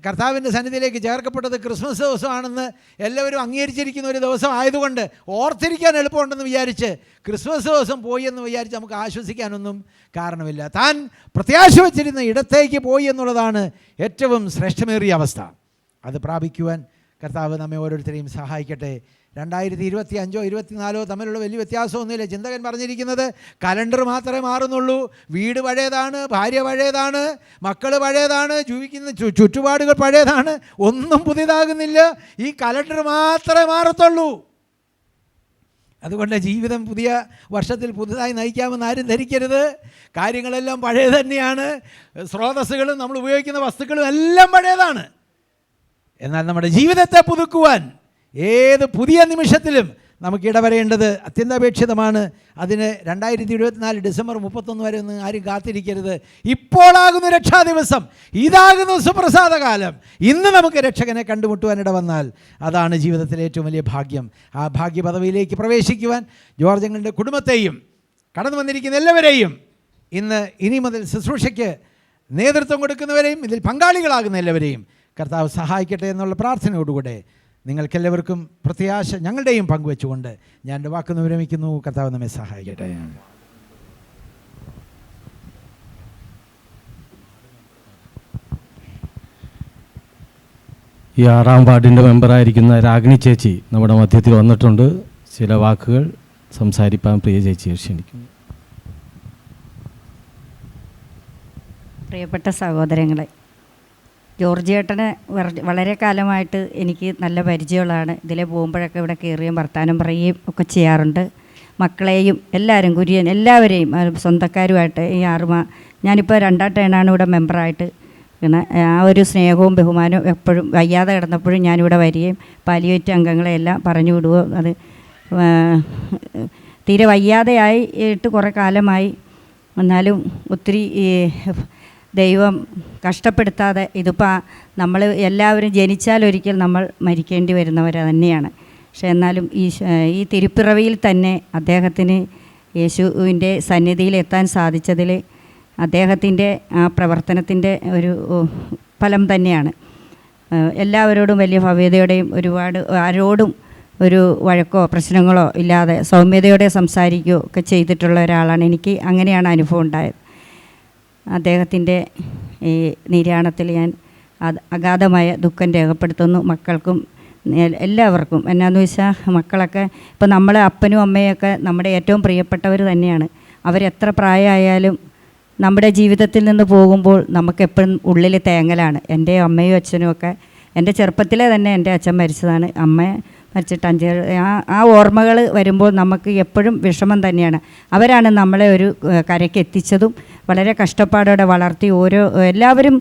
കർത്താവിൻ്റെ സന്നിധിയിലേക്ക് ചേർക്കപ്പെട്ടത് ക്രിസ്മസ് ദിവസമാണെന്ന് എല്ലാവരും അംഗീകരിച്ചിരിക്കുന്ന ഒരു ദിവസം ആയതുകൊണ്ട് ഓർത്തിരിക്കാൻ എളുപ്പമുണ്ടെന്ന് വിചാരിച്ച് ക്രിസ്മസ് ദിവസം പോയി എന്ന് വിചാരിച്ച് നമുക്ക് ആശ്വസിക്കാനൊന്നും കാരണമില്ല. താൻ പ്രത്യാശ വച്ചിരുന്ന ഇടത്തേക്ക് പോയി എന്നുള്ളതാണ് ഏറ്റവും ശ്രേഷ്ഠമേറിയ അവസ്ഥ. അത് പ്രാപിക്കുവാൻ കർത്താവ് നമ്മെ ഓരോരുത്തരെയും സഹായിക്കട്ടെ. 2025 24 തമ്മിലുള്ള വലിയ വ്യത്യാസമൊന്നുമില്ല. ചിന്തകൻ പറഞ്ഞിരിക്കുന്നത് കലണ്ടർ മാത്രമേ മാറുന്നുള്ളൂ. വീട് പഴയതാണ്, ഭാര്യ പഴയതാണ്, മക്കൾ പഴയതാണ്, ജീവിക്കുന്ന ചുറ്റുപാടുകൾ പഴയതാണ്, ഒന്നും പുതിയതാകുന്നില്ല. ഈ കലണ്ടർ മാത്രമേ മാറത്തുള്ളൂ. അതുകൊണ്ട് ജീവിതം പുതിയ വർഷത്തിൽ പുതുതായി നയിക്കാമെന്ന് ആരും ധരിക്കരുത്. കാര്യങ്ങളെല്ലാം പഴയ തന്നെയാണ്. സ്രോതസ്സുകളും നമ്മൾ ഉപയോഗിക്കുന്ന വസ്തുക്കളും എല്ലാം പഴയതാണ്. എന്നാൽ നമ്മുടെ ജീവിതത്തെ പുതുക്കുവാൻ ഏത് പുതിയ നിമിഷത്തിലും നമുക്ക് ഇടവരേണ്ടത് അത്യന്താപേക്ഷിതമാണ്. അതിന് 2024 ഡിസംബർ 31 വരെ ഒന്നും ആരും കാത്തിരിക്കരുത്. ഇപ്പോഴാകുന്നു രക്ഷാ ദിവസം, ഇതാകുന്നു സുപ്രസാദകാലം. ഇന്ന് നമുക്ക് രക്ഷകനെ കണ്ടുമുട്ടുവാനിട വന്നാൽ അതാണ് ജീവിതത്തിലെ ഏറ്റവും വലിയ ഭാഗ്യം. ആ ഭാഗ്യ പദവിയിലേക്ക് പ്രവേശിക്കുവാൻ ജോർജങ്ങളുടെ കുടുംബത്തെയും കടന്നു വന്നിരിക്കുന്ന എല്ലാവരെയും ഇനി മുതൽ ശുശ്രൂഷയ്ക്ക് നേതൃത്വം കൊടുക്കുന്നവരെയും ഇതിൽ പങ്കാളികളാകുന്ന എല്ലാവരെയും കർത്താവ് സഹായിക്കട്ടെ എന്നുള്ള പ്രാർത്ഥനയോടുകൂടെ നിങ്ങൾക്കെല്ലാവർക്കും പ്രത്യാശ ഞങ്ങളുടെയും പങ്കുവെച്ചുകൊണ്ട് ഞാൻ എൻ്റെ വാക്കുന്ന് വിരമിക്കുന്നു. കർത്താവ് നമ്മെ സഹായിക്കട്ടെ. ഈ 6-ാം വാർഡിൻ്റെ മെമ്പറായിരിക്കുന്ന രാഗിണി ചേച്ചി നമ്മുടെ മധ്യത്തിൽ വന്നിട്ടുണ്ട്. ചില വാക്കുകൾ സംസാരിപ്പാൻ പ്രിയ ചേച്ചിയെ ക്ഷണിക്കുന്നു. പ്രിയപ്പെട്ട സഹോദരങ്ങളെ, ജോർജ് ചേട്ടന് വളരെ കാലമായിട്ട് എനിക്ക് നല്ല പരിചയമുള്ളതാണ്. ഇതിലെ പോകുമ്പോഴൊക്കെ ഇവിടെ കയറുകയും വർത്താനം പറയുകയും ഒക്കെ ചെയ്യാറുണ്ട്. മക്കളെയും എല്ലാവരും കുര്യൻ എല്ലാവരെയും സ്വന്തക്കാരുമായിട്ട് ഈ ഞാനിപ്പോൾ 2ാം ടേണാണ് ഇവിടെ മെമ്പറായിട്ട്. പിന്നെ ആ ഒരു സ്നേഹവും ബഹുമാനവും എപ്പോഴും വയ്യാതെ കിടന്നപ്പോഴും ഞാനിവിടെ വരികയും പാലിയേറ്റ് അംഗങ്ങളെല്ലാം പറഞ്ഞു വിടുകയും അത് തീരെ വയ്യാതെയായിട്ട് കുറേ കാലമായി. എന്നാലും ഒത്തിരി ദൈവം കഷ്ടപ്പെടുത്താതെ ഇതിപ്പോൾ നമ്മൾ എല്ലാവരും ജനിച്ചാലൊരിക്കൽ നമ്മൾ മരിക്കേണ്ടി വരുന്നവർ തന്നെയാണ്. പക്ഷേ എന്നാലും ഈ തിരുപ്പിറവിയിൽ തന്നെ അദ്ദേഹത്തിന് യേശുവിൻ്റെ സന്നിധിയിൽ എത്താൻ സാധിച്ചതിൽ അദ്ദേഹത്തിൻ്റെ ആ പ്രവർത്തനത്തിൻ്റെ ഒരു ഫലം തന്നെയാണ്. എല്ലാവരോടും വലിയ ഭവ്യതയോടെയും ഒരുപാട് ആരോടും ഒരു വഴക്കോ പ്രശ്നങ്ങളോ ഇല്ലാതെ സൗമ്യതയോടെ സംസാരിക്കുകയോ ഒക്കെ ചെയ്തിട്ടുള്ള ഒരാളാണ്. എനിക്ക് അങ്ങനെയാണ് അനുഭവം ഉണ്ടായത്. അദ്ദേഹത്തിൻ്റെ ഈ നിര്യാണത്തിൽ ഞാൻ അഗാധമായ ദുഃഖം രേഖപ്പെടുത്തുന്നു. മക്കൾക്കും എല്ലാവർക്കും. എന്നാന്ന് വെച്ചാൽ മക്കളൊക്കെ ഇപ്പോൾ നമ്മൾ അപ്പനും അമ്മയൊക്കെ നമ്മുടെ ഏറ്റവും പ്രിയപ്പെട്ടവർ തന്നെയാണ്. അവരെത്ര പ്രായമായാലും നമ്മുടെ ജീവിതത്തിൽ നിന്ന് പോകുമ്പോൾ നമുക്കെപ്പോഴും ഉള്ളിൽ തേങ്ങലാണ്. എൻ്റെ അമ്മയും അച്ഛനും ഒക്കെ എൻ്റെ ചെറുപ്പത്തിലെ തന്നെ എൻ്റെ അച്ഛൻ മരിച്ചതാണ്. അമ്മ മരിച്ചിട്ട് ആ ഓർമ്മകൾ വരുമ്പോൾ നമുക്ക് എപ്പോഴും വിഷമം തന്നെയാണ്. അവരാണ് നമ്മളെ ഒരു കരയ്ക്ക് എത്തിച്ചതും വളരെ കഷ്ടപ്പാടോടെ വളർത്തി എല്ലാവരും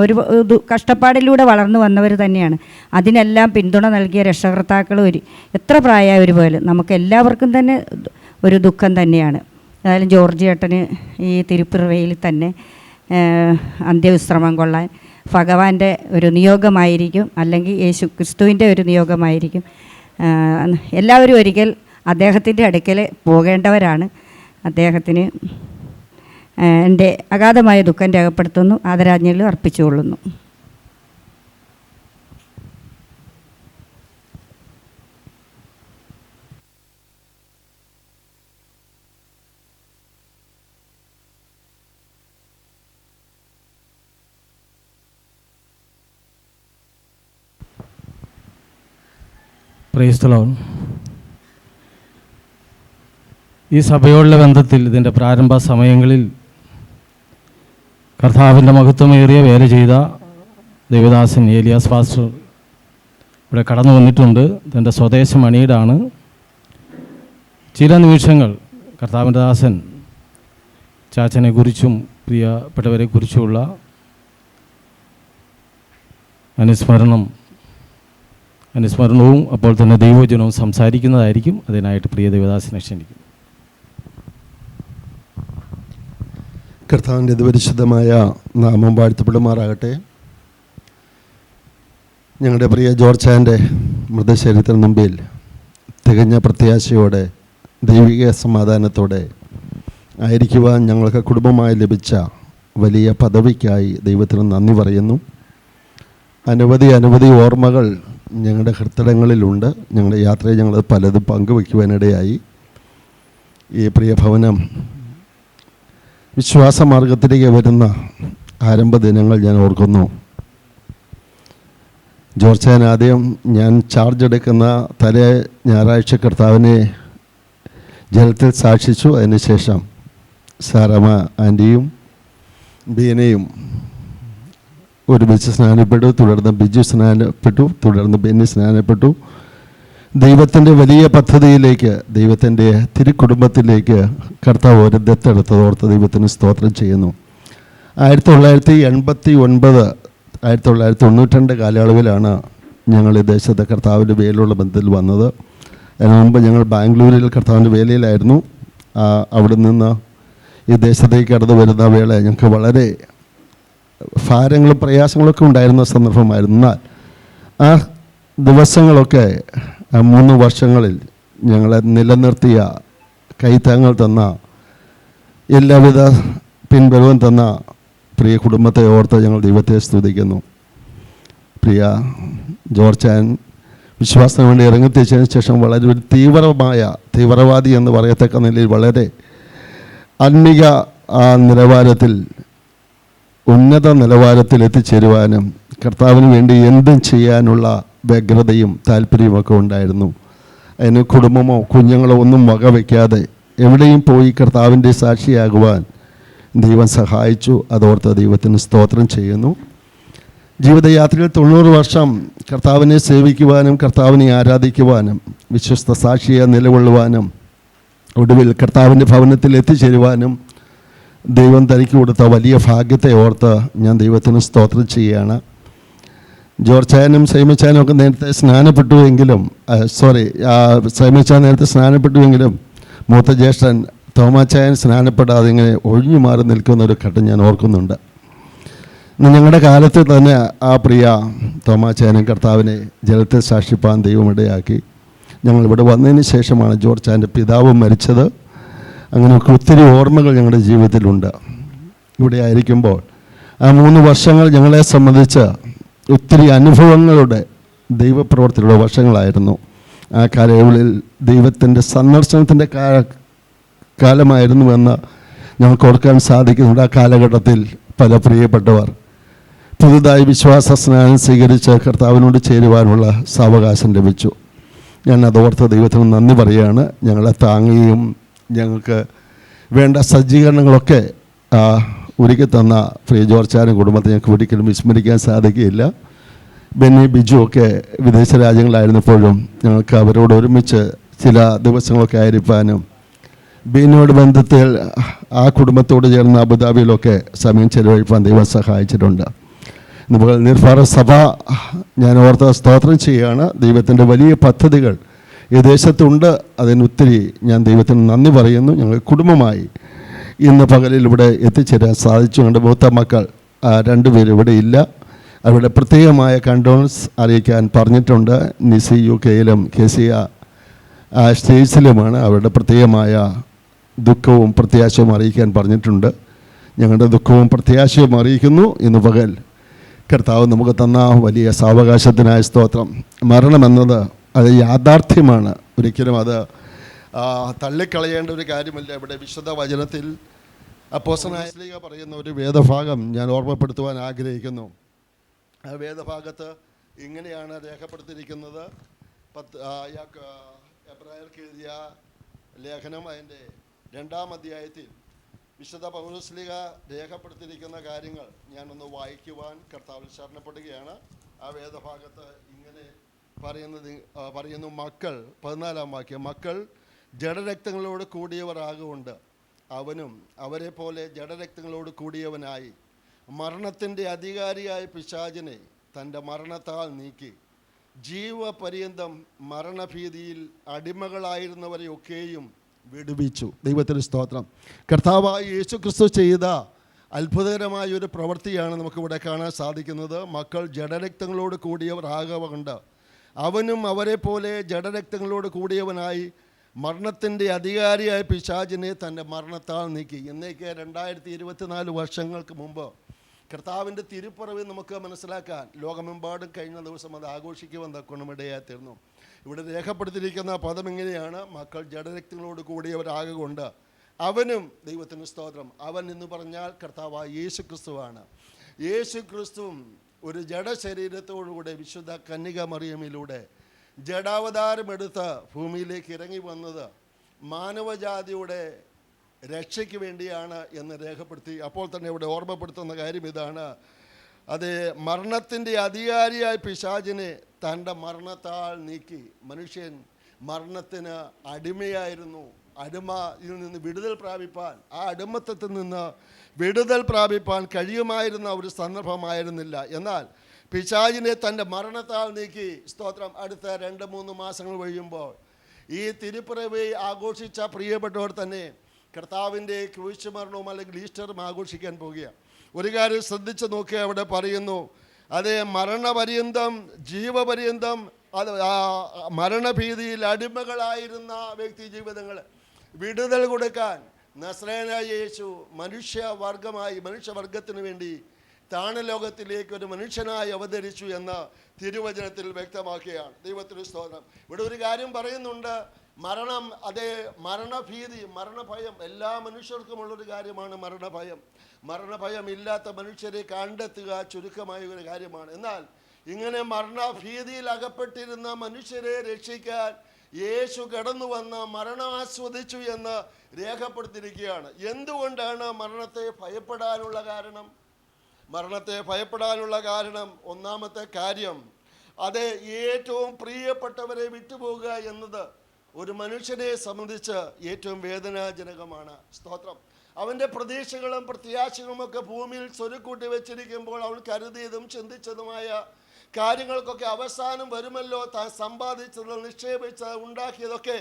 ഒരു കഷ്ടപ്പാടിലൂടെ വളർന്നു വന്നവർ തന്നെയാണ്. അതിനെല്ലാം പിന്തുണ നൽകിയ രക്ഷകർത്താക്കൾ എത്ര പ്രായമായവർ പോലും നമുക്ക് എല്ലാവർക്കും തന്നെ ഒരു ദുഃഖം തന്നെയാണ്. ഏതായാലും ജോർജ് ചേട്ടന് ഈ തിരുപ്പിറവിയിൽ തന്നെ അന്ത്യവിശ്രമം കൊള്ളാൻ ഭഗവാന്റെ ഒരു നിയോഗമായിരിക്കും, അല്ലെങ്കിൽ യേശു ക്രിസ്തുവിൻ്റെ ഒരു നിയോഗമായിരിക്കും. എല്ലാവരും ഒരിക്കൽ അദ്ദേഹത്തിൻ്റെ അടുക്കൽ പോകേണ്ടവരാണ്. അദ്ദേഹത്തിന് എൻ്റെ അഗാധമായ ദുഃഖം രേഖപ്പെടുത്തുന്നു, ആദരാഞ്ജലികൾ അർപ്പിച്ചുകൊള്ളുന്നു. Praise the Lord. ഈ സഭയോടുള്ള ബന്ധത്തിൽ ഇതിൻ്റെ പ്രാരംഭ സമയങ്ങളിൽ കർത്താവിൻ്റെ മഹത്വമേറിയ വേല ചെയ്ത ദേവദാസൻ ഏലിയാസ് പാസ്റ്റർ ഇവിടെ കടന്നു വന്നിട്ടുണ്ട്. തൻ്റെ സ്വദേശം മണിയിടാണ്. ചില നിമിഷങ്ങൾ കർത്താവിൻ്റെ ദാസൻ ചാച്ചനെ കുറിച്ചും പ്രിയപ്പെട്ടവരെ കുറിച്ചുമുള്ള അനുസ്മരണവും അപ്പോൾ തന്നെ ദൈവവചനവും സംസാരിക്കുന്നതായിരിക്കും. അതിനായിട്ട് പ്രിയ ദേവദാസനെ ക്ഷണിക്കും. കർത്താവിൻ്റെ പരിശുദ്ധമായ നാമം വാഴ്ത്തപ്പെടുമാറാകട്ടെ. ഞങ്ങളുടെ പ്രിയ ജോർജാൻ്റെ മൃതശരീരത്തിന് മുമ്പിൽ തികഞ്ഞ പ്രത്യാശയോടെ ദൈവിക സമാധാനത്തോടെ ആയിരിക്കുവാൻ ഞങ്ങൾക്ക് കുടുംബമായി ലഭിച്ച വലിയ പദവിക്കായി ദൈവത്തിന് നന്ദി പറയുന്നു. അനവധി ഓർമ്മകൾ ഞങ്ങളുടെ ഹൃദയങ്ങളിലുണ്ട്. ഞങ്ങളുടെ യാത്രയിൽ ഞങ്ങൾ പലതും പങ്കുവയ്ക്കുവാനിടയായി. ഈ പ്രിയ ഭവനം വിശ്വാസമാർഗത്തിലേക്ക് വരുന്ന ആരംഭ ദിനങ്ങൾ ഞാൻ ഓർക്കുന്നു. ജോർജാൻ ആദ്യം ഞാൻ ചാർജ് എടുക്കുന്ന തലേ ഞായറാഴ്ച കർത്താവിനെ ജലത്തിൽ സാക്ഷിച്ചു. അതിനുശേഷം സാറമ്മ ആൻറ്റിയും ബീനയും ഒരുമിച്ച് സ്നാനപ്പെട്ടു. തുടർന്ന് ബിജു സ്നാനപ്പെട്ടു. തുടർന്ന് ബെന്നി സ്നാനപ്പെട്ടു. ദൈവത്തിൻ്റെ വലിയ പദ്ധതിയിലേക്ക്, ദൈവത്തിൻ്റെ തിരുക്കുടുംബത്തിലേക്ക് കർത്താവ് ഒരു ദത്തെടുത്തതോർത്ത് ദൈവത്തിന് സ്തോത്രം ചെയ്യുന്നു. 1989 1992 കാലയളവിലാണ് ഞങ്ങൾ ഈ ദേശത്തെ കർത്താവിൻ്റെ വേലയുള്ള ബന്ധത്തിൽ വന്നത്. അതിനു മുമ്പ് ഞങ്ങൾ ബാംഗ്ലൂരിൽ കർത്താവിൻ്റെ വേലയിലായിരുന്നു. അവിടെ നിന്ന് ഈ ദേശത്തേക്ക് കടന്നു വരുന്ന വേള ഞങ്ങൾക്ക് വളരെ ഭാരങ്ങളും പ്രയാസങ്ങളൊക്കെ ഉണ്ടായിരുന്ന സന്ദർഭമായിരുന്നു. എന്നാൽ ആ ദിവസങ്ങളൊക്കെ 3 വർഷങ്ങളിൽ ഞങ്ങളെ നിലനിർത്തിയ, കൈത്താങ്ങൾ തന്ന, എല്ലാവിധ പിൻബലവും തന്ന പ്രിയ കുടുംബത്തെ ഓർത്ത് ഞങ്ങൾ ദൈവത്തെ സ്തുതിക്കുന്നു. പ്രിയ ജോർജാൻ വിശ്വാസത്തിന് വേണ്ടി ഇറങ്ങിത്തിരിച്ചതിന് ശേഷം വളരെ ഒരു തീവ്രവാദി എന്ന് പറയത്തക്ക നിലയിൽ വളരെ ആത്മീക നിലവാരത്തിൽ, ഉന്നത നിലവാരത്തിൽ എത്തിച്ചേരുവാനും കർത്താവിന് വേണ്ടി എന്തും ചെയ്യാനുള്ള വ്യഗ്രതയും താല്പര്യമൊക്കെ ഉണ്ടായിരുന്നു. അതിന് കുടുംബമോ കുഞ്ഞുങ്ങളോ ഒന്നും വകവയ്ക്കാതെ എവിടെയും പോയി കർത്താവിൻ്റെ സാക്ഷിയാകുവാൻ ദൈവം സഹായിച്ചു. അതോർത്ത് ദൈവത്തിന് സ്തോത്രം ചെയ്യുന്നു. ജീവിതയാത്രയിൽ 90 വർഷം കർത്താവിനെ സേവിക്കുവാനും കർത്താവിനെ ആരാധിക്കുവാനും വിശ്വസ്ത സാക്ഷിയെ നിലകൊള്ളുവാനും ഒടുവിൽ കർത്താവിൻ്റെ ഭവനത്തിൽ എത്തിച്ചേരുവാനും ദൈവം തനിക്ക് കൊടുത്ത വലിയ ഭാഗ്യത്തെ ഓർത്ത് ഞാൻ ദൈവത്തിന് സ്തോത്രം ചെയ്യുകയാണ്. ജോർജാനും സൈമച്ചാനും ഒക്കെ നേരത്തെ സ്നാനപ്പെട്ടുവെങ്കിലും സൈമച്ചാൻ നേരത്തെ സ്നാനപ്പെട്ടുവെങ്കിലും മൂത്ത ജ്യേഷ്ഠൻ തോമാച്ചായൻ സ്നാനപ്പെടാതെ ഇങ്ങനെ ഒഴിഞ്ഞു മാറി നിൽക്കുന്ന ഒരു ഘട്ടം ഞാൻ ഓർക്കുന്നുണ്ട്. ഞങ്ങളുടെ കാലത്ത് തന്നെ ആ പ്രിയ തോമാച്ചായനും കർത്താവിനെ ജലത്തിൽ സാക്ഷിപ്പാൻ ദൈവമിടയാക്കി. ഞങ്ങളിവിടെ വന്നതിന് ശേഷമാണ് ജോർജാൻ്റെ പിതാവ് മരിച്ചത്. അങ്ങനെയൊക്കെ ഒത്തിരി ഓർമ്മകൾ ഞങ്ങളുടെ ജീവിതത്തിലുണ്ട്. ഇവിടെ ആയിരിക്കുമ്പോൾ ആ 3 വർഷങ്ങൾ ഞങ്ങളെ സംബന്ധിച്ച് ഒത്തിരി അനുഭവങ്ങളുടെ ദൈവപ്രവർത്തിയുടെ വർഷങ്ങളായിരുന്നു. ആ കാലയളവിൽ ദൈവത്തിൻ്റെ സന്ദർശനത്തിൻ്റെ കാലമായിരുന്നുവെന്ന് ഞങ്ങൾക്ക് ഓർക്കാൻ സാധിക്കുന്നുണ്ട്. ആ കാലഘട്ടത്തിൽ പല പ്രിയപ്പെട്ടവർ പുതുതായി വിശ്വാസ സ്നാനം സ്വീകരിച്ച് കർത്താവിനോട് ചേരുവാനുള്ള സാവകാശം ലഭിച്ചു. ഞാൻ അതോർത്ത് ദൈവത്തിന് നന്ദി പറയുകയാണ്. ഞങ്ങളെ താങ്ങുകയും ഞങ്ങൾക്ക് വേണ്ട സജ്ജീകരണങ്ങളൊക്കെ ഒരുക്കി തന്ന പ്രിയ ജോർജാനും കുടുംബത്തെ ഞങ്ങൾക്ക് ഒരിക്കലും വിസ്മരിക്കാൻ സാധിക്കുകയില്ല. ബെന്നി ബിജു ഒക്കെ വിദേശ രാജ്യങ്ങളായിരുന്നപ്പോഴും ഞങ്ങൾക്ക് അവരോട് ഒരുമിച്ച് ചില ദിവസങ്ങളൊക്കെ ആയിരിക്കാനും ബെന്നിയോട് ബന്ധത്തിൽ ആ കുടുംബത്തോട് ചേർന്ന് അബുദാബിയിലൊക്കെ സമയം ചെലവഴിപ്പാൻ ദൈവം സഹായിച്ചിട്ടുണ്ട്. നമ്മൾ നിർഫാറ സഭ ഞാൻ ഓർത്ത് സ്തോത്രം ചെയ്യുകയാണ്. ദൈവത്തിൻ്റെ വലിയ പദ്ധതികൾ ഈ ദേശത്തുണ്ട്. അതിനൊത്തിരി ഞാൻ ദൈവത്തിന് നന്ദി പറയുന്നു. ഞങ്ങൾ കുടുംബമായി ഇന്ന് പകലിൽ ഇവിടെ എത്തിച്ചേരാൻ സാധിച്ചു. ഞങ്ങളുടെ മൂത്ത മക്കൾ 2 പേര് ഇവിടെ ഇല്ല. അവരുടെ പ്രത്യേകമായ കണ്ടോളൻസ് അറിയിക്കാൻ പറഞ്ഞിട്ടുണ്ട്. നിസി UK-യിലും KCA സ്റ്റേറ്റ്സിലുമാണ്. അവരുടെ പ്രത്യേകമായ ദുഃഖവും പ്രത്യാശയും അറിയിക്കാൻ പറഞ്ഞിട്ടുണ്ട്. ഞങ്ങളുടെ ദുഃഖവും പ്രത്യാശയും അറിയിക്കുന്നു. ഇന്ന് പകൽ കർത്താവ് നമുക്ക് തന്ന വലിയ സാവകാശത്തിനായ സ്തോത്രം. മരണമെന്നത് അത് യാഥാർത്ഥ്യമാണ്. ഒരിക്കലും അത് തള്ളിക്കളയേണ്ട ഒരു കാര്യമല്ല. ഇവിടെ വിശുദ്ധ വചനത്തിൽ അപ്പോസ്തലനായ പൗലോസ് പറയുന്ന ഒരു വേദഭാഗം ഞാൻ ഓർമ്മപ്പെടുത്തുവാൻ ആഗ്രഹിക്കുന്നു. ആ വേദഭാഗത്ത് ഇങ്ങനെയാണ് രേഖപ്പെടുത്തിയിരിക്കുന്നത്. എബ്രായർക്ക് എഴുതിയ ലേഖനം അതിൻ്റെ 2-ാം അധ്യായത്തിൽ വിശുദ്ധ പൗലോസ്ലീഹ രേഖപ്പെടുത്തിയിരിക്കുന്ന കാര്യങ്ങൾ ഞാനൊന്ന് വായിക്കുവാൻ കർത്താവിൽ ശരണപ്പെടുകയാണ്. ആ വേദഭാഗത്ത് ഇങ്ങനെ പറയുന്നു, മക്കൾ 14-ാം വാക്യം, മക്കൾ ജഡരക്തങ്ങളോട് കൂടിയവർ ആകൊണ്ട് അവനും അവരെ പോലെ ജഡരക്തങ്ങളോട് കൂടിയവനായി മരണത്തിൻ്റെ അധികാരിയായ പിശാചിനെ തൻ്റെ മരണത്താൽ നീക്കി ജീവപര്യന്തം മരണഭീതിയിൽ അടിമകളായിരുന്നവരെയൊക്കെയും വിടുവിച്ചു. ദൈവത്തിന് സ്തോത്രം. കർത്താവായ യേശു ക്രിസ്തു ചെയ്ത അത്ഭുതകരമായ ഒരു പ്രവൃത്തിയാണ് നമുക്കിവിടെ കാണാൻ സാധിക്കുന്നത്. മക്കൾ ജഡരക്തങ്ങളോട് കൂടിയവർ ആകൊണ്ട് അവനും അവരെ പോലെ ജഡരക്തങ്ങളോട് കൂടിയവനായി മരണത്തിൻ്റെ അധികാരിയായ പിശാചിനെ തൻ്റെ മരണത്താൽ നീക്കി. എന്നേക്ക് 2024 വർഷങ്ങൾക്ക് മുമ്പ് കർത്താവിൻ്റെ തിരുപ്പിറവി നമുക്ക് മനസ്സിലാക്കാൻ ലോകമെമ്പാടും കഴിഞ്ഞ ദിവസം അത് ആഘോഷിക്കുവാൻ തക്കണമിടയായിത്തീർന്നു. ഇവിടെ രേഖപ്പെടുത്തിയിരിക്കുന്ന പദം ഇങ്ങനെയാണ്, മക്കൾ ജഡരക്തങ്ങളോട് കൂടിയവരാകൊണ്ട് അവനും, ദൈവത്തിന് സ്തോത്രം, അവൻ എന്ന് പറഞ്ഞാൽ കർത്താവായ യേശു ക്രിസ്തുവാണ്. യേശു ക്രിസ്തുവും ഒരു ജഡശരീരത്തോടുകൂടെ വിശുദ്ധ കന്യക മറിയമിലൂടെ ജഡാവതാരമെടുത്ത് ഭൂമിയിലേക്ക് ഇറങ്ങി വന്നത് മാനവജാതിയുടെ രക്ഷയ്ക്ക് വേണ്ടിയാണ് എന്ന് രേഖപ്പെടുത്തി. അപ്പോൾ തന്നെ ഇവിടെ ഓർമ്മപ്പെടുത്തുന്ന കാര്യം ഇതാണ്, അത് മരണത്തിൻ്റെ അധികാരിയായ പിശാചിനെ തൻ്റെ മരണത്താൽ നീക്കി. മനുഷ്യൻ മരണത്തിന് അടിമയായിരുന്നു. അടിമയിൽ നിന്ന് വിടുതൽ പ്രാപിപ്പാൻ, ആ അടിമത്തത്തിൽ നിന്ന് വിടുതൽ പ്രാപിപ്പാൻ കഴിയുമായിരുന്ന ഒരു സന്ദർഭമായിരുന്നില്ല. എന്നാൽ പിശാചിനെ തൻ്റെ മരണത്താൽ നീക്കി. സ്തോത്രം. അടുത്ത 2-3 മാസങ്ങൾ കഴിയുമ്പോൾ ഈ തിരുപ്പിറവി ആഘോഷിച്ച പ്രിയപ്പെട്ടവർ തന്നെ കർത്താവിൻ്റെ ക്രൂശ് മരണവും അല്ലെങ്കിൽ ഈസ്റ്ററും ആഘോഷിക്കാൻ പോകുകയാണ്. ഒരു കാര്യം ശ്രദ്ധിച്ച് നോക്കുക, അവിടെ പറയുന്നു, അതേ മരണപര്യന്തം ജീവപര്യന്തം അത് മരണഭീതിയിൽ അടിമകളായിരുന്ന വ്യക്തി ജീവിതങ്ങൾ വിടുതൽ കൊടുക്കാൻ നസ്രേനായ യേശു മനുഷ്യവർഗത്തിന് വേണ്ടി താണലോകത്തിലേക്ക് ഒരു മനുഷ്യനായി അവതരിച്ചു എന്ന് തിരുവചനത്തിൽ വ്യക്തമാക്കുകയാണ്. ദൈവത്തിന് സ്തോത്രം. ഇവിടെ ഒരു കാര്യം പറയുന്നുണ്ട്, മരണം, അതേ മരണഭീതി, മരണഭയം എല്ലാ മനുഷ്യർക്കുമുള്ളൊരു കാര്യമാണ് മരണഭയം. മരണഭയം ഇല്ലാത്ത മനുഷ്യരെ കണ്ടെത്തുക ചുരുക്കമായ ഒരു കാര്യമാണ്. എന്നാൽ ഇങ്ങനെ മരണഭീതിയിൽ അകപ്പെട്ടിരുന്ന മനുഷ്യരെ രക്ഷിക്കാൻ യേശു കടന്നു വന്ന് മരണം ആസ്വദിച്ചു എന്ന് രേഖപ്പെടുത്തിയിരിക്കുകയാണ്. എന്തുകൊണ്ടാണ് മരണത്തെ ഭയപ്പെടാനുള്ള കാരണം? മരണത്തെ ഭയപ്പെടാനുള്ള കാരണം, ഒന്നാമത്തെ കാര്യം, അത് ഏറ്റവും പ്രിയപ്പെട്ടവരെ വിട്ടുപോകുക എന്നത് ഒരു മനുഷ്യനെ സംബന്ധിച്ച് ഏറ്റവും വേദനാജനകമാണ്. സ്തോത്രം. അവൻ്റെ പ്രതീക്ഷകളും പ്രത്യാശകളുമൊക്കെ ഭൂമിയിൽ സ്വരുക്കൂട്ടി വെച്ചിരിക്കുമ്പോൾ അവൻ കരുതിയതും ചിന്തിച്ചതുമായ കാര്യങ്ങൾക്കൊക്കെ അവസാനം വരുമല്ലോ, താൻ സമ്പാദിച്ചത്, നിക്ഷേപിച്ചത്, ഉണ്ടാക്കിയതൊക്കെ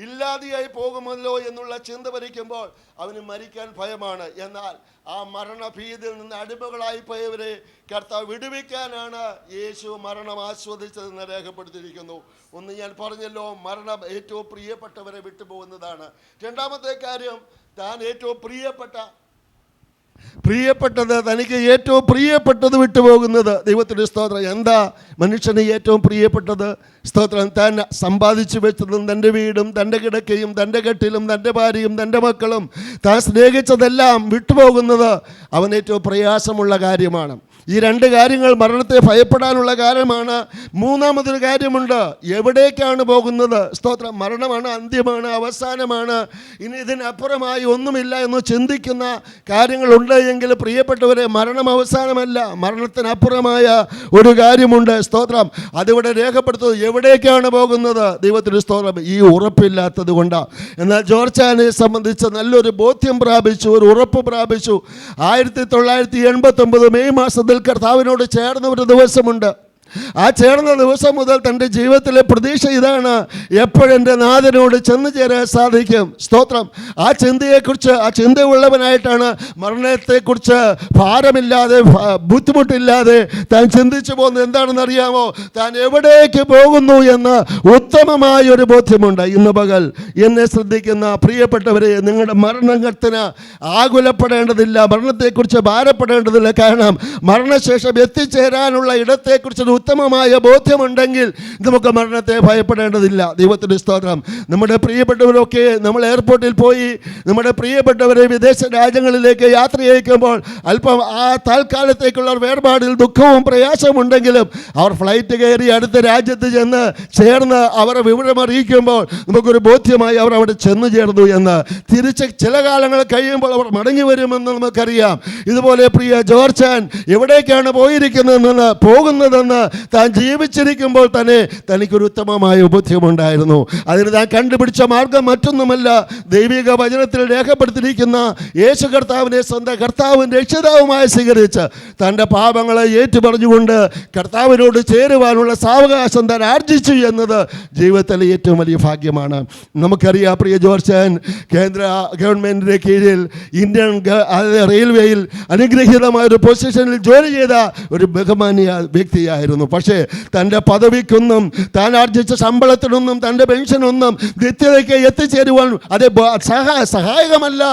ഇല്ലാതെയായി പോകുമല്ലോ എന്നുള്ള ചിന്ത ഭരിക്കുമ്പോൾ അവന് മരിക്കാൻ ഭയമാണ്. എന്നാൽ ആ മരണഭീതിയിൽ നിന്ന് അടിമകളായി പോയവരെ കർത്താവ് വിടുവിക്കാനാണ് യേശു മരണം ആസ്വദിച്ചതെന്ന് രേഖപ്പെടുത്തിയിരിക്കുന്നു. ഒന്ന് ഞാൻ പറഞ്ഞല്ലോ, മരണം ഏറ്റവും പ്രിയപ്പെട്ടവരെ വിട്ടുപോകുന്നതാണ്. രണ്ടാമത്തെ കാര്യം, താൻ ഏറ്റവും പ്രിയപ്പെട്ടത്, തനിക്ക് ഏറ്റവും പ്രിയപ്പെട്ടത് വിട്ടുപോകുന്നത്. ദൈവത്തിൻ്റെ സ്തോത്രം. എന്താ മനുഷ്യന് ഏറ്റവും പ്രിയപ്പെട്ടത്? സ്തോത്രം. താൻ സമ്പാദിച്ചു വെച്ചതും തൻ്റെ വീടും തൻ്റെ കിടക്കയും തൻ്റെ കെട്ടിലും തൻ്റെ ഭാര്യയും തൻ്റെ മക്കളും താൻ സ്നേഹിച്ചതെല്ലാം വിട്ടുപോകുന്നത് അവൻ ഏറ്റവും പ്രയാസമുള്ള കാര്യമാണ്. ഈ രണ്ട് കാര്യങ്ങൾ മരണത്തെ ഭയപ്പെടാനുള്ള കാര്യമാണ്. മൂന്നാമതൊരു കാര്യമുണ്ട്, എവിടേക്കാണ് പോകുന്നത്? സ്തോത്രം. മരണമാണ്, അന്ത്യമാണ്, അവസാനമാണ്, ഇനി ഇതിനപ്പുറമായി ഒന്നുമില്ല എന്ന് ചിന്തിക്കുന്ന കാര്യങ്ങളുണ്ട് എങ്കിൽ പ്രിയപ്പെട്ടവരെ, മരണം അവസാനമല്ല, മരണത്തിനപ്പുറമായ ഒരു കാര്യമുണ്ട്. സ്തോത്രം. അതിവിടെ രേഖപ്പെടുത്തുന്നത് എവിടേക്കാണ് പോകുന്നത്? ദൈവത്തിന് സ്തോത്രം. ഈ ഉറപ്പില്ലാത്തത് കൊണ്ടാണ്. എന്നാൽ ജോർജാനെ സംബന്ധിച്ച് നല്ലൊരു ബോധ്യം പ്രാപിച്ചു, ഒരു ഉറപ്പ് പ്രാപിച്ചു. 1989 മെയ് മാസത്തിൽ കർത്താവിനോട് ചേർന്ന ഒരു ദിവസമുണ്ട്. ആ ചേർന്ന ദിവസം മുതൽ തൻ്റെ ജീവിതത്തിലെ പ്രതീക്ഷ ഇതാണ്, എപ്പോഴെൻ്റെ നാഥനോട് ചെന്ന് ചേരാൻ സാധിക്കും. സ്തോത്രം. ആ ചിന്തയെക്കുറിച്ച്, ആ ചിന്തയുള്ളവനായിട്ടാണ് മരണത്തെക്കുറിച്ച് ഭാരമില്ലാതെ ബുദ്ധിമുട്ടില്ലാതെ താൻ ചിന്തിച്ചു പോകുന്നത്. എന്താണെന്ന് അറിയാമോ? താൻ എവിടേക്ക് പോകുന്നു എന്ന് ഉത്തമമായ ഒരു ബോധ്യമുണ്ട്. ഇന്ന് പകൽ എന്നെ ശ്രദ്ധിക്കുന്ന പ്രിയപ്പെട്ടവരെ, നിങ്ങളുടെ മരണത്തിന് ആകുലപ്പെടേണ്ടതില്ല, മരണത്തെക്കുറിച്ച് ഭാരപ്പെടേണ്ടതില്ല. കാരണം മരണശേഷം എത്തിച്ചേരാനുള്ള ഇടത്തെക്കുറിച്ചൊരു ഉത്തമമായ ബോധ്യമുണ്ടെങ്കിൽ നമുക്ക് മരണത്തെ ഭയപ്പെടേണ്ടതില്ല. ദൈവത്തിൻ്റെ സ്തോത്രം. നമ്മുടെ പ്രിയപ്പെട്ടവരൊക്കെ നമ്മൾ എയർപോർട്ടിൽ പോയി നമ്മുടെ പ്രിയപ്പെട്ടവരെ വിദേശ രാജ്യങ്ങളിലേക്ക് യാത്ര അയക്കുമ്പോൾ അല്പം ആ താൽക്കാലത്തേക്കുള്ള വേർപാടിൽ ദുഃഖവും പ്രയാസവും ഉണ്ടെങ്കിലും അവർ ഫ്ലൈറ്റ് കയറി അടുത്ത രാജ്യത്ത് ചെന്ന് ചേർന്ന് അവരെ വിവരമറിയിക്കുമ്പോൾ നമുക്കൊരു ബോധ്യമായി അവർ അവിടെ ചെന്നു ചേർന്നു എന്ന്. തിരിച്ച് ചില കാലങ്ങൾ കഴിയുമ്പോൾ അവർ മടങ്ങി വരുമെന്ന് നമുക്കറിയാം. ഇതുപോലെ പ്രിയ ജോർജാൻ എവിടേക്കാണ് പോകുന്നതെന്ന് താൻ ജീവിച്ചിരിക്കുമ്പോൾ തന്നെ തനിക്കൊരു ഉത്തമമായ ബോധ്യമുണ്ടായിരുന്നു. അതിന് താൻ കണ്ടുപിടിച്ച മാർഗം മറ്റൊന്നുമല്ല, ദൈവിക വചനത്തിൽ രേഖപ്പെടുത്തിയിരിക്കുന്ന യേശു കർത്താവിനെ സ്വന്തം കർത്താവും രക്ഷിതാവുമായി സ്വീകരിച്ച് തൻ്റെ പാപങ്ങളെ ഏറ്റുപറഞ്ഞുകൊണ്ട് കർത്താവിനോട് ചേരുവാനുള്ള സാവകാശം താൻ ആർജിച്ചു എന്നത് ജീവിതത്തിലെ ഏറ്റവും വലിയ ഭാഗ്യമാണ്. നമുക്കറിയാം പ്രിയ ജോർജാൻ കേന്ദ്ര ഗവൺമെൻറ്റിൻ്റെ കീഴിൽ ഇന്ത്യൻ റെയിൽവേയിൽ അനുഗ്രഹീതമായ ഒരു പൊസിഷനിൽ ജോലി ചെയ്ത ഒരു ബഹുമാന്യ വ്യക്തിയായിരുന്നു. പക്ഷേ തൻ്റെ പദവിക്കൊന്നും താൻ ആർജിച്ച ശമ്പളത്തിനൊന്നും തൻ്റെ പെൻഷനൊന്നും നിത്യതയ്ക്ക് എത്തിച്ചേരുവാൻ അത് സഹായകമല്ല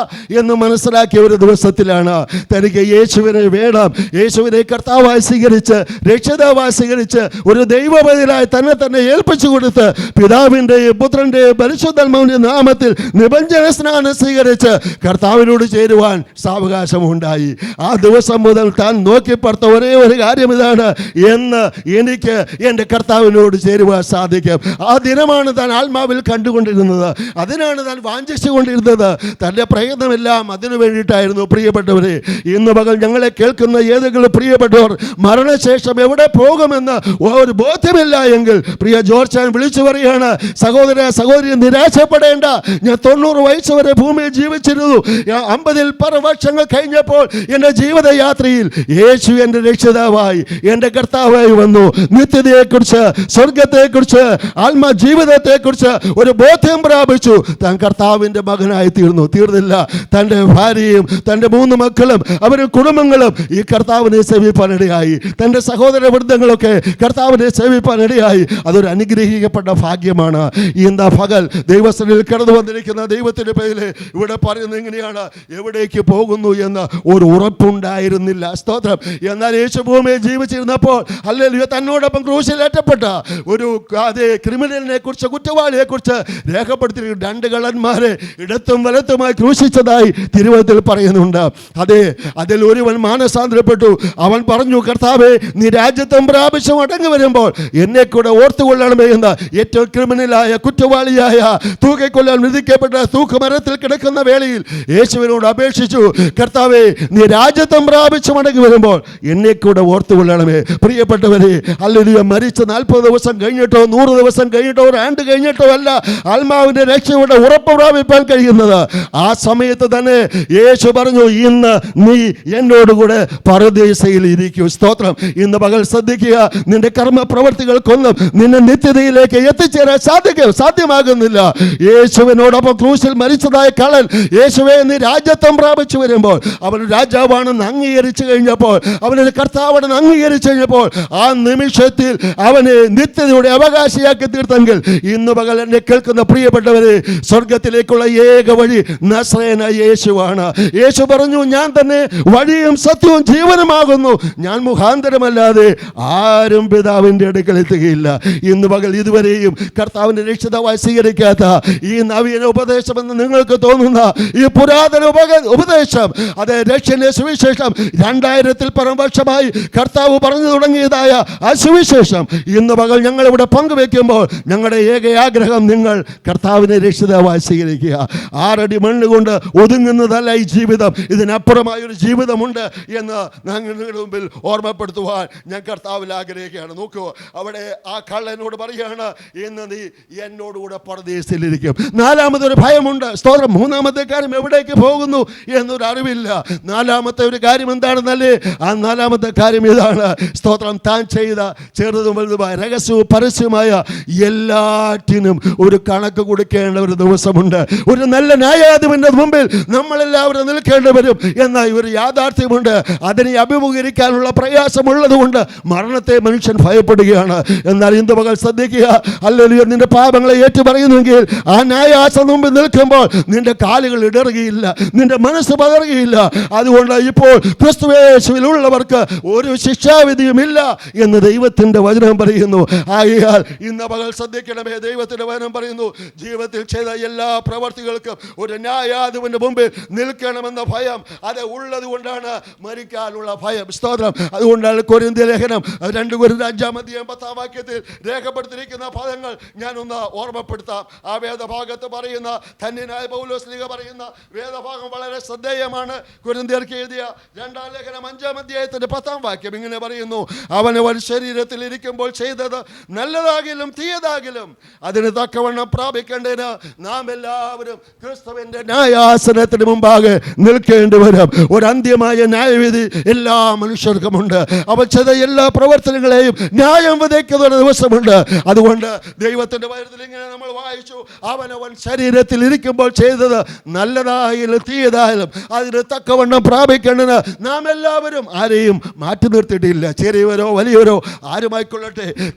എന്ന് മനസ്സിലാക്കിയ ഒരു ദിവസത്തിലാണ് തനിക്ക് യേശുവിനെ വേണം, യേശുവിനെ കർത്താവായി സ്വീകരിച്ച് രക്ഷിതാവായി സ്വീകരിച്ച് ഒരു ദൈവപതിലായി തന്നെ ഏൽപ്പിച്ചു കൊടുത്ത് പിതാവിൻ്റെയും പുത്രൻ്റെയും പരിശുദ്ധാത്മാവിൻ്റെ നാമത്തിൽ നിബന്ധന സ്നാനം സ്വീകരിച്ച് കർത്താവിനോട് ചേരുവാൻ സാവകാശമുണ്ടായി. ആ ദിവസം മുതൽ താൻ നോക്കിപ്പറത്ത ഒരേ ഒരു കാര്യം ഇതാണ്, എന്ന് എനിക്ക് എൻ്റെ കർത്താവിനോട് ചേരുവാൻ സാധിക്കും. ആ ദിനമാണ് താൻ ആത്മാവിൽ കണ്ടുകൊണ്ടിരുന്നത്, അതിനാണ് താൻ വാഞ്ചിച്ചുകൊണ്ടിരുന്നത്. തൻ്റെ പ്രയത്നമെല്ലാം അതിനു വേണ്ടിയിട്ടായിരുന്നു. പ്രിയപ്പെട്ടവരെ, ഇന്ന് പകൽ ഞങ്ങളെ കേൾക്കുന്ന ഏതെങ്കിലും പ്രിയപ്പെട്ടവർ മരണശേഷം എവിടെ പോകുമെന്ന് ഒരു ബോധ്യമില്ല എങ്കിൽ പ്രിയ ജോർജാൻ വിളിച്ചു പറയുകയാണ്, സഹോദരി നിരാശപ്പെടേണ്ട. ഞാൻ 90 വയസ്സ് വരെ ഭൂമിയിൽ ജീവിച്ചിരുന്നു. 50-ൽ പല വർഷങ്ങൾ കഴിഞ്ഞപ്പോൾ എൻ്റെ ജീവിതയാത്രയിൽ യേശു എൻ്റെ രക്ഷിതാവായി എൻ്റെ കർത്താവായി വന്നു. നിത്യതയെക്കുറിച്ച്, സ്വർഗത്തെക്കുറിച്ച്, ആത്മജീവിതത്തെക്കുറിച്ച് ഒരു ബോധ്യം പ്രാപിച്ചു. താൻ കർത്താവിൻ്റെ മകനായി തീർന്നില്ല. തൻ്റെ ഭാര്യയും തൻ്റെ 3 മക്കളും അവരുടെ കുടുംബങ്ങളും ഈ കർത്താവിനെ സേവിപ്പാനിടയായി. തൻ്റെ സഹോദര വൃദ്ധങ്ങളൊക്കെ കർത്താവിനെ സേവിപ്പാനിടയായി. അതൊരു അനുഗ്രഹിക്കപ്പെട്ട ഭാഗ്യമാണ്. ഇന്ന് പകൽ ദൈവസന്നിധിയിൽ കടന്നു വന്നിരിക്കുന്ന ദൈവത്തിൻ്റെ പേരിൽ ഇവിടെ പറയുന്നത് എങ്ങനെയാണ്, എവിടേക്ക് പോകുന്നു എന്ന് ഒരു ഉറപ്പുണ്ടായിരുന്നില്ല. സ്തോത്രം. എന്നാൽ യേശു ഭൂമിയിൽ ജീവിച്ചിരുന്നപ്പോൾ ഹല്ലേലൂയ തന്നോടൊപ്പം ക്രൂശിലേറ്റപ്പെട്ട ഒരു ക്രിമിനലിനെ കുറിച്ച്, കുറ്റവാളിയെ കുറിച്ച് രേഖപ്പെടുത്തിയിരിക്കുന്ന 2 കള്ളന്മാരെ ഇടത്തും വലത്തുമായി ക്രൂശിച്ചതായി തിരുവചനത്തിൽ പറയുന്നുണ്ട്. അതിൽ ഒരുവൻ മാനസാന്തരപ്പെട്ടു. അവൻ പറഞ്ഞു, കർത്താവേ, നീ രാജ്യത്വം പ്രാപിച്ച് മടങ്ങി വരുമ്പോൾ എന്നെ കൂടെ ഓർത്തുകൊള്ളണമേ എന്ന്. ഏറ്റവും ക്രിമിനലായ, കുറ്റവാളിയായ, തൂക്കിക്കൊല്ലാൻ വിധിക്കപ്പെട്ട തൂക്കുമരത്തിൽ കിടക്കുന്ന വേളയിൽ യേശുവിനോട് അപേക്ഷിച്ചു, കർത്താവേ, നീ രാജ്യത്വം പ്രാപിച്ച് മടങ്ങി വരുമ്പോൾ എന്നെ കൂടെ ഓർത്തുകൊള്ളണമേ. പ്രിയപ്പെട്ടവരെ, ഹല്ലേലൂയ, മരിച്ച 40 ദിവസം കഴിഞ്ഞിട്ടോ 100 ദിവസം കഴിഞ്ഞിട്ടോ 1 ആണ്ട് കഴിഞ്ഞിട്ടോ അല്ല ആത്മാവിൻ്റെ രക്ഷയുടെ ഉറപ്പ് പ്രാപിപ്പാൻ കഴിയുന്നത്. ആ സമയത്ത് തന്നെ യേശു പറഞ്ഞു, ഇന്ന് നീ എന്നോടുകൂടെ പരദീസയിൽ ഇരിക്കൂ. സ്തോത്രം. ഇന്ന് പകൽ ശ്രദ്ധിക്കുക, നിന്റെ കർമ്മ പ്രവർത്തികൾക്കൊന്നും നിന്നെ നിത്യതയിലേക്ക് എത്തിച്ചേരാൻ സാധ്യമാകുന്നില്ല. യേശുവിനോടൊപ്പം ക്രൂശിൽ മരിച്ചതായ കള്ളൻ യേശുവേ നീ രാജ്യത്വം പ്രാപിച്ചു വരുമ്പോൾ, അവൻ രാജാവാണെന്ന് അംഗീകരിച്ചു കഴിഞ്ഞപ്പോൾ, അവനൊരു കർത്താവാണെന്ന് അംഗീകരിച്ചു കഴിഞ്ഞപ്പോൾ, ആ നിമിഷത്തിൽ അവനെ നിത്യതയുടെ അവകാശിയാക്കി തീർത്തെങ്കിൽ ഇന്ന് പകൽ എന്നെ കേൾക്കുന്ന പ്രിയപ്പെട്ടവരെ, സ്വർഗത്തിലേക്കുള്ള ഏക വഴി നസ്രയനായ യേശുവാണ്. യേശു പറഞ്ഞു, ഞാൻ തന്നെ വഴിയും സത്യവും ജീവനുമാകുന്നു, ഞാൻ മുഖാന്തരമല്ലാതെ ആരും പിതാവിൻ്റെ അടുക്കൽ എത്തുകയില്ല. ഇന്ന് പകൽ ഇതുവരെയും കർത്താവിൻ്റെ രക്ഷിതാവായി സ്വീകരിക്കാത്ത ഈ നവീന ഉപദേശമെന്ന് നിങ്ങൾക്ക് തോന്നുന്ന ഈ പുരാതന ഉപദേശം, അത് രക്ഷയുടെ സുവിശേഷം 2000-ൽ പരം വർഷമായി കർത്താവ് പറഞ്ഞു തുടങ്ങിയതായ ആ സുവിശേഷം ഇന്ന് പകൽ ഞങ്ങളിവിടെ പങ്കുവെക്കുമ്പോൾ ഞങ്ങളുടെ ഏക ആഗ്രഹം നിങ്ങൾ കർത്താവിനെ രക്ഷിതാവായി സ്വീകരിക്കുക. 6 അടി മണ്ണ് കൊണ്ട് ഒതുങ്ങുന്നതല്ല ഈ ജീവിതം, ഇതിനപ്പുറമായൊരു ജീവിതമുണ്ട് എന്ന് ഞങ്ങളുടെ മുമ്പിൽ ഓർമ്മപ്പെടുത്തുവാൻ ഞാൻ കർത്താവിൽ ആഗ്രഹിക്കുകയാണ്. നോക്കൂ, അവിടെ ആ കള്ളനോട് പറയുകയാണ്, ഇന്ന് നീ എന്നോടുകൂടെ പരദീസയിലിരിക്കും. 4-മതൊരു ഭയമുണ്ട്. സ്തോത്രം. 3-മത്തെ കാര്യം എവിടേക്ക് പോകുന്നു എന്നൊരു അറിവില്ല. 4-മത്തെ ഒരു കാര്യം എന്താണെന്നല്ലേ? ആ 4-മത്തെ കാര്യം ഇതാണ്. സ്തോത്രം. താൻ ചെയ്ത ചെറുതും വലുതുമായ രഹസ്യവും പരസ്യമായ എല്ലാറ്റിനും ഒരു കണക്ക് കൊടുക്കേണ്ട ഒരു ദിവസമുണ്ട്. ഒരു നല്ല ന്യായാധിപന്റെ മുമ്പിൽ നമ്മളെല്ലാവരും നിൽക്കേണ്ടി വരും എന്ന ഒരു യാഥാർത്ഥ്യമുണ്ട്. അതിനെ അഭിമുഖീകരിക്കാനുള്ള പ്രയാസമുള്ളത് കൊണ്ട് മരണത്തെ മനുഷ്യൻ ഭയപ്പെടുകയാണ്. എന്നാൽ ഇന്ന് പകൽ ശ്രദ്ധിക്കുക, ഹല്ലേലൂയ, നിന്റെ പാപങ്ങളെ ഏറ്റുപറയുന്നെങ്കിൽ ആ ന്യായാസനം മുമ്പിൽ നിൽക്കുമ്പോൾ നിന്റെ കാലുകൾ ഇടറുകയില്ല, നിന്റെ മനസ്സ് പതറുകയില്ല. അതുകൊണ്ട് ഇപ്പോൾ ക്രിസ്തുയേശുവിലുള്ളവർക്ക് ഒരു ശിക്ഷാവിധിയും ഇല്ല എന്ന് ദൈവത്തിൻ്റെ വചനം പറയുന്നു. ആകയാൽ ഇന്ന് പകൽ ശ്രദ്ധിക്കണമേ, ദൈവത്തിൻ്റെ വചനം പറയുന്നു, ജീവിതത്തിൽ ചെയ്ത എല്ലാ പ്രവർത്തികൾക്കും ഒരു ന്യായാധിപന്റെ മുമ്പിൽ നിൽക്കണമെന്ന ഭയം അത് ഉള്ളത് കൊണ്ടാണ് മരിക്കാനുള്ള ഭയം. സ്തോത്രം. അതുകൊണ്ടാണ് കൊരിന്ത്യ ലേഖനം 2 കൊരിന്ത്യർ 5-10 രേഖപ്പെടുത്തിയിരിക്കുന്ന പദങ്ങൾ ഞാനൊന്ന് ഓർമ്മപ്പെടുത്താം. ആ വേദഭാഗത്ത് പറയുന്ന ധന്യനായ പൗലോസ് ശ്ലീഹ പറയുന്ന വേദഭാഗം വളരെ ശ്രദ്ധേയമാണ്. കൊരിന്ത്യർക്ക് എഴുതിയ 2 ലേഖനം 5-10 ഇങ്ങനെ പറയുന്നു, അവനവൻ ശരീരത്തിൽ ഇരിക്കുമ്പോൾ ചെയ്തത് നല്ലതാകിലും തീയതാകിലും അതിന് തക്കവണ്ണം പ്രാപിക്കേണ്ടതിന് നാം എല്ലാവരും ക്രിസ്തുവിന്റെ ന്യായാസനത്തിന് മുമ്പാകെ നിൽക്കേണ്ടി വരും. ഒരു അന്ത്യമായ ന്യായവിധി എല്ലാ മനുഷ്യർക്കുമുണ്ട്. അവൻ ചെയ്ത എല്ലാ പ്രവർത്തനങ്ങളെയും ന്യായം വിധിക്കുന്ന ഒരു ദിവസമുണ്ട്. അതുകൊണ്ട് ദൈവത്തിന്റെ വചനത്തിൽ ഇങ്ങനെ നമ്മൾ വായിച്ചു, അവനവൻ ശരീരത്തിൽ ഇരിക്കുമ്പോൾ ചെയ്തത് നല്ലതായാലും തീയതായാലും അതിന് തക്കവണ്ണം പ്രാപിക്കേണ്ടതിന് നാം എല്ലാവരും ആരെയും മാറ്റി നിർത്തിയിട്ടില്ല. ചെറിയവരോ വലിയവരോ ആരുമായിക്കൊള്ളട്ടെ,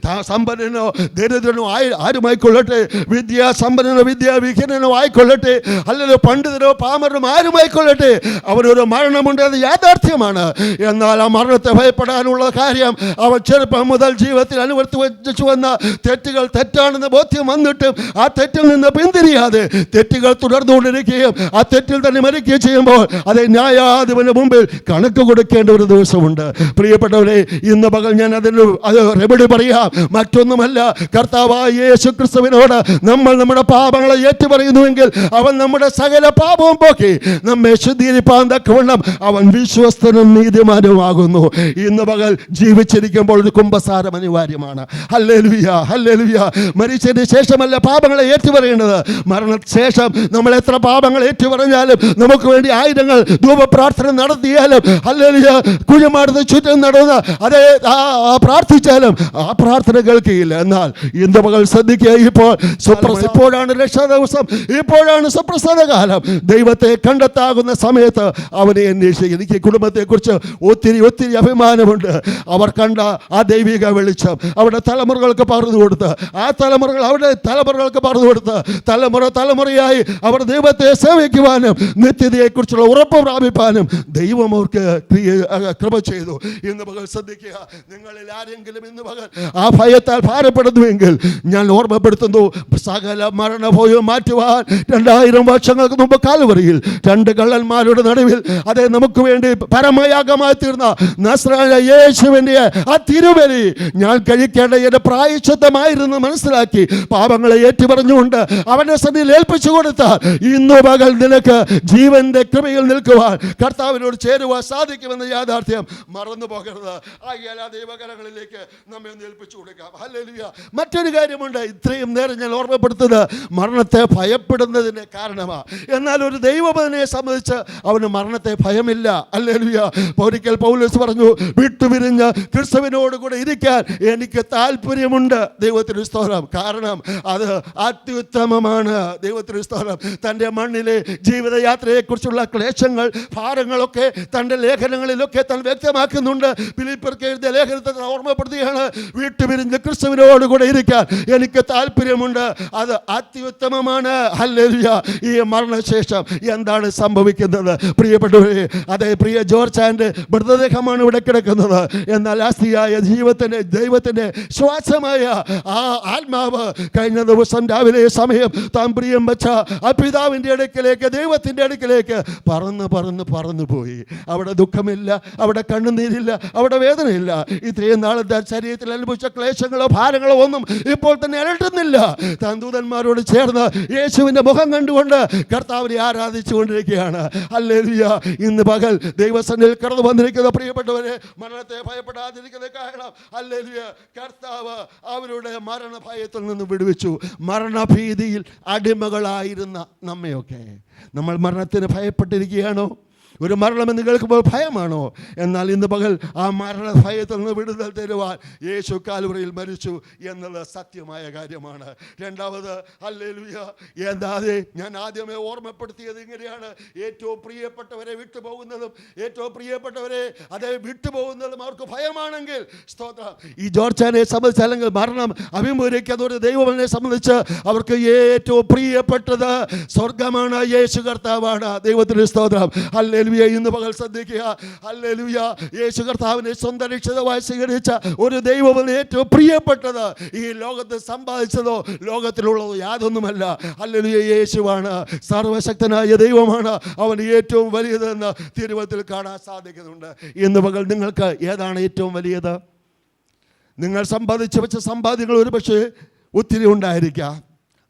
സമ്പന്നനോ ദരിദ്രനോ ആരുമായിക്കൊള്ളട്ടെ, വിദ്യാസമ്പന്നനോ വിദ്യാവിഹീനനോ ആയിക്കൊള്ളട്ടെ, അല്ലെങ്കിൽ പണ്ഡിതനോ പാമരനോ ആരുമായിക്കൊള്ളട്ടെ, അവനൊരു മരണമുണ്ട്, അത് യാഥാർത്ഥ്യമാണ്. എന്നാൽ ആ മരണത്തെ ഭയപ്പെടാനുള്ള കാര്യം അവൻ ചെറുപ്പം മുതൽ ജീവിതത്തിൽ അനുവർത്തിച്ചു വന്ന തെറ്റുകൾ തെറ്റാണെന്ന് ബോധ്യം വന്നിട്ടും ആ തെറ്റിൽ നിന്ന് പിന്തിരിയാതെ തെറ്റുകൾ തുടർന്നുകൊണ്ടിരിക്കുകയും ആ തെറ്റിൽ തന്നെ മരിക്കുകയും ചെയ്യുമ്പോൾ അത് ന്യായാധിപന്റെ മുമ്പിൽ കണക്ക് കൊടുക്കേണ്ട ഒരു ദിവസമുണ്ട്. പ്രിയപ്പെട്ടവരെ, ഇന്ന് പകൽ ഞാൻ അത് റെമഡി പറയാം. മറ്റൊന്നുമല്ല, കർത്താവായ യേശു ക്രിസ്തുവിനോട് നമ്മൾ നമ്മുടെ പാപങ്ങളെ ഏറ്റുപറയുന്നുവെങ്കിൽ അവൻ നമ്മുടെ സകല പാപവും പോക്കി നമ്മെ ശുദ്ധീകരിപ്പാൻ തക്കവണ്ണം അവൻ വിശ്വസ്തനും നീതിമാനുമാകുന്നു. ഇന്ന് പകൽ ജീവിച്ചിരിക്കുമ്പോൾ ഒരു കുമ്പസാരം അനിവാര്യമാണ്. Hallelujah, hallelujah. മരിച്ചതിന് ശേഷമല്ല പാപങ്ങളെ ഏറ്റുപറയേണ്ടത്, മരണശേഷം നമ്മൾ എത്ര പാപങ്ങൾ ഏറ്റുപറഞ്ഞാലും നമുക്ക് വേണ്ടി 1000 ധൂപപ്രാർത്ഥന നടത്തിയാലും ഹല്ലേലൂയ കുഴിമാടത്ത് ചുറ്റും നടന്ന് അതേ പ്രാർത്ഥിച്ചാലും ആ പ്രാർത്ഥന കേൾക്കുകയില്ല. എന്നാൽ ഇന്ന് പകൽ ശ്രദ്ധിക്കുക, ഇപ്പോഴാണ് രക്ഷാ ദിവസം, ഇപ്പോഴാണ് സുപ്രസാദ കാലം. ദൈവത്തെ കണ്ടെത്താകുന്ന സമയത്ത് അവനെ അന്വേഷിക്കും. എനിക്ക് കുടുംബത്തെക്കുറിച്ച് ഒത്തിരി ഒത്തിരി അഭിമാനമുണ്ട്. അവർ കണ്ട ആ ദൈവിക വെളിച്ചം അവരുടെ തലമുറകൾക്ക് പകർന്നു കൊടുത്ത്, ആ തലമുറകൾ അവരുടെ തലമുറകൾക്ക് പകർന്നു കൊടുത്ത് തലമുറയായി അവർ ദൈവത്തെ സേവിക്കുവാനും നിത്യതയെക്കുറിച്ചുള്ള ഉറപ്പ് പ്രാപിപ്പാനും ദൈവം അവർക്ക് കൃപ ചെയ്തു. ഇന്ന് പകൽ ശ്രദ്ധിക്കുക, നിങ്ങളിൽ ആരെങ്കിലും ഇന്ന് പകൽ ആ ഭയത്താൽ ഭാരപ്പെടുന്നുവെങ്കിൽ ഞാൻ ഓർമ്മപ്പെടുത്തുന്നു, സകല മരണഭയം മാറ്റുവാൻ 2000 വർഷങ്ങൾക്ക് മുമ്പ് കാൽവറിയിൽ 2 കള്ളന്മാരുടെ നടുവിൽ അതേ നമുക്ക് വേണ്ടി പരമയാഗമായി തീർന്ന നസ്രായ യേശുവിന്റെ ആ തിരുബലി ഞാൻ കഴിക്കേണ്ട എന്റെ പ്രായശ്ചിത്തമായിരുന്നു മനസ്സിലാക്കി പാപങ്ങളെ ഏറ്റുപറഞ്ഞുകൊണ്ട് അവന്റെ സന്നിധിയിൽ ഏൽപ്പിച്ചു കൊടുത്താൽ ഇന്നു പകൽ നിനക്ക് ജീവന്റെ കൃപയിൽ നിൽക്കുവാൻ കർത്താവിനോട് ചേരുവാൻ സാധിക്കുമെന്ന യാഥാർത്ഥ്യം മറന്നു പോകരുത്. ആകയാൽ ആ ദൈവകരങ്ങളിലേക്ക് നമ്മെ ഒന്ന് ഏൽപ്പിച്ചു കൊടുക്കാം. ഹല്ലേലൂയ. മറ്റൊരു കാര്യമുണ്ട്, ഇത്രയും നേരം ഞാൻ ഓർമ്മപ്പെടുത്തുന്നത് മരണത്തെ ഭയപ്പെടുന്നതിന് കാരണമാണ്. എന്നാൽ ഒരു ദൈവപദനെ സംബന്ധിച്ച് അവന് മരണത്തെ ഭയമില്ല. ഹല്ലേലൂയ. ഒരിക്കൽ പൗലോസ് പറഞ്ഞു, വിട്ടുപിരിഞ്ഞ് ക്രിസ്തുവിനോട് കൂടെ ഇരിക്കാൻ എനിക്ക് താല്പര്യമുണ്ട്. ദൈവത്തിന് സ്തോത്രം. കാരണം അത് അത്യുത്തമമാണ്. ദൈവത്തിന് സ്തോത്രം. തൻ്റെ മണ്ണിലെ ജീവിതയാത്രയെക്കുറിച്ചുള്ള ക്ലേശങ്ങൾ ഭാരങ്ങളൊക്കെ തൻ്റെ ലേഖനങ്ങളിലൊക്കെ താൻ വ്യക്തമാക്കുന്നുണ്ട്. ഫിലിപ്പിയർക്ക് എഴുതിയ ലേഖനത്തെ ഓർമ്മപ്പെടുത്തുകയാണ്, വിട്ടുപിരിഞ്ഞ് ക്രിസ്തുവിനോട് കൂടെ ഇരിക്കാൻ എനിക്ക് താല്പര്യമുണ്ട്, അത് അത്യുത്തമമാണ്. ഹല്ലേലൂയ. ഈ മരണശേഷം എന്താണ് സംഭവിക്കുന്നത് പ്രിയപ്പെട്ടവരെ? അതേ പ്രിയ ജോർജ് ആൻഡ് മൃതദേഹമാണ് ഇവിടെ കിടക്കുന്നത്. എന്നാൽ ആസ്തിയായ ദൈവത്തിൻ്റെ ശ്വാസമായ ആ ആത്മാവ് കഴിഞ്ഞ ദിവസം രാവിലെ സമയം താൻ പ്രിയം വെച്ച ആ പിതാവിൻ്റെ അടുക്കലേക്ക്, ദൈവത്തിൻ്റെ അടുക്കലേക്ക് പറന്നു പോയി. അവിടെ ദുഃഖമില്ല, അവിടെ കണ്ണുനീരില്ല, അവിടെ വേദനയില്ല. ഇത്രയും നാളത്തെ ശരീരത്തിൽ അനുഭവിച്ച ക്ലേശങ്ങളോ ഭാരങ്ങളോ ഒന്നും ഇപ്പോൾ തന്നെ അലട്ടുന്നില്ല. താൻ ദൂതന്മാരോട് ചേർന്ന് യേശുവിൻ്റെ മുഖം കണ്ടുകൊണ്ട് കർത്താവിനെ ആരാധിച്ചു കൊണ്ടിരിക്കുകയാണ്. ഹല്ലേലൂയ. ഇന്ന് പകൽ ദൈവസന്നിധിയിൽ കടന്നു വന്നിരിക്കുന്ന പ്രിയപ്പെട്ടവരെ, മരണത്തെ ഭയപ്പെടാതിരിക്കുന്ന കാരണം ഹല്ലേലൂയ, കർത്താവ് അവരുടെ മരണഭയത്തിൽ നിന്ന് വിടുവിച്ചു. മരണഭീതിയിൽ അടിമകളായിരുന്ന നമ്മയൊക്കെ നമ്മൾ മരണത്തിന് ഭയപ്പെട്ടിരിക്കുകയാണോ? ഒരു മരണമെന്ന് കേൾക്കുമ്പോൾ ഭയമാണോ? എന്നാൽ ഇന്ന് പകൽ ആ മരണ ഭയത്തിൽ നിന്ന് വിടുതൽ തരുവാൻ യേശു കാൽവറിയിൽ മരിച്ചു എന്നുള്ളത് സത്യമായ കാര്യമാണ്. രണ്ടാമത് ഹല്ലേലൂയ, എന്താതെ ഞാൻ ആദ്യമേ ഓർമ്മപ്പെടുത്തിയത് ഇങ്ങനെയാണ്, ഏറ്റവും പ്രിയപ്പെട്ടവരെ വിട്ടുപോകുന്നതും ഏറ്റവും പ്രിയപ്പെട്ടവരെ അതേ വിട്ടുപോകുന്നതും അവർക്ക് ഭയമാണെങ്കിൽ സ്തോത്രം. ഈ ജോർജാനെ സംബന്ധിച്ച് അല്ലെങ്കിൽ മരണം അഭിമുഖീകരിക്കുന്ന ഒരു ദൈവനെ സംബന്ധിച്ച് അവർക്ക് ഏറ്റവും പ്രിയപ്പെട്ടത് സ്വർഗമാണ്, യേശു കർത്താവാണ്. ദൈവത്തിന് സ്തോത്രം. ഹല്ലേലൂയ. ഹല്ലേലൂയ. ഇന്ന് പകൽ ശ്രദ്ധിക്കുക. ഹല്ലേലൂയ. യേശു കർത്താവിനെ സ്വന്തം രക്ഷിതാവായി സ്വീകരിച്ച ഒരു ദൈവത്തിന് ഏറ്റവും പ്രിയപ്പെട്ടത് ഈ ലോകത്ത് സമ്പാദിച്ചതോ ലോകത്തിലുള്ളതോ യാതൊന്നുമല്ല. ഹല്ലേലൂയ. യേശുവാണ്, സർവശക്തനായ ദൈവമാണ്. അവൻ ഏറ്റവും വലിയതെന്ന് തിരുവചനത്തിൽ കാണാൻ സാധിക്കുന്നുണ്ട്. ഇന്ന് പകൽ നിങ്ങൾക്ക് ഏതാണ് ഏറ്റവും വലിയത്? നിങ്ങൾ സമ്പാദിച്ചു വെച്ച സമ്പാദ്യങ്ങൾ ഒരു പക്ഷേ ഒത്തിരി ഉണ്ടായിരിക്കാം,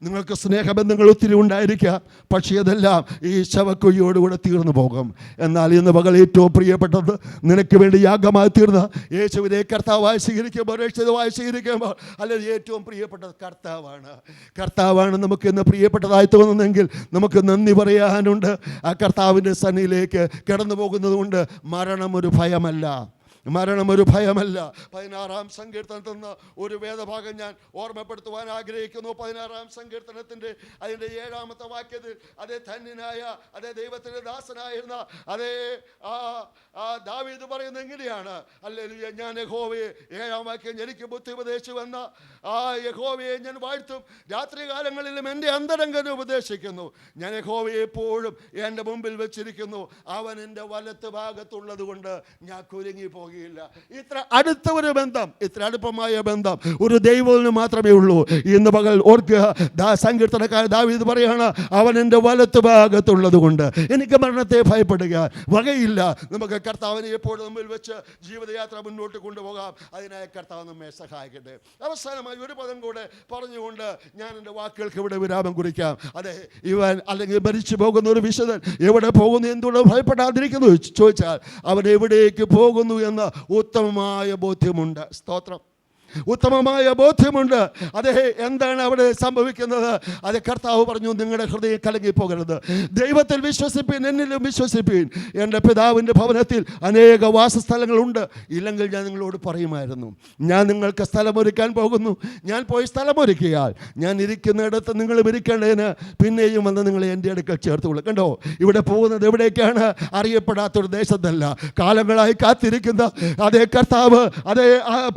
നിങ്ങൾക്ക് സ്നേഹബന്ധങ്ങൾ ഒത്തിരി ഉണ്ടായിരിക്കാം, പക്ഷേ അതെല്ലാം ഈ ശവക്കുഴിയോടുകൂടെ തീർന്നു പോകും. എന്നാൽ ഇന്ന് പകൽ ഏറ്റവും പ്രിയപ്പെട്ടത് നിനക്ക് വേണ്ടി യാഗമായി തീർന്ന യേശുവിനെ കർത്താവായി സ്വീകരിക്കുമ്പോൾ, രക്ഷിതാവായി സ്വീകരിക്കുമ്പോൾ, അല്ലെങ്കിൽ ഏറ്റവും പ്രിയപ്പെട്ടത് കർത്താവാണ് നമുക്ക് ഇന്ന് പ്രിയപ്പെട്ടതായി തോന്നുന്നെങ്കിൽ നമുക്ക് നന്ദി പറയാനുണ്ട്. ആ കർത്താവിൻ്റെ സന്നിധിയിലേക്ക് കടന്നു പോകുന്നത് കൊണ്ട് മരണം ഒരു ഭയമല്ല. 16-ാം സങ്കീർത്തനത്തിൽ നിന്ന് ഒരു വേദഭാഗം ഞാൻ ഓർമ്മപ്പെടുത്തുവാൻ ആഗ്രഹിക്കുന്നു. 16-ാം സങ്കീർത്തനത്തിൻ്റെ അതിൻ്റെ 7-ാമത്തെ വാക്യത്തിൽ അതേ ധന്യനായ അതേ ദൈവത്തിൻ്റെ ദാസനായിരുന്ന അതേ ദാവീദ് പറയുന്നത് എങ്ങനെയാണ്? ഹല്ലേലൂയ. ഞാൻ യഹോവയെ, 7-ാം വാക്യം, എനിക്ക് ബുദ്ധി ഉപദേശിച്ചുവെന്ന യഹോവയെ ഞാൻ വാഴ്ത്തും, രാത്രികാലങ്ങളിലും എൻ്റെ അന്തരംഗനെ ഉപദേശിക്കുന്നു. ഞാൻ യഹോവയെ എപ്പോഴും എൻ്റെ മുമ്പിൽ വെച്ചിരിക്കുന്നു, അവൻ എൻ്റെ വലത്ത് ഭാഗത്തുള്ളത് കൊണ്ട് ഞാൻ കുലുങ്ങിപ്പോകും. ഇത്ര അടുത്ത ഒരു ബന്ധം, ഇത്ര അടുപ്പമായ ബന്ധം ഒരു ദൈവത്തിന് മാത്രമേ ഉള്ളൂ. ഇന്ന് പകൽ ഓർക്കുക, സങ്കീർത്തനക്കാരൻ ദാവീദ് പറയാണ്, അവൻ എൻ്റെ വലത്ത് ഭാഗത്തുള്ളത് കൊണ്ട് എനിക്ക് മരണത്തെ ഭയപ്പെടുക വകയില്ല. നമുക്ക് കർത്താവിനെ എപ്പോഴും മുമ്പിൽ വെച്ച് ജീവിതയാത്ര മുന്നോട്ട് കൊണ്ടുപോകാം. അതിനായി കർത്താവ് നമ്മെ സഹായിക്കട്ടെ. അവസാനമായി ഒരു പദം കൂടെ പറഞ്ഞുകൊണ്ട് ഞാൻ എൻ്റെ വാക്കുകൾക്ക് ഇവിടെ വിരാമം കുറിക്കാം. അതെ, ഇവൻ അല്ലെങ്കിൽ മരിച്ചു പോകുന്ന ഒരു വിശുദ്ധൻ എവിടെ പോകുന്നു, എന്തുകൊണ്ട് ഭയപ്പെടാതിരിക്കുന്നു ചോദിച്ചാൽ അവൻ എവിടേക്ക് പോകുന്നു എന്ന ഉത്തമമായ ബോധ്യമുണ്ട്. സ്തോത്രം. ഉത്തമമായ ബോധ്യമുണ്ട്. അതെ, എന്താണ് അവിടെ സംഭവിക്കുന്നത്? അത് കർത്താവ് പറഞ്ഞു, നിങ്ങളുടെ ഹൃദയം കലങ്ങിപ്പോകരുത്, ദൈവത്തിൽ വിശ്വസിപ്പീൻ, എന്നിലും വിശ്വസിപ്പീൻ. എൻ്റെ പിതാവിൻ്റെ ഭവനത്തിൽ അനേക വാസസ്ഥലങ്ങളുണ്ട്, ഇല്ലെങ്കിൽ ഞാൻ നിങ്ങളോട് പറയുമായിരുന്നു. ഞാൻ നിങ്ങൾക്ക് സ്ഥലമൊരുക്കാൻ പോകുന്നു. ഞാൻ പോയി സ്ഥലമൊരുക്കിയാൽ ഞാൻ ഇരിക്കുന്നിടത്ത് നിങ്ങളും ഇരിക്കേണ്ടതിന് പിന്നെയും വന്ന് നിങ്ങളെ എൻ്റെ അടുക്കൽ ചേർത്തുകൊള്ളു. കണ്ടോ, ഇവിടെ പോകുന്നത് എവിടേക്കാണ്? അറിയപ്പെടാത്തൊരു ദേശത്തല്ല, കാലങ്ങളായി കാത്തിരിക്കുന്ന അതേ കർത്താവ് അതേ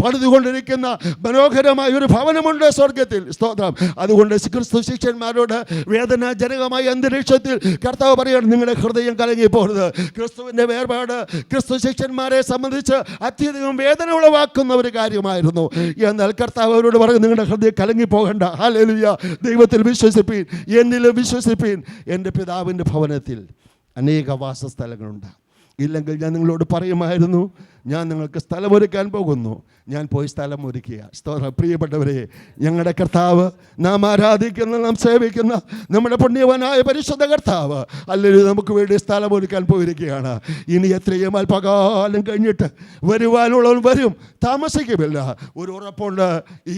പണിതുകൊണ്ടിരിക്കുന്ന മനോഹരമായ ഒരു ഭവനമുണ്ട് സ്വർഗത്തിൽ. സ്തോത്രം. അതുകൊണ്ട് ക്രിസ്തു ശിഷ്യന്മാരോട് വേദനാജനകമായ അന്തരീക്ഷത്തിൽ കർത്താവ് പറയുകയാണ്, നിങ്ങളുടെ ഹൃദയം കലങ്ങിപ്പോകരുത്. ക്രിസ്തുവിൻ്റെ വേർപാട് ക്രിസ്തു ശിഷ്യന്മാരെ സംബന്ധിച്ച് അത്യധികം വേദന ഉളവാക്കുന്ന ഒരു കാര്യമായിരുന്നു. എന്നാൽ കർത്താവ് അവരോട് പറയും, നിങ്ങളുടെ ഹൃദയം കലങ്ങിപ്പോകണ്ട. ഹല്ലേലൂയ. ദൈവത്തിൽ വിശ്വസിപ്പീൻ, എന്നിലും വിശ്വസിപ്പീൻ. എൻ്റെ പിതാവിൻ്റെ ഭവനത്തിൽ അനേക വാസസ്ഥലങ്ങളുണ്ട്, ഇല്ലെങ്കിൽ ഞാൻ നിങ്ങളോട് പറയുമായിരുന്നു, ഞാൻ നിങ്ങൾക്ക് സ്ഥലമൊരുക്കാൻ പോകുന്നു, ഞാൻ പോയി സ്ഥലം ഒരുക്കുക. സ്തോത്രം. പ്രിയപ്പെട്ടവരെ, ഞങ്ങളുടെ കർത്താവ്, നാം ആരാധിക്കുന്ന, നാം സേവിക്കുന്ന നമ്മുടെ പുണ്യവനായ പരിശുദ്ധ കർത്താവ് അല്ലെങ്കിൽ നമുക്ക് വേണ്ടി സ്ഥലമൊരുക്കാൻ പോയിരിക്കുകയാണ്. ഇനി എത്രയും അല്പകാലം കഴിഞ്ഞിട്ട് വരുവാനുള്ളവൻ വരും, താമസിക്കുമില്ല. ഒരു ഉറപ്പുണ്ട്, ഈ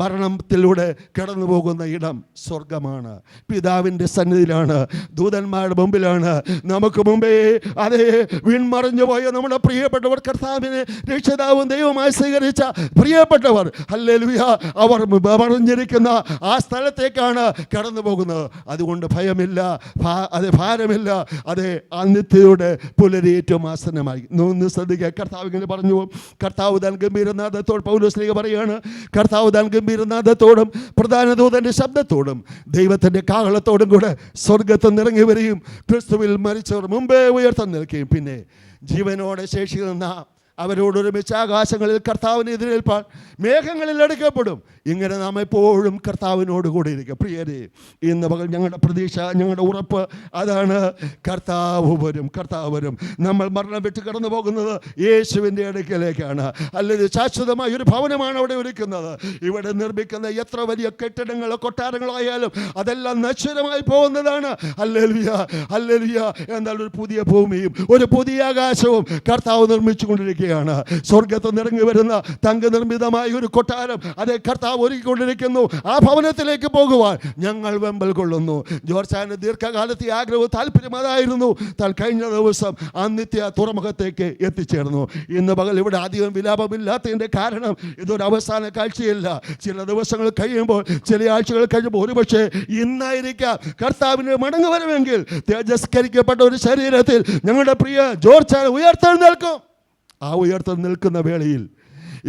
മരണത്തിലൂടെ കടന്നു പോകുന്ന ഇടം സ്വർഗമാണ്, പിതാവിൻ്റെ സന്നിധിയിലാണ്, ദൂതന്മാരുടെ മുമ്പിലാണ്. നമുക്ക് മുമ്പേ അതേ വീൺമറിഞ്ഞു പോയ നമ്മുടെ പ്രിയപ്പെട്ടവർ, കർത്താവിനെ രക്ഷിതാവും ദൈവമായി സ്വീകരിച്ച പ്രിയപ്പെട്ടവർ, ഹല്ലേലൂയ, അവർ മറിഞ്ഞിരിക്കുന്ന ആ സ്ഥലത്തേക്കാണ് കടന്നു പോകുന്നത്. അതുകൊണ്ട് ഭയമില്ല, അത് ഭാരമില്ല. അതെ, നിത്യയുടെ പുലരി ഏറ്റവും ആസന്നമായി. ഒന്ന് ശ്രദ്ധിക്കുക. കർത്താവ് ഇങ്ങനെ പറഞ്ഞു, കർത്താവ് താൻ ഗംഭീരനാഥത്തോട്, പൗലോസ് പറയാണ്, കർത്താവ് താൻ ഗംഭീരനാഥത്തോടും പ്രധാന ദൂതൻ്റെ ശബ്ദത്തോടും ദൈവത്തിൻ്റെ കാഹളത്തോടും കൂടെ സ്വർഗത്തിൽ നിറങ്ങി വരികയും ക്രിസ്തുവിൽ മരിച്ചവർ മുമ്പേ ഉയർത്തെഴുന്നേൽക്കുകയും പിന്നെ ജീവനോടെ ശേഷി നിന്ന അവരോടൊരുമിച്ച് ആകാശങ്ങളിൽ കർത്താവിനെ എതിരേൽപ്പാൻ മേഘങ്ങളിൽ എടുക്കപ്പെടും. ഇങ്ങനെ നാം എപ്പോഴും കർത്താവിനോട് കൂടെ ഇരിക്കുക. പ്രിയരെ, ഇന്ന് പകൽ ഞങ്ങളുടെ പ്രതീക്ഷ, ഞങ്ങളുടെ ഉറപ്പ് അതാണ്, കർത്താവ് വരും, കർത്താവ് വരും. നമ്മൾ മരണം വിട്ട് കടന്നു പോകുന്നത് യേശുവിൻ്റെ അടുക്കലേക്കാണ്. അല്ലെങ്കിൽ ശാശ്വതമായ ഒരു ഭവനമാണ് അവിടെ ഒരുക്കുന്നത്. ഇവിടെ നിർമ്മിക്കുന്ന എത്ര വലിയ കെട്ടിടങ്ങളോ കൊട്ടാരങ്ങളോ ആയാലും അതെല്ലാം നശ്വരമായി പോകുന്നതാണ്. Hallelujah, hallelujah. എന്നാൽ ഒരു പുതിയ ഭൂമിയും ഒരു പുതിയ ആകാശവും കർത്താവ് നിർമ്മിച്ചു കൊണ്ടിരിക്കുകയാണ്. സ്വർഗത്തിൽ നിറങ്ങി വരുന്ന തങ്കനിർമ്മിതമായ ഒരു കൊട്ടാരം അതേ കർത്താവ് ഒരുക്കിക്കൊണ്ടിരിക്കുന്നു. ആ ഭവനത്തിലേക്ക് പോകുവാൻ ഞങ്ങൾ വെമ്പൽ കൊള്ളുന്നു. ജോർജാന്റെ ദീർഘകാലത്തെ ആഗ്രഹവും താല്പര്യം അതായിരുന്നു. കഴിഞ്ഞ ദിവസം ആ നിത്യ തുറമുഖത്തേക്ക് എത്തിച്ചേർന്നു. ഇന്ന് പകൽ ഇവിടെ അധികം വിലാപമില്ലാത്തതിൻ്റെ കാരണം ഇതൊരു അവസാന കാഴ്ചയല്ല. ചില ദിവസങ്ങൾ കഴിയുമ്പോൾ, ചില ആഴ്ചകൾ കഴിയുമ്പോൾ, ഒരുപക്ഷെ ഇന്നായിരിക്കാം കർത്താവിന് മടങ്ങി വരുമെങ്കിൽ തേജസ്കരിക്കപ്പെട്ട ഒരു ശരീരത്തിൽ ഞങ്ങളുടെ പ്രിയ ജോർജാൻ ഉയർത്തെഴുന്നേൽക്കും. ആ ഉയർത്തെഴുന്നേൽക്കുന്ന വേളയിൽ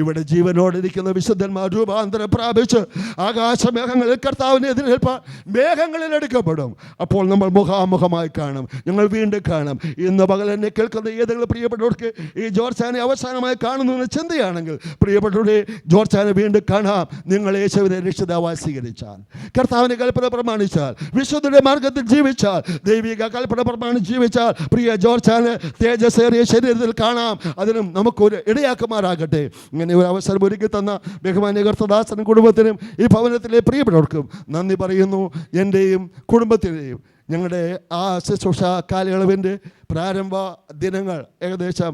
ഇവിടെ ജീവനോടിരിക്കുന്ന വിശുദ്ധന്മാർ രൂപാന്തരം പ്രാപിച്ച് ആകാശമേഘങ്ങളിൽ കർത്താവിനെ എതിരേൽപ്പാൻ മേഘങ്ങളിൽ എടുക്കപ്പെടും. അപ്പോൾ നമ്മൾ മുഖാമുഖമായി കാണും, ഞങ്ങൾ വീണ്ടും കാണും. ഇന്ന് പകൽ എന്നെ കേൾക്കുന്ന ഏതെങ്കിലും പ്രിയപ്പെട്ടവർക്ക് ഈ ജോർജാനെ അവസാനമായി കാണുന്നതിന് ചിന്തയാണെങ്കിൽ, പ്രിയപ്പെട്ടവരെ, ജോർജാനെ വീണ്ടും കാണാം. നിങ്ങൾ യേശുവിനെ രക്ഷിതാവായി സ്വീകരിച്ചാൽ, കർത്താവിൻ്റെ കൽപ്പന പ്രമാണിച്ചാൽ, വിശുദ്ധയുടെ മാർഗത്തിൽ ജീവിച്ചാൽ, ദൈവിക കൽപ്പന പ്രമാണിച്ച് ജീവിച്ചാൽ, പ്രിയ ജോർജാനെ തേജസ്സേറിയ ശരീരത്തിൽ കാണാം. അതിനും നമുക്കൊരു ഇടയാക്കുമാറാകട്ടെ. ഇങ്ങനെ ഒരു അവസരം ഒരുക്കി തന്ന ബഹുമാന്യ കർത്തദാസനും കുടുംബത്തിനും ഈ ഭവനത്തിലെ പ്രിയപ്പെട്ടവർക്കും നന്ദി പറയുന്നു. എൻ്റെയും കുടുംബത്തിൻ്റെയും ഞങ്ങളുടെ ആ ശുശ്രൂഷ കാലയളവിൻ്റെ പ്രാരംഭ ദിനങ്ങൾ ഏകദേശം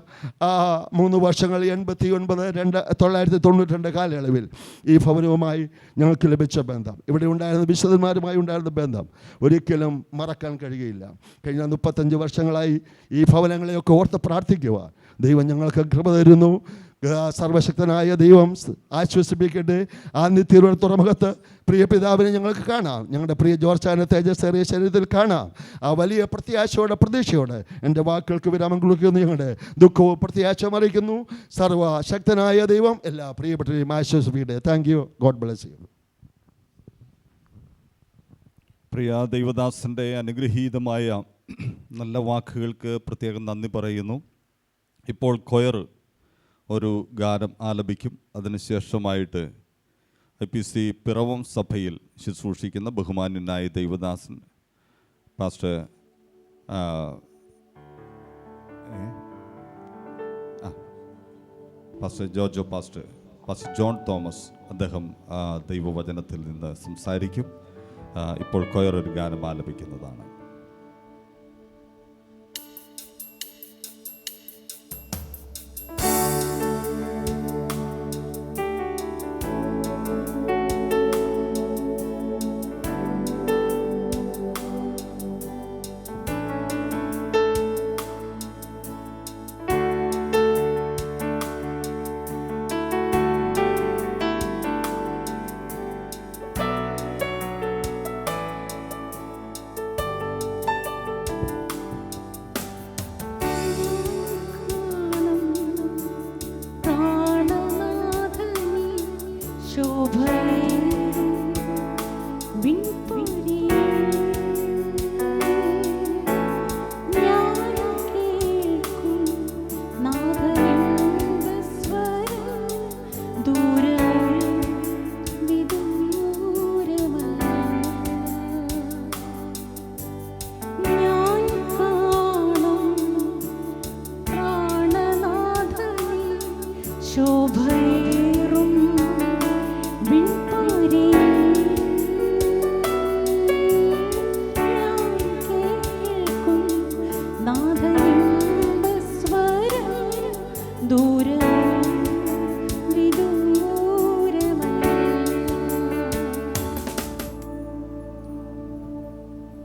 3 വർഷങ്ങൾ 1992 കാലയളവിൽ ഈ ഭവനവുമായി ഞങ്ങൾക്ക് ലഭിച്ച ബന്ധം, ഇവിടെ ഉണ്ടായിരുന്ന വിശുദ്ധന്മാരുമായി ഉണ്ടായിരുന്ന ബന്ധം ഒരിക്കലും മറക്കാൻ കഴിയുകയില്ല. കഴിഞ്ഞ 35 വർഷങ്ങളായി ഈ ഭവനങ്ങളെയൊക്കെ ഓർത്ത് പ്രാർത്ഥിക്കുക. ദൈവം ഞങ്ങൾക്ക് കൃപ തരുന്നു. സർവശക്തനായ ദൈവം ആശ്വസിപ്പിക്കട്ടെ. ആ നിത്യയുടെ തുറമുഖത്ത് പ്രിയ പിതാവിനെ ഞങ്ങൾക്ക് കാണാം. ഞങ്ങളുടെ പ്രിയ ജോർജാനെ തേജസ്സേറിയ ശരീരത്തിൽ കാണാം. ആ വലിയ പ്രത്യാശയോടെ, പ്രതീക്ഷയോടെ എൻ്റെ വാക്കുകൾക്ക് വിരാമം കൊടുക്കുന്നു. ഞങ്ങളുടെ ദുഃഖവും പ്രത്യാശയും അറിയിക്കുന്നു. സർവശക്തനായ ദൈവം എല്ലാ പ്രിയപ്പെട്ടവരെയും ആശ്വസിപ്പിക്കട്ടെ. Thank you. God bless you. പ്രിയ ദൈവദാസൻ്റെ അനുഗ്രഹീതമായ നല്ല വാക്കുകൾക്ക് പ്രത്യേകം നന്ദി പറയുന്നു. ഇപ്പോൾ കൊയർ ഒരു ഗാനം ആലപിക്കും. അതിനുശേഷമായിട്ട് IPC പിറവം സഭയിൽ ശുശ്രൂഷിക്കുന്ന ബഹുമാന്യനായ ദൈവദാസൻ പാസ്റ്റർ പാസ്റ്റർ ജോൺ തോമസ്, അദ്ദേഹം ദൈവവചനത്തിൽ നിന്ന് സംസാരിക്കും. ഇപ്പോൾ കൊയർ ഒരു ഗാനം ആലപിക്കുന്നതാണ്.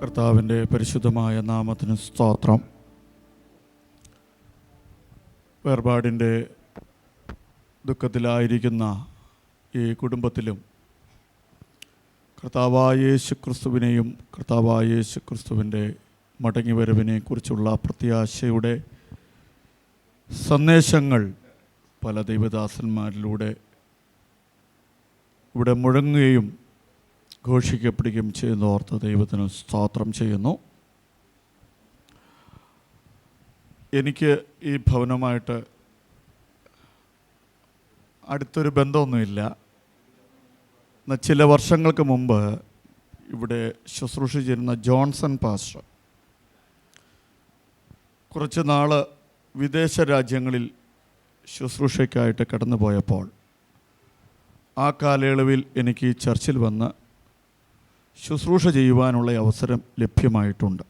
കർത്താവിൻ്റെ പരിശുദ്ധമായ നാമത്തിന് സ്തോത്രം. വേർപാടിൻ്റെ ദുഃഖത്തിലായിരിക്കുന്ന ഈ കുടുംബത്തിലും കർത്താവായ യേശു ക്രിസ്തുവിനെയും കർത്താവായ യേശു ക്രിസ്തുവിൻ്റെ മടങ്ങിവരവിനെക്കുറിച്ചുള്ള പ്രത്യാശയുടെ സന്ദേശങ്ങൾ പല ദൈവദാസന്മാരിലൂടെ ഇവിടെ മുഴങ്ങുകയും ഘോഷിക്കപ്പെടുകയും ചെയ്യുന്ന ഓർത്ത് ദൈവത്തിന് സ്തോത്രം ചെയ്യുന്നു. എനിക്ക് ഈ ഭവനമായിട്ട് അടുത്തൊരു ബന്ധമൊന്നുമില്ല. എന്നാൽ ചില വർഷങ്ങൾക്ക് മുമ്പ് ഇവിടെ ശുശ്രൂഷിച്ചിരുന്ന ജോൺസൺ പാസ്റ്റർ കുറച്ച് നാൾ വിദേശ രാജ്യങ്ങളിൽ ശുശ്രൂഷയ്ക്കായിട്ട് കടന്നു പോയപ്പോൾ ആ കാലയളവിൽ എനിക്ക് ചർച്ചിൽ വന്ന് ശുശ്രൂഷ ചെയ്യുവാനുള്ള അവസരം ലഭ്യമായിട്ടുണ്ട്.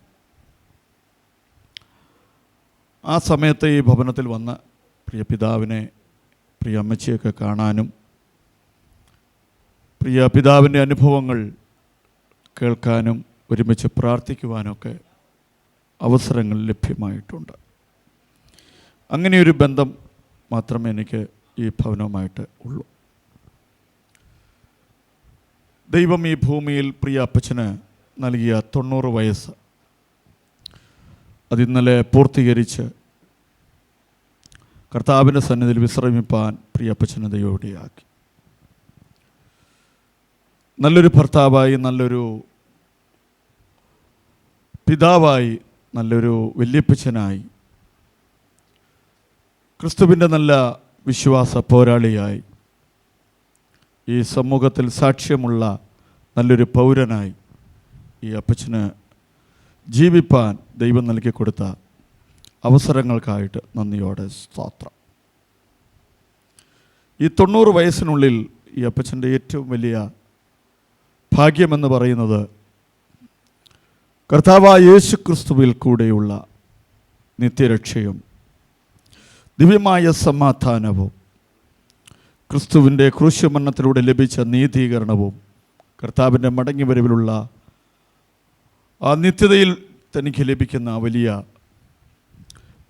ആ സമയത്ത് ഈ ഭവനത്തിൽ വന്ന് പ്രിയ പിതാവിനെ, പ്രിയ അമ്മച്ചിയൊക്കെ കാണാനും പ്രിയ പിതാവിൻ്റെ അനുഭവങ്ങൾ കേൾക്കാനും ഒരുമിച്ച് പ്രാർത്ഥിക്കുവാനൊക്കെ അവസരങ്ങൾ ലഭ്യമായിട്ടുണ്ട്. അങ്ങനെയൊരു ബന്ധം മാത്രമേ എനിക്ക് ഈ ഭവനവുമായിട്ട് ഉള്ളൂ. ദൈവം ഈ ഭൂമിയിൽ പ്രിയ അപ്പച്ചന് നൽകിയ 90 വയസ്സ് അതിന്നലെ പൂർത്തീകരിച്ച് കർത്താവിൻ്റെ സന്നിധിയിൽ വിശ്രമിപ്പാൻ പ്രിയപ്പച്ചനെ ദൈവവിടെയാക്കി. നല്ലൊരു ഭർത്താവായി, നല്ലൊരു പിതാവായി, നല്ലൊരു വല്യപ്പച്ചനായി, ക്രിസ്തുവിൻ്റെ നല്ല വിശ്വാസ പോരാളിയായി, ഈ സമൂഹത്തിൽ സാക്ഷ്യമുള്ള നല്ലൊരു പൗരനായി ഈ അപ്പച്ചന് ജീവിപ്പാൻ ദൈവം നൽകി കൊടുത്ത അവസരങ്ങൾക്കായിട്ട് നന്ദിയോടെ സ്തോത്രം. ഈ 90 വയസ്സിനുള്ളിൽ ഈ അപ്പച്ചൻ്റെ ഏറ്റവും വലിയ ഭാഗ്യമെന്ന് പറയുന്നത് കർത്താവായ യേശു ക്രിസ്തുവിൽ കൂടെയുള്ള നിത്യരക്ഷയും ദിവ്യമായ സമാധാനവും ക്രിസ്തുവിൻ്റെ ക്രൂശമരണത്തിലൂടെ ലഭിച്ച നീതീകരണവും കർത്താവിൻ്റെ മടങ്ങിവരവിലുള്ള ആ നിത്യതയിൽ തനിക്ക് ലഭിക്കുന്ന വലിയ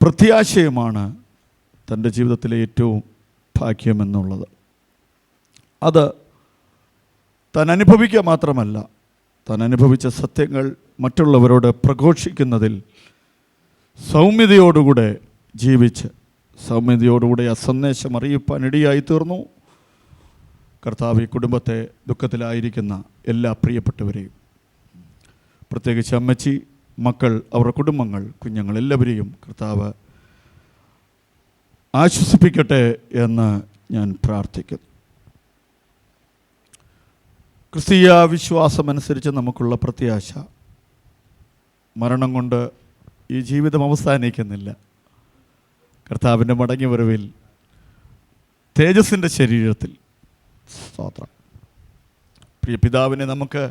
പ്രത്യാശയമാണ് തൻ്റെ ജീവിതത്തിലെ ഏറ്റവും ഭാഗ്യമെന്നുള്ളത്. അത് താൻ അനുഭവിക്കുക മാത്രമല്ല, താൻ അനുഭവിച്ച സത്യങ്ങൾ മറ്റുള്ളവരോട് പ്രഘോഷിക്കുന്നതിൽ സൗമ്യതയോടുകൂടെ ജീവിച്ച് സൗമ്യതയോടുകൂടെ ആ സന്ദേശം അറിയിപ്പാൻ ഇടയായി തീർന്നു. കർത്താവ് ഈ കുടുംബത്തെ, ദുഃഖത്തിലായിരിക്കുന്ന എല്ലാ പ്രിയപ്പെട്ടവരെയും, പ്രത്യേകിച്ച് അമ്മച്ചി, മക്കൾ, അവരുടെ കുടുംബങ്ങൾ, കുഞ്ഞുങ്ങൾ എല്ലാവരെയും കർത്താവ് ആശ്വസിപ്പിക്കട്ടെ എന്ന് ഞാൻ പ്രാർത്ഥിക്കുന്നു. ക്രിസ്തീയ വിശ്വാസമനുസരിച്ച് നമുക്കുള്ള പ്രത്യാശ മരണം കൊണ്ട് ഈ ജീവിതം അവസാനിക്കുന്നില്ല. കർത്താവിൻ്റെ മടങ്ങിവരവിൽ തേജസ്സിൻ്റെ ശരീരത്തിൽ സ്തോത്രം പ്രിയ പിതാവിനെ നമുക്ക്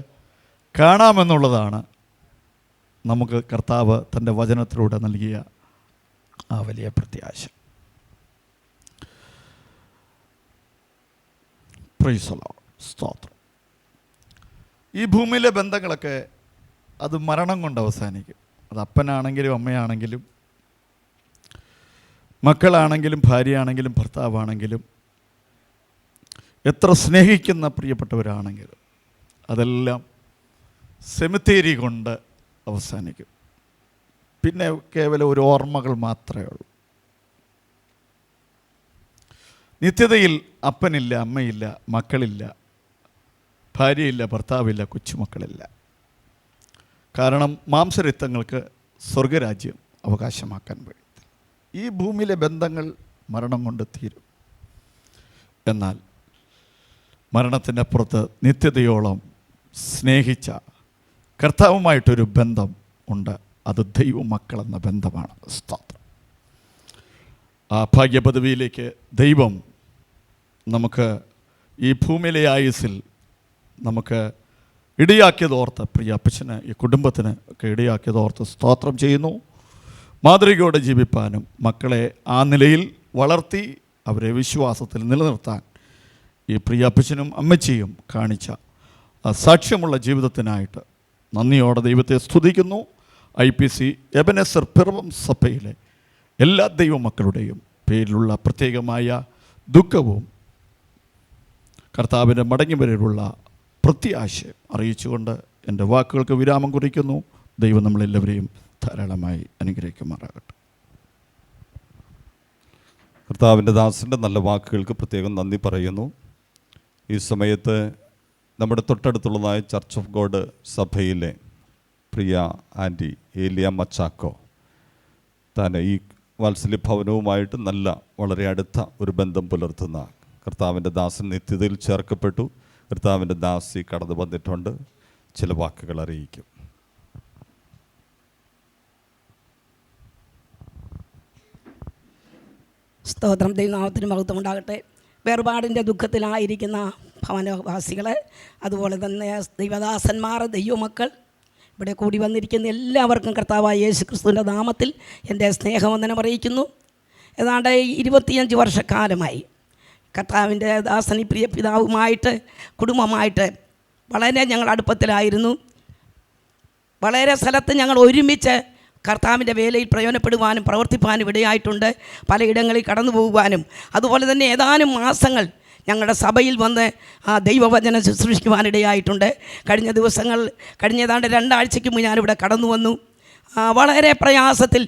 കാണാമെന്നുള്ളതാണ് നമുക്ക് കർത്താവ് തൻ്റെ വചനത്തിലൂടെ നൽകിയ ആ വലിയ പ്രത്യാശ. Praise the Lord. സ്തോത്രം. ഈ ഭൂമിയിലെ ബന്ധങ്ങളൊക്കെ അത് മരണം കൊണ്ട് അവസാനിക്കും. അത് അപ്പനാണെങ്കിലും അമ്മയാണെങ്കിലും മക്കളാണെങ്കിലും ഭാര്യയാണെങ്കിലും ഭർത്താവാണെങ്കിലും എത്ര സ്നേഹിക്കുന്ന പ്രിയപ്പെട്ടവരാണെങ്കിലും അതെല്ലാം സെമിത്തേരി കൊണ്ട് അവസാനിക്കും. പിന്നെ കേവലം ഒരു ഓർമ്മകൾ മാത്രമേ ഉള്ളൂ. നിത്യതയിൽ അപ്പനില്ല, അമ്മയില്ല, മക്കളില്ല, ഭാര്യയില്ല, ഭർത്താവില്ല, കൊച്ചുമക്കളില്ല. കാരണം മാംസരക്തങ്ങൾക്ക് സ്വർഗരാജ്യം അവകാശമാക്കാൻ കഴിയും. ഈ ഭൂമിയിലെ ബന്ധങ്ങൾ മരണം കൊണ്ട് തീരും. എന്നാൽ മരണത്തിൻ്റെ അപ്പുറത്ത് നിത്യതയോളം സ്നേഹിച്ച കർത്താവുമായിട്ടൊരു ബന്ധം ഉണ്ട്. അത് ദൈവമക്കളെന്ന ബന്ധമാണ്. സ്തോത്രം. ആ ഭാഗ്യപദവിയിലേക്ക് ദൈവം നമുക്ക് ഈ ഭൂമിയിലെ ആയുസ്സിൽ നമുക്ക് ഇടയാക്കിയതോർത്ത്, പ്രിയ അപ്പച്ചന്, ഈ കുടുംബത്തിന് ഒക്കെ ഇടയാക്കിയതോർത്ത് സ്തോത്രം ചെയ്യുന്നു. മാതൃകയോടെ ജീവിപ്പാനും മക്കളെ ആ നിലയിൽ വളർത്തി അവരെ വിശ്വാസത്തിൽ നിലനിർത്താൻ ഈ പ്രിയ അപ്പച്ചനും അമ്മച്ചിയും കാണിച്ച ആ സാക്ഷ്യമുള്ള ജീവിതത്തിനായിട്ട് നന്ദിയോടെ ദൈവത്തെ സ്തുതിക്കുന്നു. IPC എബനേസർ പിറവം സഭയിലെ എല്ലാ ദൈവമക്കളുടെയും പേരിലുള്ള പ്രത്യേകമായ ദുഃഖവും കർത്താവിൻ്റെ മടങ്ങിവരലുള്ള പ്രത്യാശയം അറിയിച്ചുകൊണ്ട് എൻ്റെ വാക്കുകൾക്ക് വിരാമം കുറിക്കുന്നു. ദൈവം നമ്മളെല്ലാവരെയും ധാരാളമായി അനുഗ്രഹിക്കുമാറാകട്ടെ. കർത്താവിൻ്റെ ദാസൻ്റെ നല്ല വാക്കുകൾക്ക് പ്രത്യേകം നന്ദി പറയുന്നു. ഈ സമയത്ത് നമ്മുടെ തൊട്ടടുത്തുള്ളതായ ചർച്ച് ഓഫ് ഗോഡ് സഭയിലെ പ്രിയ ആൻറ്റി ഏലിയ മച്ചാക്കോ താൻ ഈ വാത്സല്യ ഭവനവുമായിട്ട് വളരെ അടുത്ത ഒരു ബന്ധം പുലർത്തുന്ന കർത്താവിൻ്റെ ദാസൻ നിത്യതയിൽ ചേർക്കപ്പെട്ടു. കർത്താവിൻ്റെ ദാസി കടന്നു വന്നിട്ടുണ്ട്. ചില വാക്കുകൾ അറിയിക്കും. സ്തോത്രം. ദൈവനാമത്തിന് മഹത്വം ഉണ്ടാകട്ടെ. വേർപാടിൻ്റെ ദുഃഖത്തിലായിരിക്കുന്ന ഭവനവാസികൾ, അതുപോലെ തന്നെ ദൈവദാസന്മാർ, ദൈവമക്കൾ, ഇവിടെ കൂടി വന്നിരിക്കുന്ന എല്ലാവർക്കും കർത്താവായ യേശു ക്രിസ്തുവിൻ്റെ നാമത്തിൽ എൻ്റെ സ്നേഹവന്ദനം അറിയിക്കുന്നു. ഏതാണ്ട് 25 വർഷക്കാലമായി കർത്താവിൻ്റെ ദാസൻ ഈ പ്രിയ പിതാവുമായിട്ട് കുടുംബമായിട്ട് വളരെ ഞങ്ങൾ അടുപ്പത്തിലായിരുന്നു. വളരെ സ്ഥലത്ത് ഞങ്ങൾ ഒരുമിച്ച് കർത്താവിൻ്റെ വേലയിൽ പ്രയോജനപ്പെടുവാനും പ്രവർത്തിപ്പാനും ഇടയായിട്ടുണ്ട്. പലയിടങ്ങളിൽ കടന്നു പോകുവാനും അതുപോലെ തന്നെ ഏതാനും മാസങ്ങൾ ഞങ്ങളുടെ സഭയിൽ വന്ന് ആ ദൈവവചനം ശുശ്രൂഷിക്കുവാനിടയായിട്ടുണ്ട്. കഴിഞ്ഞ ദിവസങ്ങൾ, കഴിഞ്ഞ ഏതാണ്ട് 2 ആഴ്ചയ്ക്ക് മുമ്പ് ഞാനിവിടെ കടന്നു വന്നു. വളരെ പ്രയാസത്തിൽ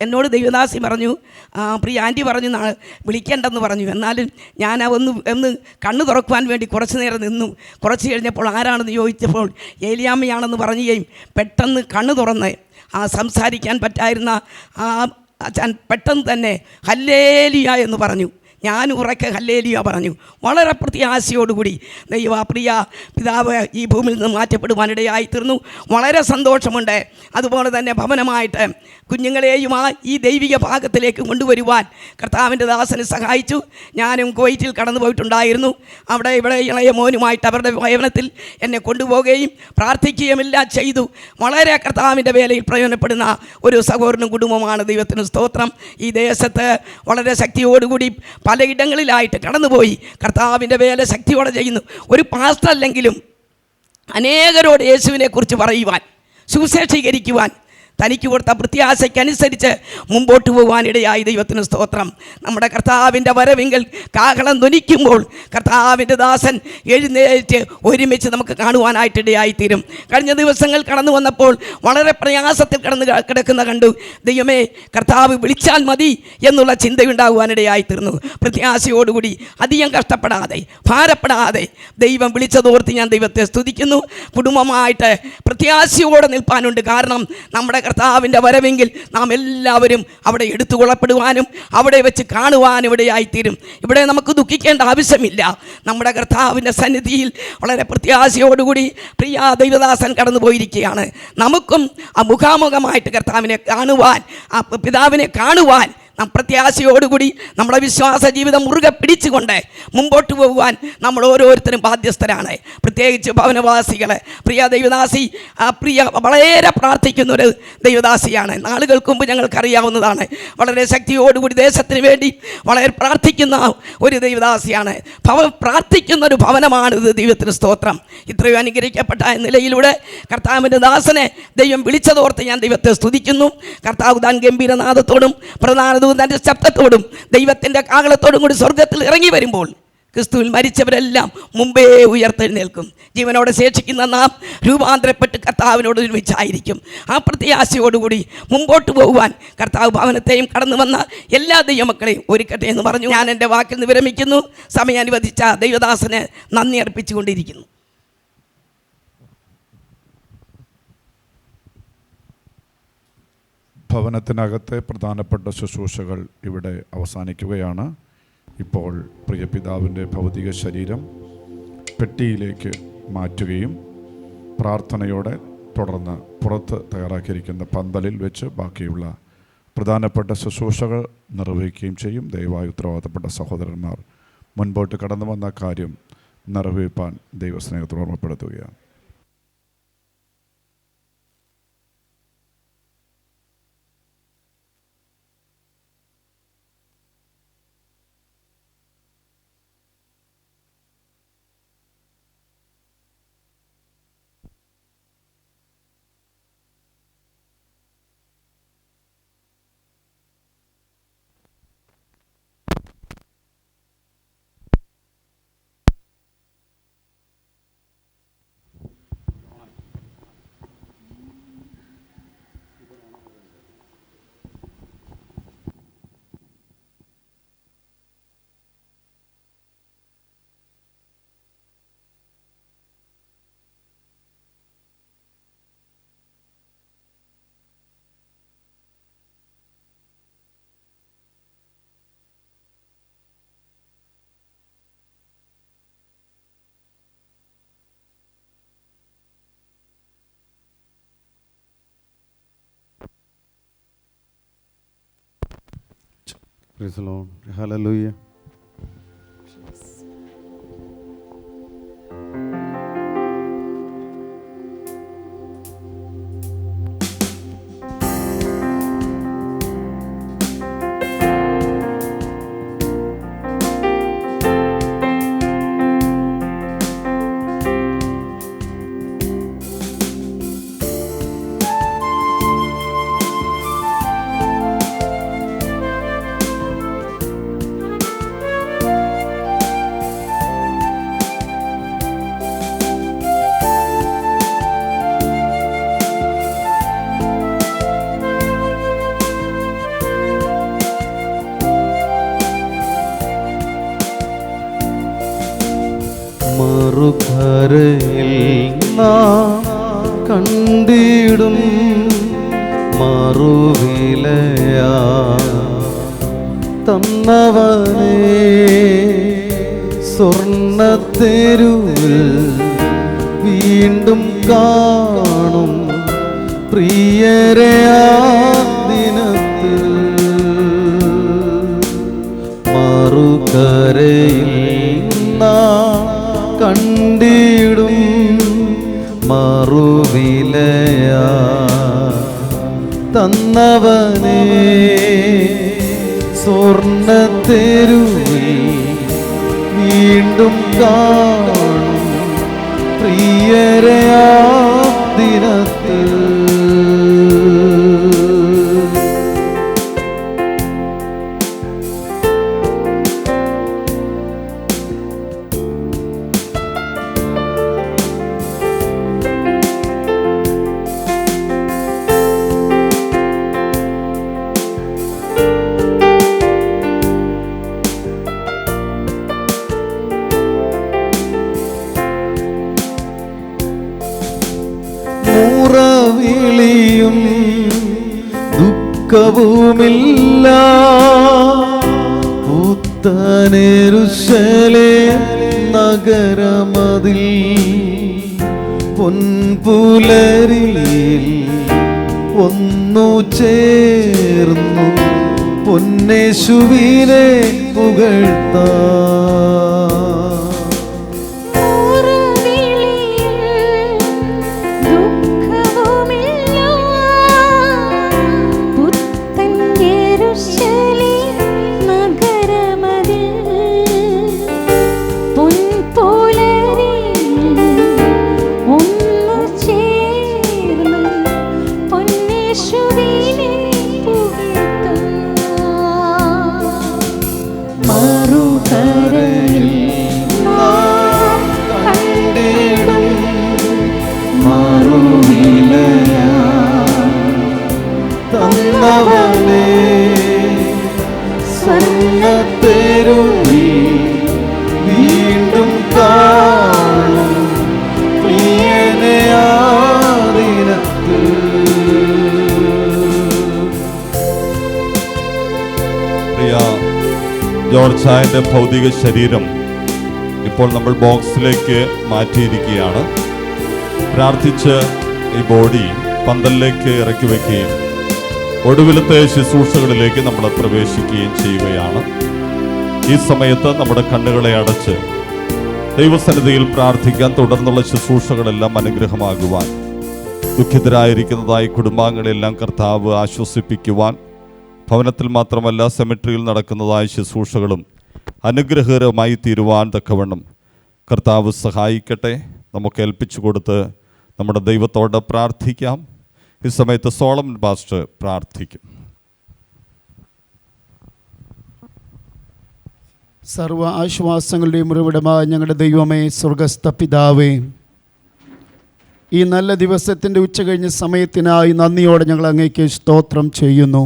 എന്നോട് ദൈവദാസി പറഞ്ഞു, പ്രിയ ആൻറ്റി പറഞ്ഞു വിളിക്കേണ്ടെന്ന് പറഞ്ഞു. എന്നാലും ഞാൻ ഒന്ന് കണ്ണ് തുറക്കുവാൻ വേണ്ടി കുറച്ച് നേരം നിന്നു. കുറച്ച് കഴിഞ്ഞപ്പോൾ ആരാണെന്ന് ചോദിച്ചപ്പോൾ ഏലിയാമ്മയാണെന്ന് പറയുകയും പെട്ടെന്ന് കണ്ണ് തുറന്ന് സംസാരിക്കാൻ പറ്റായിരുന്ന പെട്ടെന്ന് തന്നെ ഹല്ലേലൂയ എന്ന് പറഞ്ഞു. ഞാൻ ഉറക്കെ ഹല്ലേലൂയ പറഞ്ഞു. വളരെ പ്രത്യാശയോടുകൂടി പ്രിയ പിതാവ് ഈ ഭൂമിയിൽ നിന്ന് മാറ്റപ്പെടുവാനിടയായി തീർന്നു. വളരെ സന്തോഷമുണ്ട്. അതുപോലെ തന്നെ ഭവനമായിട്ട് കുഞ്ഞുങ്ങളെയും ഈ ദൈവിക ഭാഗത്തിലേക്ക് കൊണ്ടുവരുവാൻ കർത്താവിൻ്റെ ദാസന് സഹായിച്ചു. ഞാനും കുവൈറ്റിൽ കടന്നു പോയിട്ടുണ്ടായിരുന്നു. അവിടെ ഇവിടെ ഇളയ മോനുമായിട്ട് അവരുടെ ഭവനത്തിൽ എന്നെ കൊണ്ടുപോവുകയും പ്രാർത്ഥിക്കുകയുമെല്ലാം ചെയ്തു. വളരെ കർത്താവിൻ്റെ വേലയിൽ പ്രയോജനപ്പെടുന്ന ഒരു സഹോദരനും കുടുംബമാണ്. ദൈവത്തിന് സ്തോത്രം. ഈ ദേശത്ത് വളരെ ശക്തിയോടുകൂടി പലയിടങ്ങളിലായിട്ട് കടന്നുപോയി കർത്താവിൻ്റെ വേല ശക്തിയോടെ ചെയ്യുന്നു. ഒരു പാസ്റ്റർ അല്ലെങ്കിലും അനേകരോട് യേശുവിനെക്കുറിച്ച് പറയുവാൻ, സുവിശേഷീകരിക്കുവാൻ തനിക്ക് കൊടുത്ത പ്രത്യാശയ്ക്കനുസരിച്ച് മുമ്പോട്ട് പോകാനിടയായി. ദൈവത്തിന് സ്തോത്രം. നമ്മുടെ കർത്താവിൻ്റെ വരവിങ്കൽ കാഹളം ധ്വനിക്കുമ്പോൾ കർത്താവിൻ്റെ ദാസൻ എഴുന്നേറ്റ് ഒരുമിച്ച് നമുക്ക് കാണുവാനായിട്ടിടയായിത്തീരും. കഴിഞ്ഞ ദിവസങ്ങൾ കടന്നു വന്നപ്പോൾ വളരെ പ്രയാസത്തിൽ കിടക്കുന്ന കണ്ടു. ദൈവമേ, കർത്താവ് വിളിച്ചാൽ മതി എന്നുള്ള ചിന്തയുണ്ടാകുവാനിടയായിത്തീർന്നു. പ്രത്യാശയോടുകൂടി അധികം കഷ്ടപ്പെടാതെ ഭാരപ്പെടാതെ ദൈവം വിളിച്ചതോർത്ത് ഞാൻ ദൈവത്തെ സ്തുതിക്കുന്നു. കുടുംബമായിട്ട് പ്രത്യാശയോടെ നിൽപ്പാനുണ്ട്. കാരണം നമ്മുടെ കർത്താവിൻ്റെ വരവെങ്കിൽ നാം എല്ലാവരും അവിടെ എടുത്തുകൊള്ളപ്പെടുവാനും അവിടെ വെച്ച് കാണുവാനും ഇടയായിത്തീരും. ഇവിടെ നമുക്ക് ദുഃഖിക്കേണ്ട ആവശ്യമില്ല. നമ്മുടെ കർത്താവിൻ്റെ സന്നിധിയിൽ വളരെ പ്രത്യാശയോടുകൂടി പ്രിയ ദൈവദാസൻ കടന്നു പോയിരിക്കുകയാണ്. നമുക്കും മുഖാമുഖമായിട്ട് കർത്താവിനെ കാണുവാൻ, പിതാവിനെ കാണുവാൻ നാം പ്രത്യാശയോടുകൂടി നമ്മുടെ വിശ്വാസ ജീവിതം മുറുകെ പിടിച്ചുകൊണ്ട് മുമ്പോട്ട് പോകുവാൻ നമ്മൾ ഓരോരുത്തരും ബാധ്യസ്ഥരാണ്. പ്രത്യേകിച്ച് ഭവനവാസികൾ. പ്രിയ ദൈവദാസി വളരെ പ്രാർത്ഥിക്കുന്നൊരു ദൈവദാസിയാണ്. നാളുകൾക്ക് മുമ്പ് ഞങ്ങൾക്കറിയാവുന്നതാണ്. വളരെ ശക്തിയോടുകൂടി ദേശത്തിന് വേണ്ടി വളരെ പ്രാർത്ഥിക്കുന്ന ഒരു ദൈവദാസിയാണ്. പ്രാർത്ഥിക്കുന്നൊരു ഭവനമാണിത്. ദൈവത്തിന് സ്തോത്രം. ഇത്രയും അനുഗ്രഹിക്കപ്പെട്ട നിലയിലൂടെ കർത്താവിൻ്റെ ദാസനെ ദൈവം വിളിച്ചതോർത്ത് ഞാൻ ദൈവത്തെ സ്തുതിക്കുന്നു. കർത്താവ് താൻ ഗംഭീരനാദത്തോടും പ്രധാന തൻ്റെ ശബ്ദത്തോടും ദൈവത്തിൻ്റെ കാഹളത്തോടും കൂടി സ്വർഗത്തിൽ ഇറങ്ങി വരുമ്പോൾ ക്രിസ്തുവിൽ മരിച്ചവരെല്ലാം മുമ്പേ ഉയർത്തെഴുന്നേൽക്കും. ജീവനോടെ ശേഷിക്കുന്ന നാം രൂപാന്തരപ്പെട്ട് കർത്താവിനോട് ഒരുമിച്ചായിരിക്കും. ആ പ്രത്യാശയോടുകൂടി മുമ്പോട്ട് പോകുവാൻ കർത്താവ് ഭവനത്തെയും കടന്നു വന്ന എല്ലാ ദൈവമക്കളെയും ഒരുക്കട്ടെ എന്ന് പറഞ്ഞു ഞാൻ എൻ്റെ വാക്കിൽ നിന്ന് വിരമിക്കുന്നു. സമയം അനുവദിച്ച ദൈവദാസന് നന്ദി അർപ്പിച്ചുകൊണ്ടിരിക്കുന്നു. ഭവനത്തിനകത്തെ പ്രധാനപ്പെട്ട ശുശ്രൂഷകൾ ഇവിടെ അവസാനിക്കുകയാണ്. ഇപ്പോൾ പ്രിയ പിതാവിൻ്റെ ഭൗതിക ശരീരം പെട്ടിയിലേക്ക് മാറ്റുകയും പ്രാർത്ഥനയോടെ തുടർന്ന് പുറത്ത് തയ്യാറാക്കിയിരിക്കുന്ന പന്തലിൽ വെച്ച് ബാക്കിയുള്ള പ്രധാനപ്പെട്ട ശുശ്രൂഷകൾ നിർവഹിക്കുകയും ചെയ്യും. ദയവായി ഉത്തരവാദിത്തപ്പെട്ട സഹോദരന്മാർ മുൻപോട്ട് കടന്നു വന്ന കാര്യം നിറവേറ്റാൻ ദൈവസ്നേഹത്തോട് ഓർമ്മപ്പെടുത്തുകയാണ്. Praise the Lord. Hallelujah. മറുകരയിൽ നാം കണ്ടിടും മറുവിലയാ തന്നവനേ സ്വർണ്ണത്തെരുവിൽ വീണ്ടും കാണും പ്രിയരെ ആ ദിനത്തിൽ മറുകരയിൽ നാം കണ്ടിടും മറുവിലയാ തന്നവനേ സ്വർണ്ണത്തെരുവിൽ വീണ്ടും കാണും പ്രിയരെ ആ ദിനത്തിൽ മുറവിളിയും ദുഃഖവുമില്ല പുത്തനെരുശലേം നഗരമതിൽ പൊൻപുലരിയിൽ ഒന്നു ചേർന്നു പൊന്നേശുവിനെ പുകഴ്ത്താം. വീണ്ടും കാണും പ്രിയനെ ആ ദിനത്തിൽ. പ്രിയ ജോർജ് ചായൻ്റെ ഭൗതിക ശരീരം ഇപ്പോൾ നമ്മൾ ബോക്സിലേക്ക് മാറ്റിയിരിക്കുകയാണ്. പ്രാർത്ഥിച്ച് ഈ ബോഡി പന്തലിലേക്ക് ഇറക്കി വയ്ക്കുകയും ഒടുവിലത്തെ ശുശ്രൂഷകളിലേക്ക് നമ്മൾ പ്രവേശിക്കുകയും ചെയ്യുകയാണ്. ഈ സമയത്ത് നമ്മുടെ കണ്ണുകളെ അടച്ച് ദൈവസന്നിധിയിൽ പ്രാർത്ഥിക്കാൻ, തുടർന്നുള്ള ശുശ്രൂഷകളെല്ലാം അനുഗ്രഹമാകുവാൻ, ദുഃഖിതരായിരിക്കുന്നതായി കുടുംബാംഗങ്ങളെല്ലാം കർത്താവ് ആശ്വസിപ്പിക്കുവാൻ, ഭവനത്തിൽ മാത്രമല്ല സെമിട്രിയിൽ നടക്കുന്നതായ ശുശ്രൂഷകളും അനുഗ്രഹകരമായി തീരുവാൻ തക്കവണ്ണം കർത്താവ് സഹായിക്കട്ടെ. നമുക്ക് ഏൽപ്പിച്ചു കൊടുത്ത് നമ്മുടെ ദൈവത്തോട് പ്രാർത്ഥിക്കാം. ഈ സമയത്ത് സോളമൻ പാസ്റ്റർ പ്രാർത്ഥിക്കും. സർവ ആശ്വാസങ്ങളുടെയും ഉറവിടമായ ഞങ്ങളുടെ ദൈവമേ, സ്വർഗസ്ഥ പിതാവേ, ഈ നല്ല ദിവസത്തിൻ്റെ ഉച്ചകഴിഞ്ഞ സമയത്തിനായി നന്ദിയോടെ ഞങ്ങൾ അങ്ങേക്ക് സ്തോത്രം ചെയ്യുന്നു.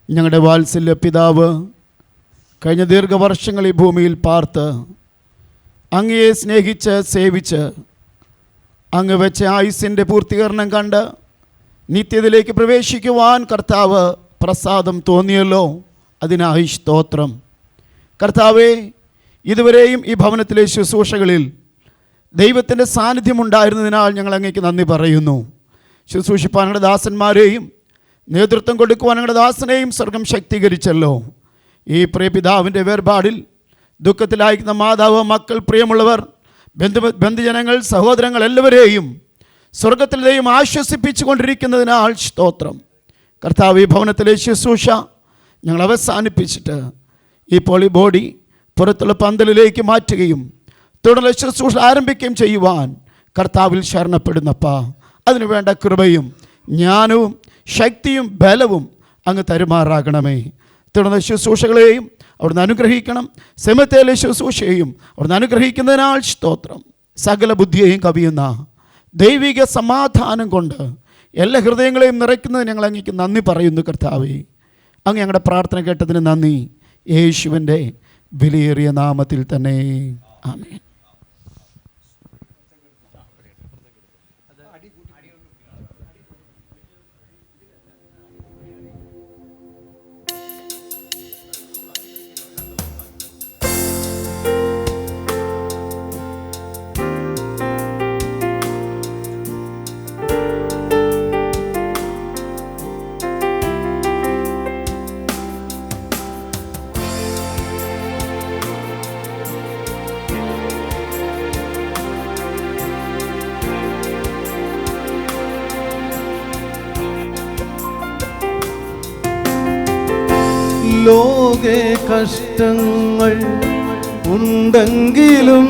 ഞങ്ങളുടെ വാത്സല്യ പിതാവ് കഴിഞ്ഞ ദീർഘവർഷങ്ങൾ ഈ ഭൂമിയിൽ പാർത്ത് അങ്ങയെ സ്നേഹിച്ച് സേവിച്ച് അങ്ങ് വെച്ച ആയുസ്സിൻ്റെ പൂർത്തീകരണം കണ്ട് നിത്യതയിലേക്ക് പ്രവേശിക്കുവാൻ കർത്താവ് പ്രസാദം തോന്നിയല്ലോ. അതിനായി സ്തോത്രം. കർത്താവേ, ഇതുവരെയും ഈ ഭവനത്തിലെ ശുശ്രൂഷകളിൽ ദൈവത്തിൻ്റെ സാന്നിധ്യമുണ്ടായിരുന്നതിനാൽ ഞങ്ങൾ അങ്ങേക്ക് നന്ദി പറയുന്നു. ശുശ്രൂഷിപ്പാൻ ഞങ്ങളുടെ ദാസന്മാരെയും നേതൃത്വം കൊടുക്കുവാൻ ഞങ്ങളുടെ ദാസനെയും സ്വർഗം ശക്തീകരിച്ചല്ലോ. ഈ പ്രിയ പിതാവിൻ്റെ വേർപാടിൽ ദുഃഖത്തിലായിരിക്കുന്ന മാതാവ്, മക്കൾ, പ്രിയമുള്ളവർ, ബന്ധുജനങ്ങൾ, സഹോദരങ്ങൾ എല്ലാവരെയും സ്വർഗത്തിൽ ദൈവം ആശ്വസിപ്പിച്ചു കൊണ്ടിരിക്കുന്നതിനാൽ സ്തോത്രം. കർത്താവ്, ഈ ഭവനത്തിലെ ശുശ്രൂഷ ഞങ്ങൾ അവസാനിപ്പിച്ചിട്ട് ഇപ്പോൾ ഈ ബോഡി പുറത്തുള്ള പന്തലിലേക്ക് മാറ്റുകയും തുടർന്ന് ശുശ്രൂഷ ആരംഭിക്കുകയും ചെയ്യുവാൻ കർത്താവിൽ ശരണപ്പെടുന്നപ്പാ, അതിനു വേണ്ട കൃപയും ജ്ഞാനവും ശക്തിയും ബലവും അങ്ങ് തരുമാറാകണമേ. തുടർന്ന് ശുശ്രൂഷകളെയും അവിടുന്ന് അനുഗ്രഹിക്കണം. സെമിത്തേരിയിലെ ശുശ്രൂഷയെയും അവിടുന്ന് അനുഗ്രഹിക്കുന്നതിനാൽ സ്തോത്രം. സകല ബുദ്ധിയെയും കവിയുന്ന ദൈവിക സമാധാനം കൊണ്ട് എല്ലാ ഹൃദയങ്ങളെയും നിറയ്ക്കുന്നത് ഞങ്ങൾ അങ്ങേക്ക് നന്ദി പറയുന്നു. കർത്താവേ, അങ്ങ് ഞങ്ങളുടെ പ്രാർത്ഥന കേട്ടതിന് നന്ദി. യേശുവിൻ്റെ വിലയേറിയ നാമത്തിൽ തന്നെ ആമേൻ. ലോകെ കഷ്ടങ്ങൾ ഉണ്ടെങ്കിലും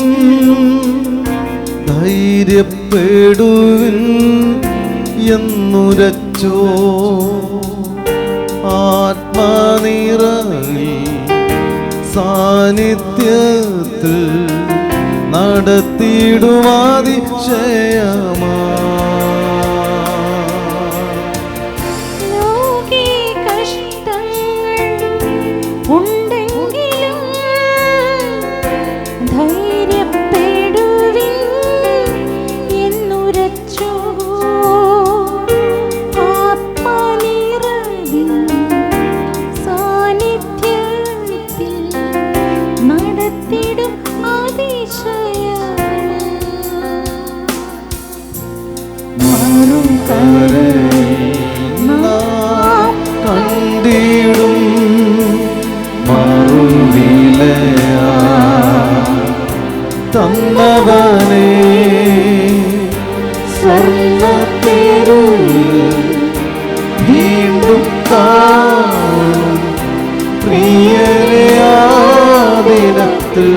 ധൈര്യപ്പെടുവിൻ എന്നുരച്ചോ. ആത്മനിറവിൽ സാന്നിധ്യത്തിൽ നടത്തിയിടുമാതിശയമാ. കണ്ടിടും മറുവിലയാ തന്നവനേ സ്വർണ്ണത്തേരുവിൽ വീണ്ടും കാണും പ്രിയരെ ആ ദിനത്തിൽ.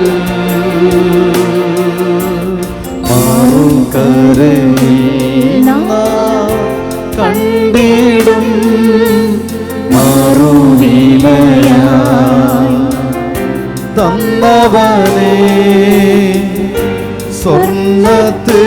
മറുകരയിൽ കണ്ടിടും മറുവിലയായി തന്നവനേ സ്വർണ്ണത്തെ